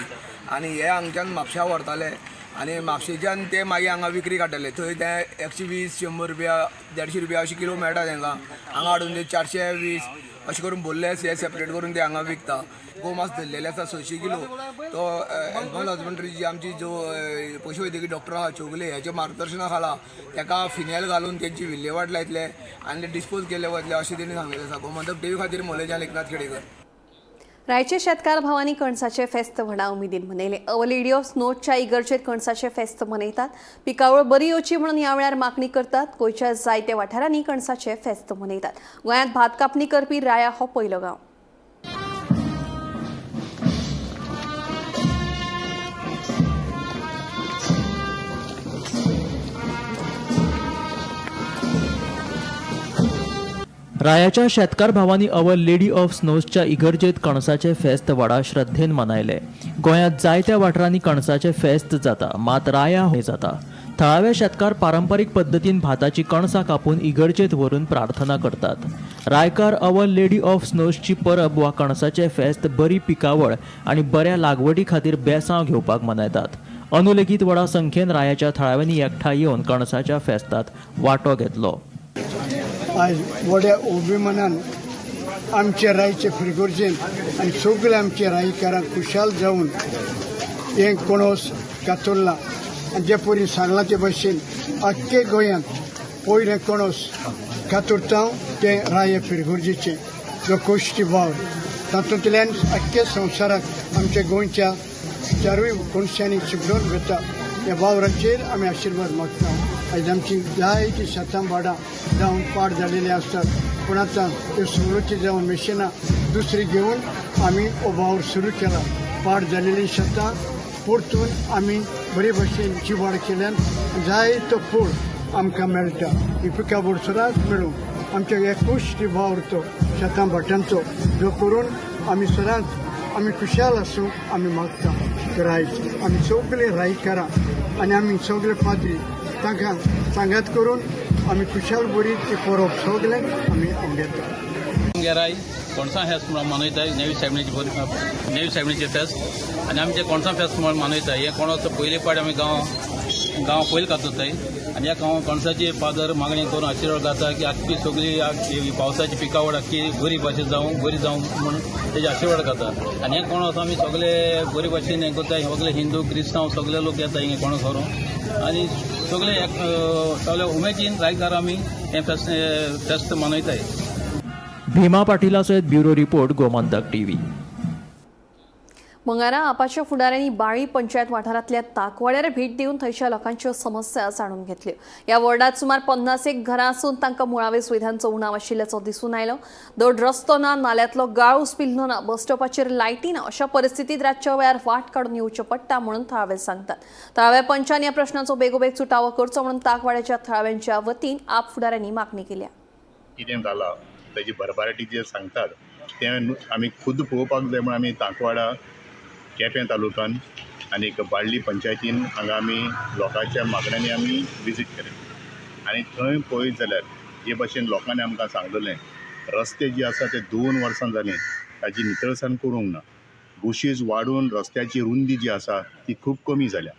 S19: आनी हे हांगच्यान म्हापशा व्हरताले आनी म्हापशेच्यान ते मागीर हांगा विक्री काडटाले. थंय ते 120 100 रुपया 150 रुपया अशी किलो मेळटा तांकां. हांगा हाडून ते 420 अशें करून बोल्ले हे सेपरेट करून ते हांगा विकता. गोमास धरलेले आसा 600 किलो. तो एनिमल हजबंड्री जी आमची जो पशुवैद्यकीय डॉक्टर आहा चौगुले हेच्या मार्गदर्शना खाला ताका फिनेल घालून तेंची विल्हेवाट लायतले आनी ते डिस्पोज केले वतले अशें तेणी सांगलेलें आसा. गोमंतक टीव्ही खातीर मोलेच्यान एकनाथ खेडेकर.
S13: रायचे शेतकार भावांनी कणसाचे फेस्त व्हडा उमेदीन मनयले. अवर लेडी ऑफ स्नोच्या इगर्जेत कणसाचे फेस्त मनयतात. पिकावळ बरी येवची म्हणून ह्या वेळार मागणी करतात. गोंयच्या जायत्या वाठारांनी कणसाचे फेस्त मनयतात. गोंयांत भात कापणी करपी राया हो पयलो गांव.
S16: रायाच्या शेतकार भावांनी अवर लेडी ऑफ स्नोजच्या इगर्जेत कणसाचे फेस्त व्हडा श्रद्धेन मनायले. गोंयांत जायत्या वाठारांनी कणसाचे फेस्त जाता मात राया हे जाता. थळावे शेतकार पारंपारीक पद्दतीन भाताची कणसां कापून इगर्जेत व्हरून प्रार्थना करतात. रायकार अवर लेडी ऑफ स्नोजची परब वा कणसाचे फेस्त बरी पिकावळ आनी बऱ्या लागवडी खातीर बेसांव घेवपाक मनयतात. अनुलेखीत व्हडा संख्येन रायाच्या थळाव्यांनी एकठांय येवन कणसाच्या फेस्तांत वांटो घेतलो.
S19: आज व्हड्या अभिमानान आमच्या रायचे फिरगोरजेन आनी सगळे आमच्या रायकारांक खुशाल जावन हे कोणोस कातरला आनी जे परी सांगलाचे भाशेन आख्खे गोंयांत पयले कोणोस कातरता ते राय फिरगोरजेचे जो कोश्टी भाव तातूंतल्यान आख्खे संवसाराक आमच्या गोंयच्या चारूय कोणशांनी शिगडोन घेता ह्या वावरांचेर आमी आशिर्वाद मागता. आज आमची जायती शेतां बाडां जावन पाड जालेली आसतात पूण आतां त्यो सुरूची जावन मशिनां दुसरी घेवन आमी हो वावर सुरू केला. पाड जालेली शेतां परतून आमी बरे भशेन जिवाड केल्यान जायतो फूल आमकां मेळटा. ही पिका वर्सराक मेळूं आमच्या एकूच वावर तो शेतां भाटांचो जो करून आमी सदांच आमी खुशाल आसूं आमी मागता. तर आयज आमी सगळे रायकारां आनी आमी सगळे पाद्री तांकां सांगात करून आमी खुशाल बरी ती परब सगळे आमी आवडटा.
S9: राय कोणसा फेस्त म्हणून मनयताय नेवी सायबीणीचे फेस्त आनी आमी ते कोणसा फेस्त म्हणून मनयताय. हे कोणाचो पयले पाट आमी गांव पयले कातताय आनी ह्या कोणसाची फादर मागणी करून आशिर्वाद घाता की आख्खी सगळी पावसाची पिकावळ आख्खी बरी भाशेन जावं बरी जावं म्हणून तेजे आशिर्वाद घाता. आनी हे कोणस आमी सगळे बरे भाशेन हें करताय. सगळे हिंदू क्रिस्तांव सगळे लोक येता हिंगा कोणस व्हरून आनी सगळे उमेदीन रायकार आमी हें फेस्त मनयताय.
S16: भीमा पाटीला सयत ब्युरो रिपोर्ट गोमंतक टीव्ही.
S13: मंगळारा आपाच्या फुडाऱ्यांनी बाळी पंचायत वाठारांतल्या ताकवाड्यार भेट दिवन थंयच्या लोकांच्यो समस्या जाणून घेतल्यो. ह्या वॉर्डात सुमार 51 घरां असून तांकां मुळावे सुविधांचो उणाव आशिल्ल्याचो दिसून आयलो. धड रस्तो ना, नाल्यांतलो गाळूस पिल्लो ना, बस स्टॉपाचेर लायटी ना, अशा परिस्थितीत रातच्या वेळार वाट काडून येवचें पडटा म्हणून थळावे सांगतात. थळाव्या पंचान ह्या प्रश्नाचो बेगोबेग सुटावो करचो म्हणून ताकवाड्याच्या थळाव्यांच्या वतीन आप फुडाऱ्यांनी मागणी केल्या.
S4: कितें जालां ताजी भरभराटी जे सांगतात ते आमी खुद पळोवपाक जाय म्हणून आमी तांकवाडा केपें तालुकान आनी बाळ्ळी पंचायतीन हांगा आमी लोकांच्या मागण्यांनी आमी विजीट केलें आनी थंय पळयत जाल्यार जे भाशेन लोकांनी आमकां सांगलेलें रस्ते जे आसा ते 2 वर्सां जालीं ताजी नितळसाण करूंक ना. बुशीज वाडून रस्त्याची रुंदी जी आसा ती खूब कमी जाल्या.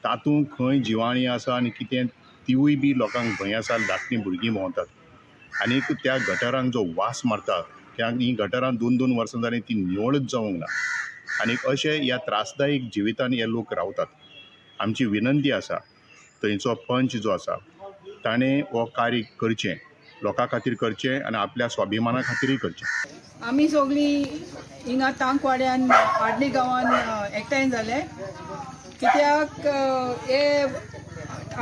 S4: तातूंत खंय जिवाणी आसा आनी कितें तिवूय बी लोकांक भंय आसा. धाकटीं भुरगीं भोंवतात आनीक त्या गटारांक जो वास मारता त्या ही गटारां 2-2 वर्सां जालीं ती निवळच जावंक ना. आनीक अशे ह्या त्रासदायक जिवितान हे लोक रावतात. आमची विनंती आसा थंयचो पंच जो आसा ताणें हो कार्य करचें, लोकां खातीर करचें आनी आपल्या स्वाभिमाना खातीरय करचें.
S19: आमी सगळीं हिंगा तांकवाड्यान आडली गांवान एकठांय जाले कित्याक हे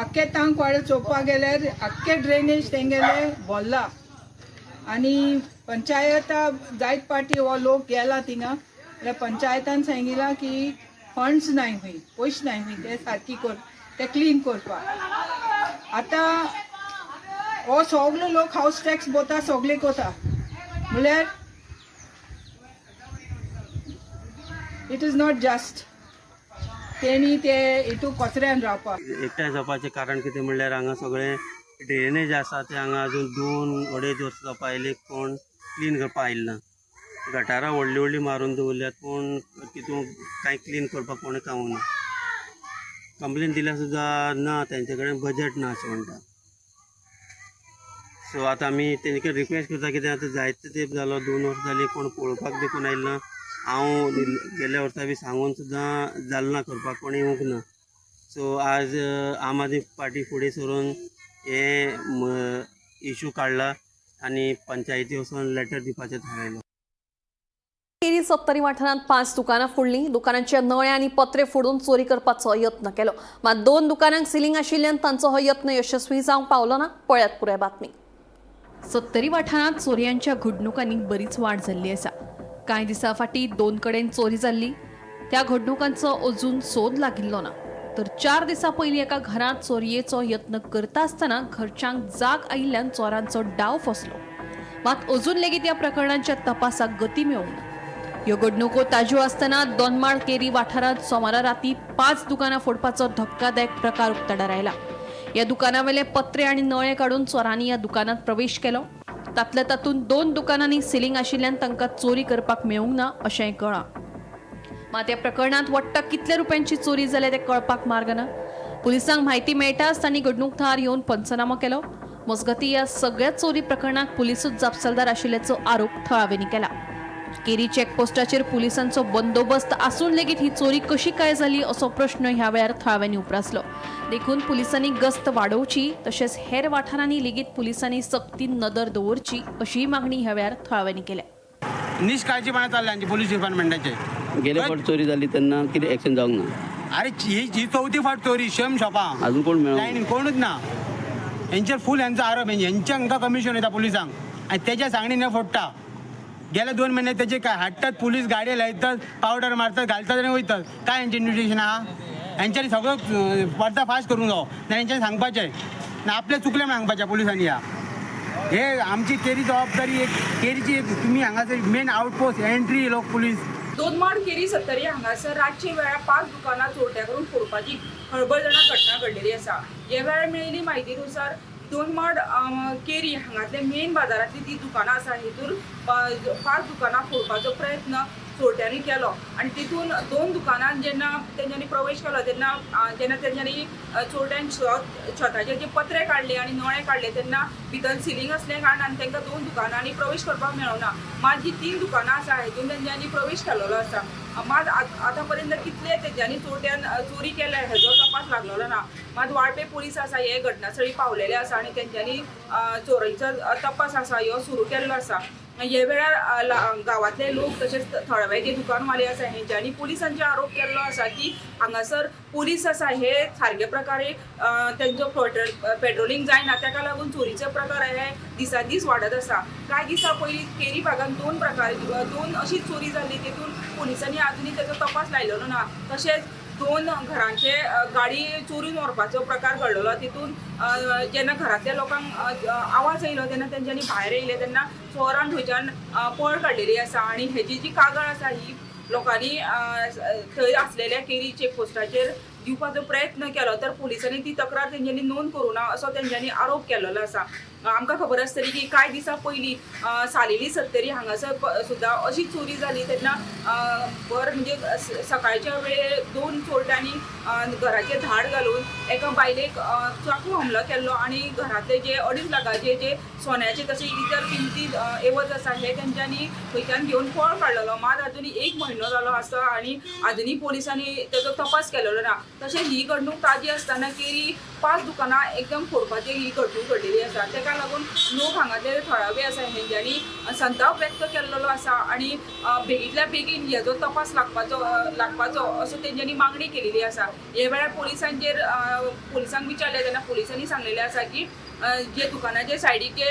S19: आख्खे तांकवाडे चोवपाक गेल्यार आख्खे ड्रेनेज तेंगेले भरला आनी पंचायता जायत पाटी हो लोक गेला थिंगा जाल्यार पंचायतान सांगिलां की फंड्स नाय हूंय, पयशे नाय हूंय ते सारकी ते क्लीन करपाक. आतां हो सगलो लोक हावस टॅक्स भरता सगळे कोता म्हळ्यार इट इज नॉट जस्ट. तेणी ते हितू कचऱ्यान रावपाक
S20: एकठांय जावपाचें कारण कितें म्हणल्यार हांगा सगळें ड्रेनेज आसा ते हांगा अजून 2-2.5 वर्सां जावपा आयले कोण क्लीन करपा आयले ना. गटारां व्हडली व्हडली मारून दवरल्यात पूण तितून कांय क्लीन करपाक कोणें कावूं ना. कंप्लेन दिल्यार सुद्दां ना तेंचे कडेन बजेट ना अशें म्हणटा. सो आतां आमी तेंचे कडेन रिक्वेस्ट करता कितें आतां जायतो तेंप जालो 2 वर्सां जालीं कोण पळोवपाक देखून आयले ना. हांव गेल्या वर्सा बी सांगून सुद्दां जालें ना करपाक कोणी येवंक ना. सो आज आम आदमी पार्टी फुडें सरून हे इशू काडला आनी पंचायती वचून लेटर दिवपाचें थारायलां.
S13: केरी 70 वाठारांत 5 दुकानां फोडलीं. दुकानांचे नळे आनी पत्रे फोडून चोरी करपाचो यत्न केलो. मात 2 दुकानांक सिलींग आशिल्ल्यान तांचो हो यत्न यशस्वी जावंक पावलो ना. पळयात पुराय बातमी. 70 वाठारांत चोरयांच्या घडणुकांनी बरीच वाड जाल्ली आसा. कांय दिसा फाटीं 2 कडेन चोरी जाल्ली. त्या घडणुकांचो अजून सोद लागिल्लो ना. तर 4 दिसां पयलीं एका घरांत चोरयेचो यत्न करता आसतना घरच्यांक जाग आयिल्ल्यान चोरांचो डाव फसलो. मात अजून लेगीत ह्या प्रकरणांच्या तपासाक गती मेळूंक ना. ह्यो घडणुको ताज्यो आसतना दोनमाळ केरी वाठारांत सोमारा राती 5 दुकानां फोडपाचो धक्कादायक प्रकार उक्ताडार आयला. ह्या दुकानावेले पत्रे आनी नळे काडून चोरांनी ह्या दुकानांत प्रवेश केलो. तातूंत 2 दुकानांनी सिलींग आशिल्ल्यान तांकां चोरी करपाक मेळूंक ना अशेंय कळ्ळां. मात ह्या प्रकरणांत वट्ट कितल्या रुपयांची चोरी जाल्या तें कळपाक मार्ग ना. पुलिसांक म्हायती मेळटाच तांणी घडणूक थळार येवन पंचनामो केलो. मजगती या सगळ्या चोरी प्रकरणात पुलिसूच जापसालदार आशिल्ल्याचो आरोप थळावेंनी केला. केरी चेकपोस्टाचेर पुलिसांचो बंदोबस्त आसून लेगीत ही चोरी कशी काय जाली असो प्रश्न ह्या वेळार थळाव्यांनी उपरासलो. देखून पुलिसांनी गस्त वाडोवची तशेंच हेर वाठारांनी लेगीत पुलिसांनी सक्तीन नदर दवरची अशी मागणी ह्या वेळार थळाव्यांनी केल्या.
S20: निष्काळजीपणा चालले आमचे पोलीस डिपार्टमेंटाचे.
S21: गेल्या फावट चोरी जाली तेन्ना कितें एक्शन जावंक ना.
S20: अरे ही चौथी फावट चोरी शेम शॉपां
S21: अजून कोण मेळ्ळो
S20: लायनीन कोणूच ना. यांचेर फूल यांचा आरोप यांच्या हांकां कमिशन येता पुलिसांक आनी तेच्या सांगणी न फोडटा. गेल्या 2 महिने त्याचे काय हाडटात पुलीस गाडये लायतात पावडर मारतात घालतात आनी वयतात. काय यांचे इन्व्हिटेशन आहा? यांच्यानी सगळं पर्दा फास्ट करूंक जावो ना. यांच्यानी सांगपाचें ना आपले चुकले म्हणून सांगपाचें पुलिसांनी. हे आमची केरी जबाबदारी एक केरीची एक तुम्ही हांगासर मेन आउटपोस्ट एंट्री लोक पुलीस.
S12: 2 माड केरी सत्तरी हांगासर रातचे वेळार 5 दुकानां चोरट्या करून फोडपाची खळबळजनक घटना घडलेली आसा. ह्या वेळार मेळिल्ली म्हायतीनुसार 2 माड केरी हांगातले मेन बाजारांतली ती दुकानां आसा. हितून 5 दुकानां फोडपाचो प्रयत्न चोरट्यांनी केलो आनी तितून 2 दुकानांत जेन्ना तेंच्यांनी प्रवेश केलो तेन्ना तेंच्यांनी चोरट्यांनी छताचे जे पत्रे काडले आनी नळे काडले तेन्ना भितर सिलींग असले कारणान तांकां 2 दुकानांनी प्रवेश करपाक मेळना. मात जी 3 दुकानां आसा हेतून तेंच्यांनी प्रवेश केलेलो आसा. मात आतां पर्यंत कितले तेंच्यांनी चोरट्यान चोरी केल्या हेजो तपास लागलेलो ना. मात वाळपे पुलीस आसा हे घटनास्थळी पावलेले आसा आनी तेंच्यांनी चोरीचो तपास आसा ह्यो सुरू केल्लो आसा. हे वेळार गांवांतले लोक तशेंच थळावे जे दुकानवाले आसा हेंच्यांनी पुलिसांचेर आरोप केल्लो आसा की हांगासर पुलीस आसा हे सारके प्रकारे तेंचो पेट्रोलिंग जायना ताका लागून चोरीचे प्रकार हे दिसान दीस वाडत आसा. कांय दिसा पयलीं केरी भागांत 2 अशी चोरी जाल्ली तितून पुलिसांनी आजुनी तेचो तपास लायलेलो ना. तशेंच 2 घरांचे गाडी चोरून व्हरपाचो प्रकार घडलेलो. तितून जेन्ना घरांतल्या लोकांक आवाज येयलो तेन्ना तेंच्यांनी भायर येयले तेन्ना चोरान थंयच्यान पळ काडलेली आसा आनी हेजी जी कागाळ आसा ही लोकांनी थंय आसलेल्या केरी चेकपोस्टाचेर दिवपाचो प्रयत्न केलो तर पुलिसांनी ती तक्रार तेंच्यांनी नोंद करूं ना असो तेंच्यांनी आरोप केल्लो आसा. आमकां खबर आसतली की कांय दिसा पयलीं सालेली सत्तरी हांगासर सुद्दां अशी चोरी जाली तेन्ना भर म्हणजे सकाळच्या वेळेर 2 चोरट्यांनी घराचेर धाड घालून एका बायलेक चाकू हमलो केल्लो आनी घरांतले जे 2.5 लाखाचे जे सोन्याचे तशें इतर किमती एवज आसा हे तेंच्यांनी खंयच्यान घेवन पळ काडलेलो. मात आजुनी 1 म्हयनो जालो आसा आनी आजुनी पोलिसांनी तेचो तपास केलेलो ना. तशेंच ही घडणूक ताजी आसतना केरी 5 दुकानां एकदम फोडपाची ही घडणूक घडलेली आसा. तेका लागून लोक हांगातले थळावे आसा हेंच्यांनी संताप व्यक्त केल्लो आसा आनी बेगींतल्या बेगीन हेजो तपास लागपाचो असो तेंच्यांनी मागणी केलेली आसा. हे वेळार पुलिसांक विचारले तेन्ना पुलिसांनी सांगलेलें आसा की जे दुकानाचे सायडीक जे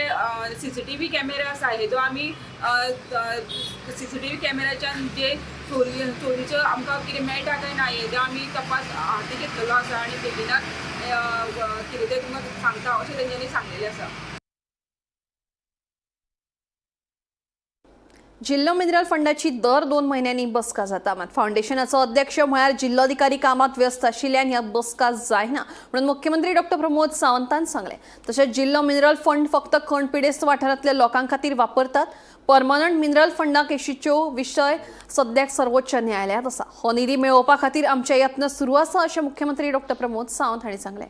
S12: CCTV कॅमेरे आसा हेजो आमी CCTV कॅमेऱ्याच्यान जे चोरीचो आमकां कितें मेळटा काय ना हेजो आमी तपास हाती घेतलेलो आसा आनी बेगीनाच कितें तें तुमकां सांगता अशें तेंच्यांनी सांगलेलें आसा.
S13: जिल्लो मिनरल फंडाची दर 2 महिन्यांनी बसका जाता. मात फाउंडेशनाचो अध्यक्ष म्हळ्यार जिल्लोधिकारी कामात व्यस्त आशिल्ल्यान ह्या बसका जायना म्हणून मुख्यमंत्री डॉ. प्रमोद सावंतान सांगले. तशेंच जिल्लो मिनरल फंड फक्त खणपिडेस्त वाठारांतल्या लोकां खातीर वापरतात. परमनंट मिनरल फंडा केशीच्यो विशय सद्याक सर्वोच्च न्यायालयात आसा. हो निधी मेळोवपा खातीर आमचे यत्न सुरू आसा अशें मुख्यमंत्री डॉ. प्रमोद सावंत हांणी सांगलें.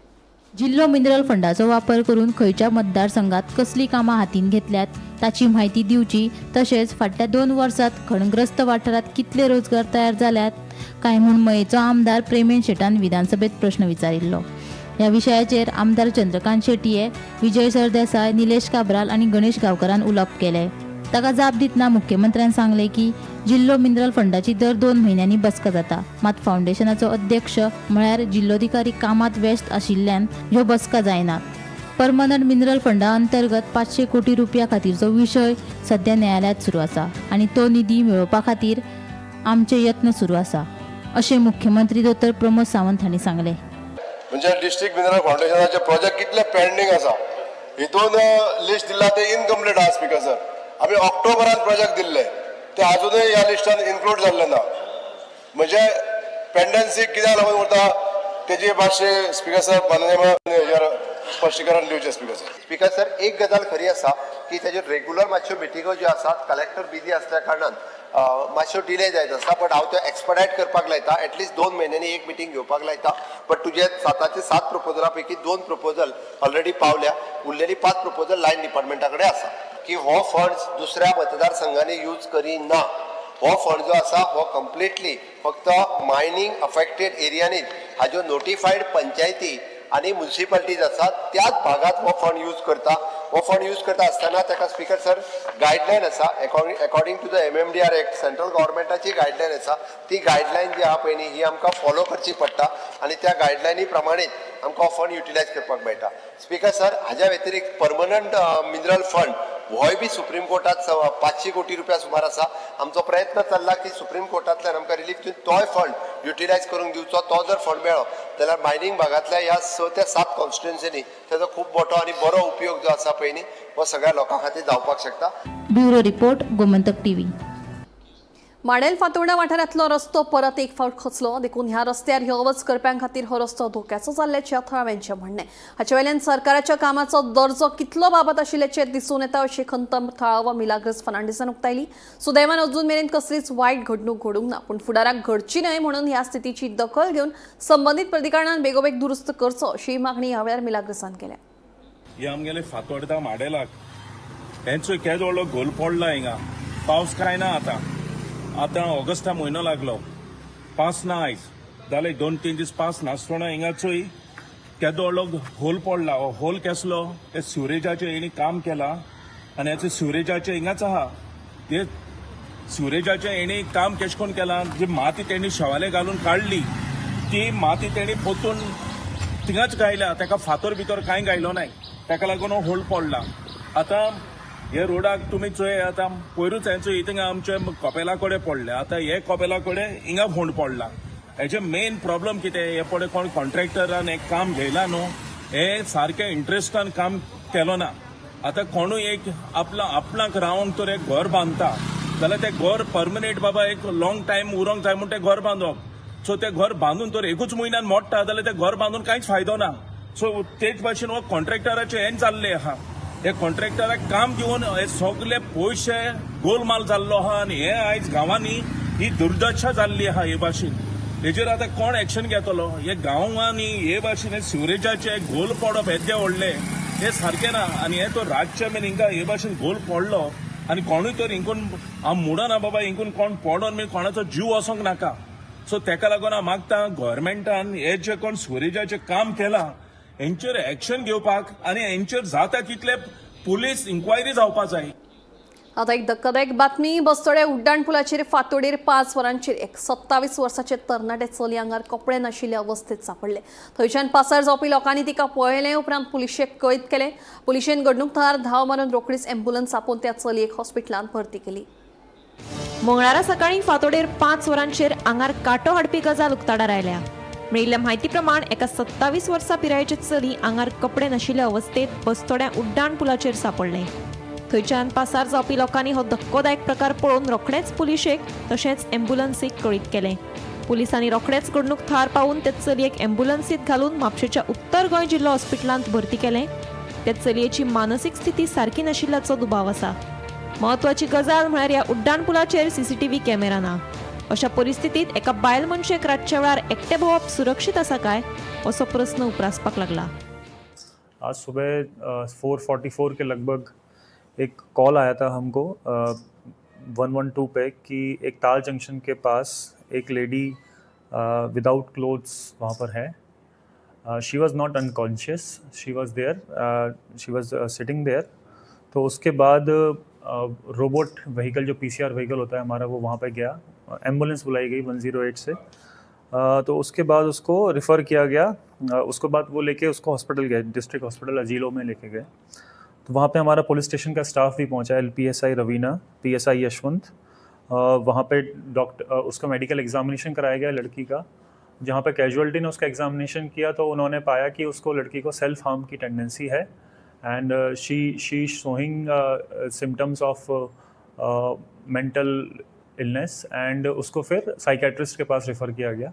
S18: जिल्लो मिनरल फंडाचो वापर करून खंयच्या मतदारसंघात कसली कामां हातीन घेतल्यात ताची म्हायती दिवची. तशेंच फाटल्या 2 वर्सांत खणग्रस्त वाठारांत कितले रोजगार तयार जाल्यात काय म्हूण मयेचो आमदार प्रेमेन शेटान विधानसभेत प्रश्न विचारिल्लो. ह्या विशयाचेर आमदार चंद्रकांत शेटये, विजय सरदेसाय, निलेश काब्राल आनी गणेश गांवकारान उलोवप केलें. ताका जाप दितना मुख्यमंत्र्यान सांगलें की जिल्लो मिनरल फंडाची दर 2 महिन्यांनी बसका जाता. मात फाउंडेशनाचो अध्यक्ष म्हळ्यार जिल्लोधिकारी कामात व्यस्त आशिल्ल्यान ह्यो बसका जायना. परमनंट मिनरल फंडा अंतर्गत 500 कोटी रुपया खातीरचो विशय सध्या न्यायालयात सुरू आसा आनी तो निधी मेळोवपा खातीर आमचे यत्न सुरू आसा अशें मुख्यमंत्री डॉ. प्रमोद सावंत हांणी सांगलें.
S14: म्हणजे डिस्ट्रिक्ट मिनरल फाउंडेशनाचे प्रोजेक्ट कितले पेंडिंग आसा हितून लिस्ट दिला ते इनकम्प्लीट आहा. स्पीकर सर आमी ऑक्टोबरान प्रोजेक्ट दिल्ले ते अजूनय ह्या लिस्टान इन्क्लूड जाल्ले ना. म्हणजे पेंडन्सी कित्याक लागून उरता तेजी मातशें स्पीकर सर माननीय स्पश्टीकरण दिवचें.
S2: स्पीकर सर एक गजाल खरी आसा की तेजे रेग्युलर मातश्यो मिटिंगो ज्यो आसात कलेक्टर बिजी आसल्या कारणान मातशो डिले जायत आसा बट हांव तो एक्सपडायट करपाक लायता एटलिस्ट 2 म्हयन्यांनी एक मिटींग घेवपाक लायता बट तुजे 7 प्रपोजला पैकी 2 प्रपोजल ऑलरेडी पावल्या उरलेली 5 प्रपोजल लायन डिपार्टमेंटा कडेन आसा की हो फंड्स दुसऱ्या मतदारसंघांनी यूज करिना हो फंड जो आसा हो कंप्लिटली फक्त मायनिंग अफेक्टेड एरियांनी हाज्यो नोटिफाईड पंचायती आणि म्युनिसिपालिटीज आसात त्याच भागात हो फंड यूज करता हो फंड यूज करता आसतना ताका स्पीकर सर गायडलायन आसा according to the MMDR act central गव्हर्मेंटाची गायडलायन आसा ती गायडलायन जी आहा पळय न्ही ही आमकां फॉलो करची पडटा आणि त्या गायडलायनी प्रमाणेच आमकां हो फंड युटिलायज करपाक मेळटा स्पीकर सर हाज्या व्यतिरिक्त परमनंट मिनरल फंड होय बी सुप्रीम कोर्टात 500 कोटी रुपया सुमार आसा आमचो प्रयत्न चल्ला की सुप्रीम कोर्टांतल्यान आमकां रिलीफ दिवन तोय फंड युटिलायज करूंक दिवचो तो जर फंड मेळ्ळो जाल्यार मायनिंग भागांतल्या ह्या 6 ते 7 कॉन्स्टिट्युएन्सीनी ताजो खूब मोठो आनी बरो उपयोग जो आसा पळय न्ही हो सगळ्या लोकां खातीर जावपाक शकता.
S18: Bureau report Gomantak TV.
S13: Madel Fatorda वाठारांतलो रस्तो परत एक फावट खचलो देखून ह्या रस्त्यार यो वच करप्यां खातीर हो रस्तो धोक्याचो जाल्ल्याचें थळाव्यांचें म्हणणें. हाचे वयल्यान सरकाराच्या कामाचो दर्जो कितलो बाबत आशिल्ल्याचें दिसून येता अशी खंत थळावो मिलाग्रस फर्नांडीसान उक्तायली. सुदैवान अजून मेरेन कसलीच वायट घडणूक घडूंक ना पूण फुडाराक घडची न्हय म्हणून ह्या स्थितीची दखल घेवन संबंदीत प्राधिकरणान बेगोबेग दुरुस्त करचो अशी मागणी ह्या वेळार मिलाग्रसान केल्या.
S5: हे आमगेले फातोर्डा माडेलाक हेंचो केदो व्हडलो घोल पडला हिंगा पावस काय ना आतां ऑगस्टा म्हयनो लागलो पावस ना आयज जाले 2-3 दीस पावस नासतना हिंगाचोय केदो व्हडलो होल पडला हो होल केसलो ते सिवरेजाचें हेणी काम केलां आनी हेचे सिवरेजाचें हिंगाच आहा ते सिवरेजाचें हेणी काम केश कोन्न केलां जी माती तेणी शवाले घालून काडली ती माती तेणी पोतून थिंगाच गायल्या ताका फातर भितर कांय गायलो नाय ताका लागून हो होल पडला. आतां हे रोडाक तुमी चोय आतां पयरूच हेंचो हिंगा आमचे कपेला कडेन पडले आतां हे कपेला कडेन हिंगा फोंड पडला. हेजे मेन प्रॉब्लम कितें हे पडे कोण कॉन्ट्रॅक्टरान एक काम घेयला न्हू हे सारकें इंट्रस्टान काम केलो ना. आतां कोणूय एक आपणाक रावंक तर एक घर बांदता जाल्यार तें घर परमनेंट बाबा एक लॉंग टायम उरोंक जाय म्हूण तें घर बांदप सो तें घर बांदून तर एकूच म्हयन्यान मोडटा जाल्यार तें घर बांदून कांयच फायदो ना. सो तेच भाशेन हो कॉन्ट्रॅक्टराचें हें जाल्लें आहा हे कॉन्ट्रॅक्टराक काम दिवन हे सगळे पयशे गोलमाल जाल्लो आहा आनी हे आयज गांवांनी ही दुर्दशा जाल्ली आहा हे भाशेन. हेजेर आतां कोण एक्शन घेतलो हे गांवांनी हे भाशेन हे सिवरेजाचे गोल पडप येदे व्हडले हे सारकें ना आनी हे तो रातचे मेन हिंका हे भाशेन गोल पडलो आनी कोणूय तर हिंकून हांव म्हणना बाबा हिंकून कोण पडोन बी कोणाचो जीव वचोंक नाका. सो तेका लागून हांव मागता गोव्हर्मेंटान हे जे कोण सिवरेजाचें काम केलां हेंचेर एक्शन घेवपाक आनी हेंचेर जाता तितले पुलीस इन्क्वायरी जावपाक जाय.
S13: आता एक धक्कादायक बातमी बस्तोड्या उड्डाण पुलाचेर फातोडेर 5 वरांचेर एक 27 वर्साचे तरणाटे चली आंगार कपडे नाशिल्ल्या अवस्थेत सापडले. थंयच्यान पासार जावपी लोकांनी तिका पळयलें उपरांत पुलिशेक कैद केलें. पुलिशेन घडणूक थळार धांव मारून रोखडीच एम्ब्युलन्स आपोवन त्या चलयेक हॉस्पिटलांत भरती केली.
S22: मंगळारा सकाळी फातोडेर 5 वरांचेर आंगार कांटो हाडपी गजाल उक्ताडार आयल्या. मेळिल्ल्या म्हायती प्रमाण एका 27 वर्सां पिरायेचे चली आंगार कपडे नाशिल्ल्या अवस्थेत बस्तोड्या उड्डाण पुलाचेर सापडले. थंयच्यान पासार जावपी लोकांनी हो धक्कोदायक प्रकार पळोवन रोखडेच पुलिशेक तशेंच एम्ब्युलन्सीक कळीत केलें. पुलिसांनी रोखडेच घडणूक थळार पावून ते चलयेक एम्ब्युलन्सींत घालून म्हापशेच्या उत्तर गोंय जिल्लो हॉस्पिटलांत भरती केलें. ते चलयेची मानसीक स्थिती सारकी नाशिल्ल्याचो दुबाव आसा. म्हत्वाची गजाल म्हळ्यार ह्या उड्डाण पुलाचेर CCTV कॅमेरा ना. अशा परिस्थितीत एका बायल मनशेक रातच्या वेळार एकटे भोंवप सुरक्षीत आसा काय असो प्रश्न उपरासपाक लागला.
S23: आज सुबह 4:44 के लगभग एक कॉल आया था हमको 112 पे कि एक ताल जंक्शन के पास एक लेडी विदाउट क्लोथ्स वहाँ पर है. She was not unconscious, she was there, she was sitting there. तो उसके बाद रोबोट व्हीकल जो PCR व्हीकल होता है हमारा वो वहाँ पे गया. एम्बुलेंस बुलाई गई 108 से. तो उसके बाद उसको रिफ़र किया गया. उसके बाद वो लेके उसको हॉस्पिटल गए, डिस्ट्रिक्ट हॉस्पिटल अजीलो में लेके गए. तो वहाँ पे हमारा पुलिस स्टेशन का स्टाफ भी पहुँचा, LPSI रवीना, PSI यशवंत. वहाँ पे उसका मेडिकल एग्जामिनेशन कराया गया लड़की का. जहाँ पे कैजुअलिटी ने उसका एग्जामिनेशन किया तो उन्होंने पाया कि उसको लड़की को सेल्फ हार्म की टेंडेंसी है end she showing symptoms of mental illness end उसको फिर साइकेट्रिस्ट के पास रेफ़र किया गया.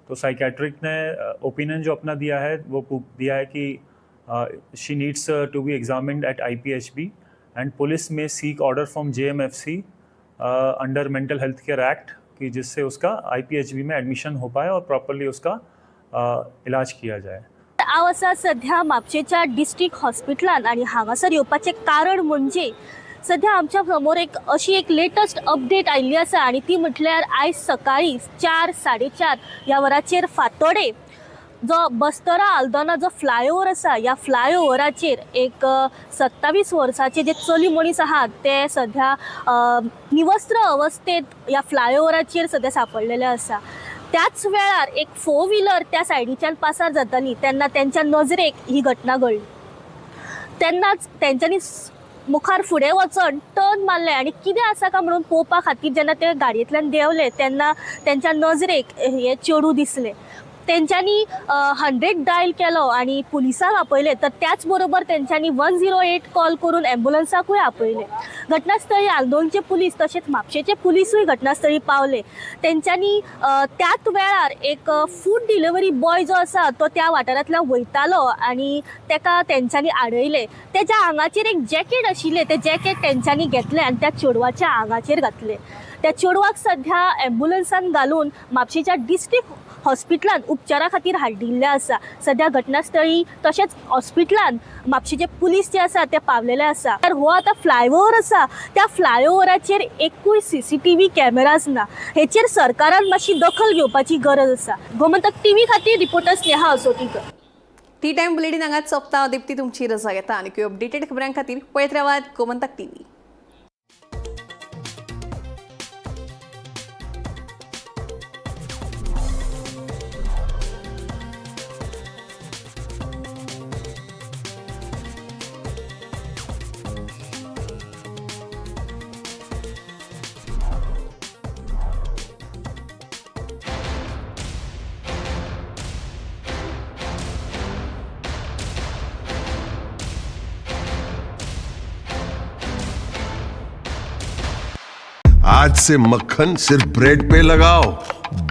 S23: तो साइकेट्रिक ने ओपिनियन जो अपना दिया है वो दिया है कि she needs to be examined at IPHB and police में seek order from JMFC under mental health care act कि जिससे उसका IPHB में एडमिशन हो पाए और प्रॉपरली उसका इलाज किया जाए.
S1: हांव आसा सध्या म्हापशेच्या डिस्ट्रिक्ट हॉस्पिटलान आणि हांगासर येवपाचें कारण म्हणजे सध्या आमच्या समोर अशी एक लेटस्ट अपडेट आयिल्ली आसा आणि ती म्हटल्यार आयज सकाळी 4:30 ह्या वराचेर फातोडे जो बस्तोरा आल्दोना जो फ्लायओव्हर आसा ह्या फ्लायओव्हराचेर एक 27 वर्साचे जे चली मनीस आहात ते सध्या निवस्त्र अवस्थेत ह्या फ्लायओव्हराचेर सध्या सांपडलेले आसा. त्याच वेळार एक 4 व्हिलर त्या सायडीच्यान पासार जाताली तेन्ना त्यांच्या नजरेक ही घटना घडली. तेन्नाच तेंच्यांनी मुखार फुडें वचून टर्न मारले आणि कितें आसा काय म्हणून पळोवपा खातीर जेन्ना ते गाडयेंतल्यान देंवले तेन्ना त्यांच्या नजरेक हे चेडू दिसले. तेंच्यांनी 100 डायल केलो आणि पुलिसांक आपयले तर त्याच बरोबर तेंच्यांनी 108 कॉल करून एम्ब्युलन्साकूय आपयले. घटनास्थळी आल्दोनचे पुलीस तशेंच म्हापशेचे पुलीसूय घटनास्थळी पावले. तेंच्यांनी त्याच वेळार एक फूड डिलिव्हरी बॉय जो आसा तो त्या वाठारांतल्यान वयतालो आणि तेका तेंच्यांनी आडयले. तेच्या आंगाचेर एक जॅकेट आशिल्लें ते जॅकेट तेंच्यांनी घेतलें आणि त्या चेडवाच्या आंगाचेर घातलें. त्या चेडवाक सध्या एम्ब्युलन्सान घालून म्हापशेच्या डिस्ट्रिक्ट हॉस्पिटलान उपचारा खातीर हाडिल्ले आसा. सध्या घटनास्थळी तशेंच हॉस्पिटलान म्हापशेचे पुलीस जे आसा ते पावलेले आसा. तर हो आतां फ्लायओव्हर आसा त्या फ्लायओव्हराचेर एकूय CCTV कॅमेराज ना. हेचेर सरकारान मातशी दखल घेवपाची गरज आसा. गोमंतक TV खातीर reporter Sneha Asotikar.
S13: Tea time bulletin हांगाच सोंपता. दिप्ती तुमची रजा घेता आनी अपडेटेड खबरां खातीर पळयत रावात गोमंतक TV.
S11: आज से मक्खन सिर्फ ब्रेड पे लगाओ,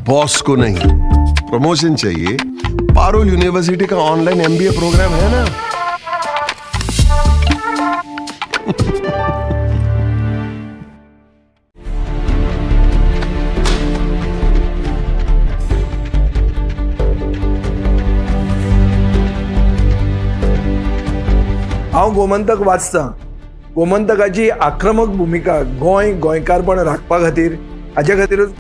S11: बॉस को नहीं. प्रमोशन चाहिए? पारुल यूनिवर्सिटी का ऑनलाइन MBA प्रोग्राम है ना.
S7: हांव गोमंतक वाचतां. गोमंतकाची आक्रमक भूमिका गोंयकारपण राखपा खातीर हाजे खातीरूच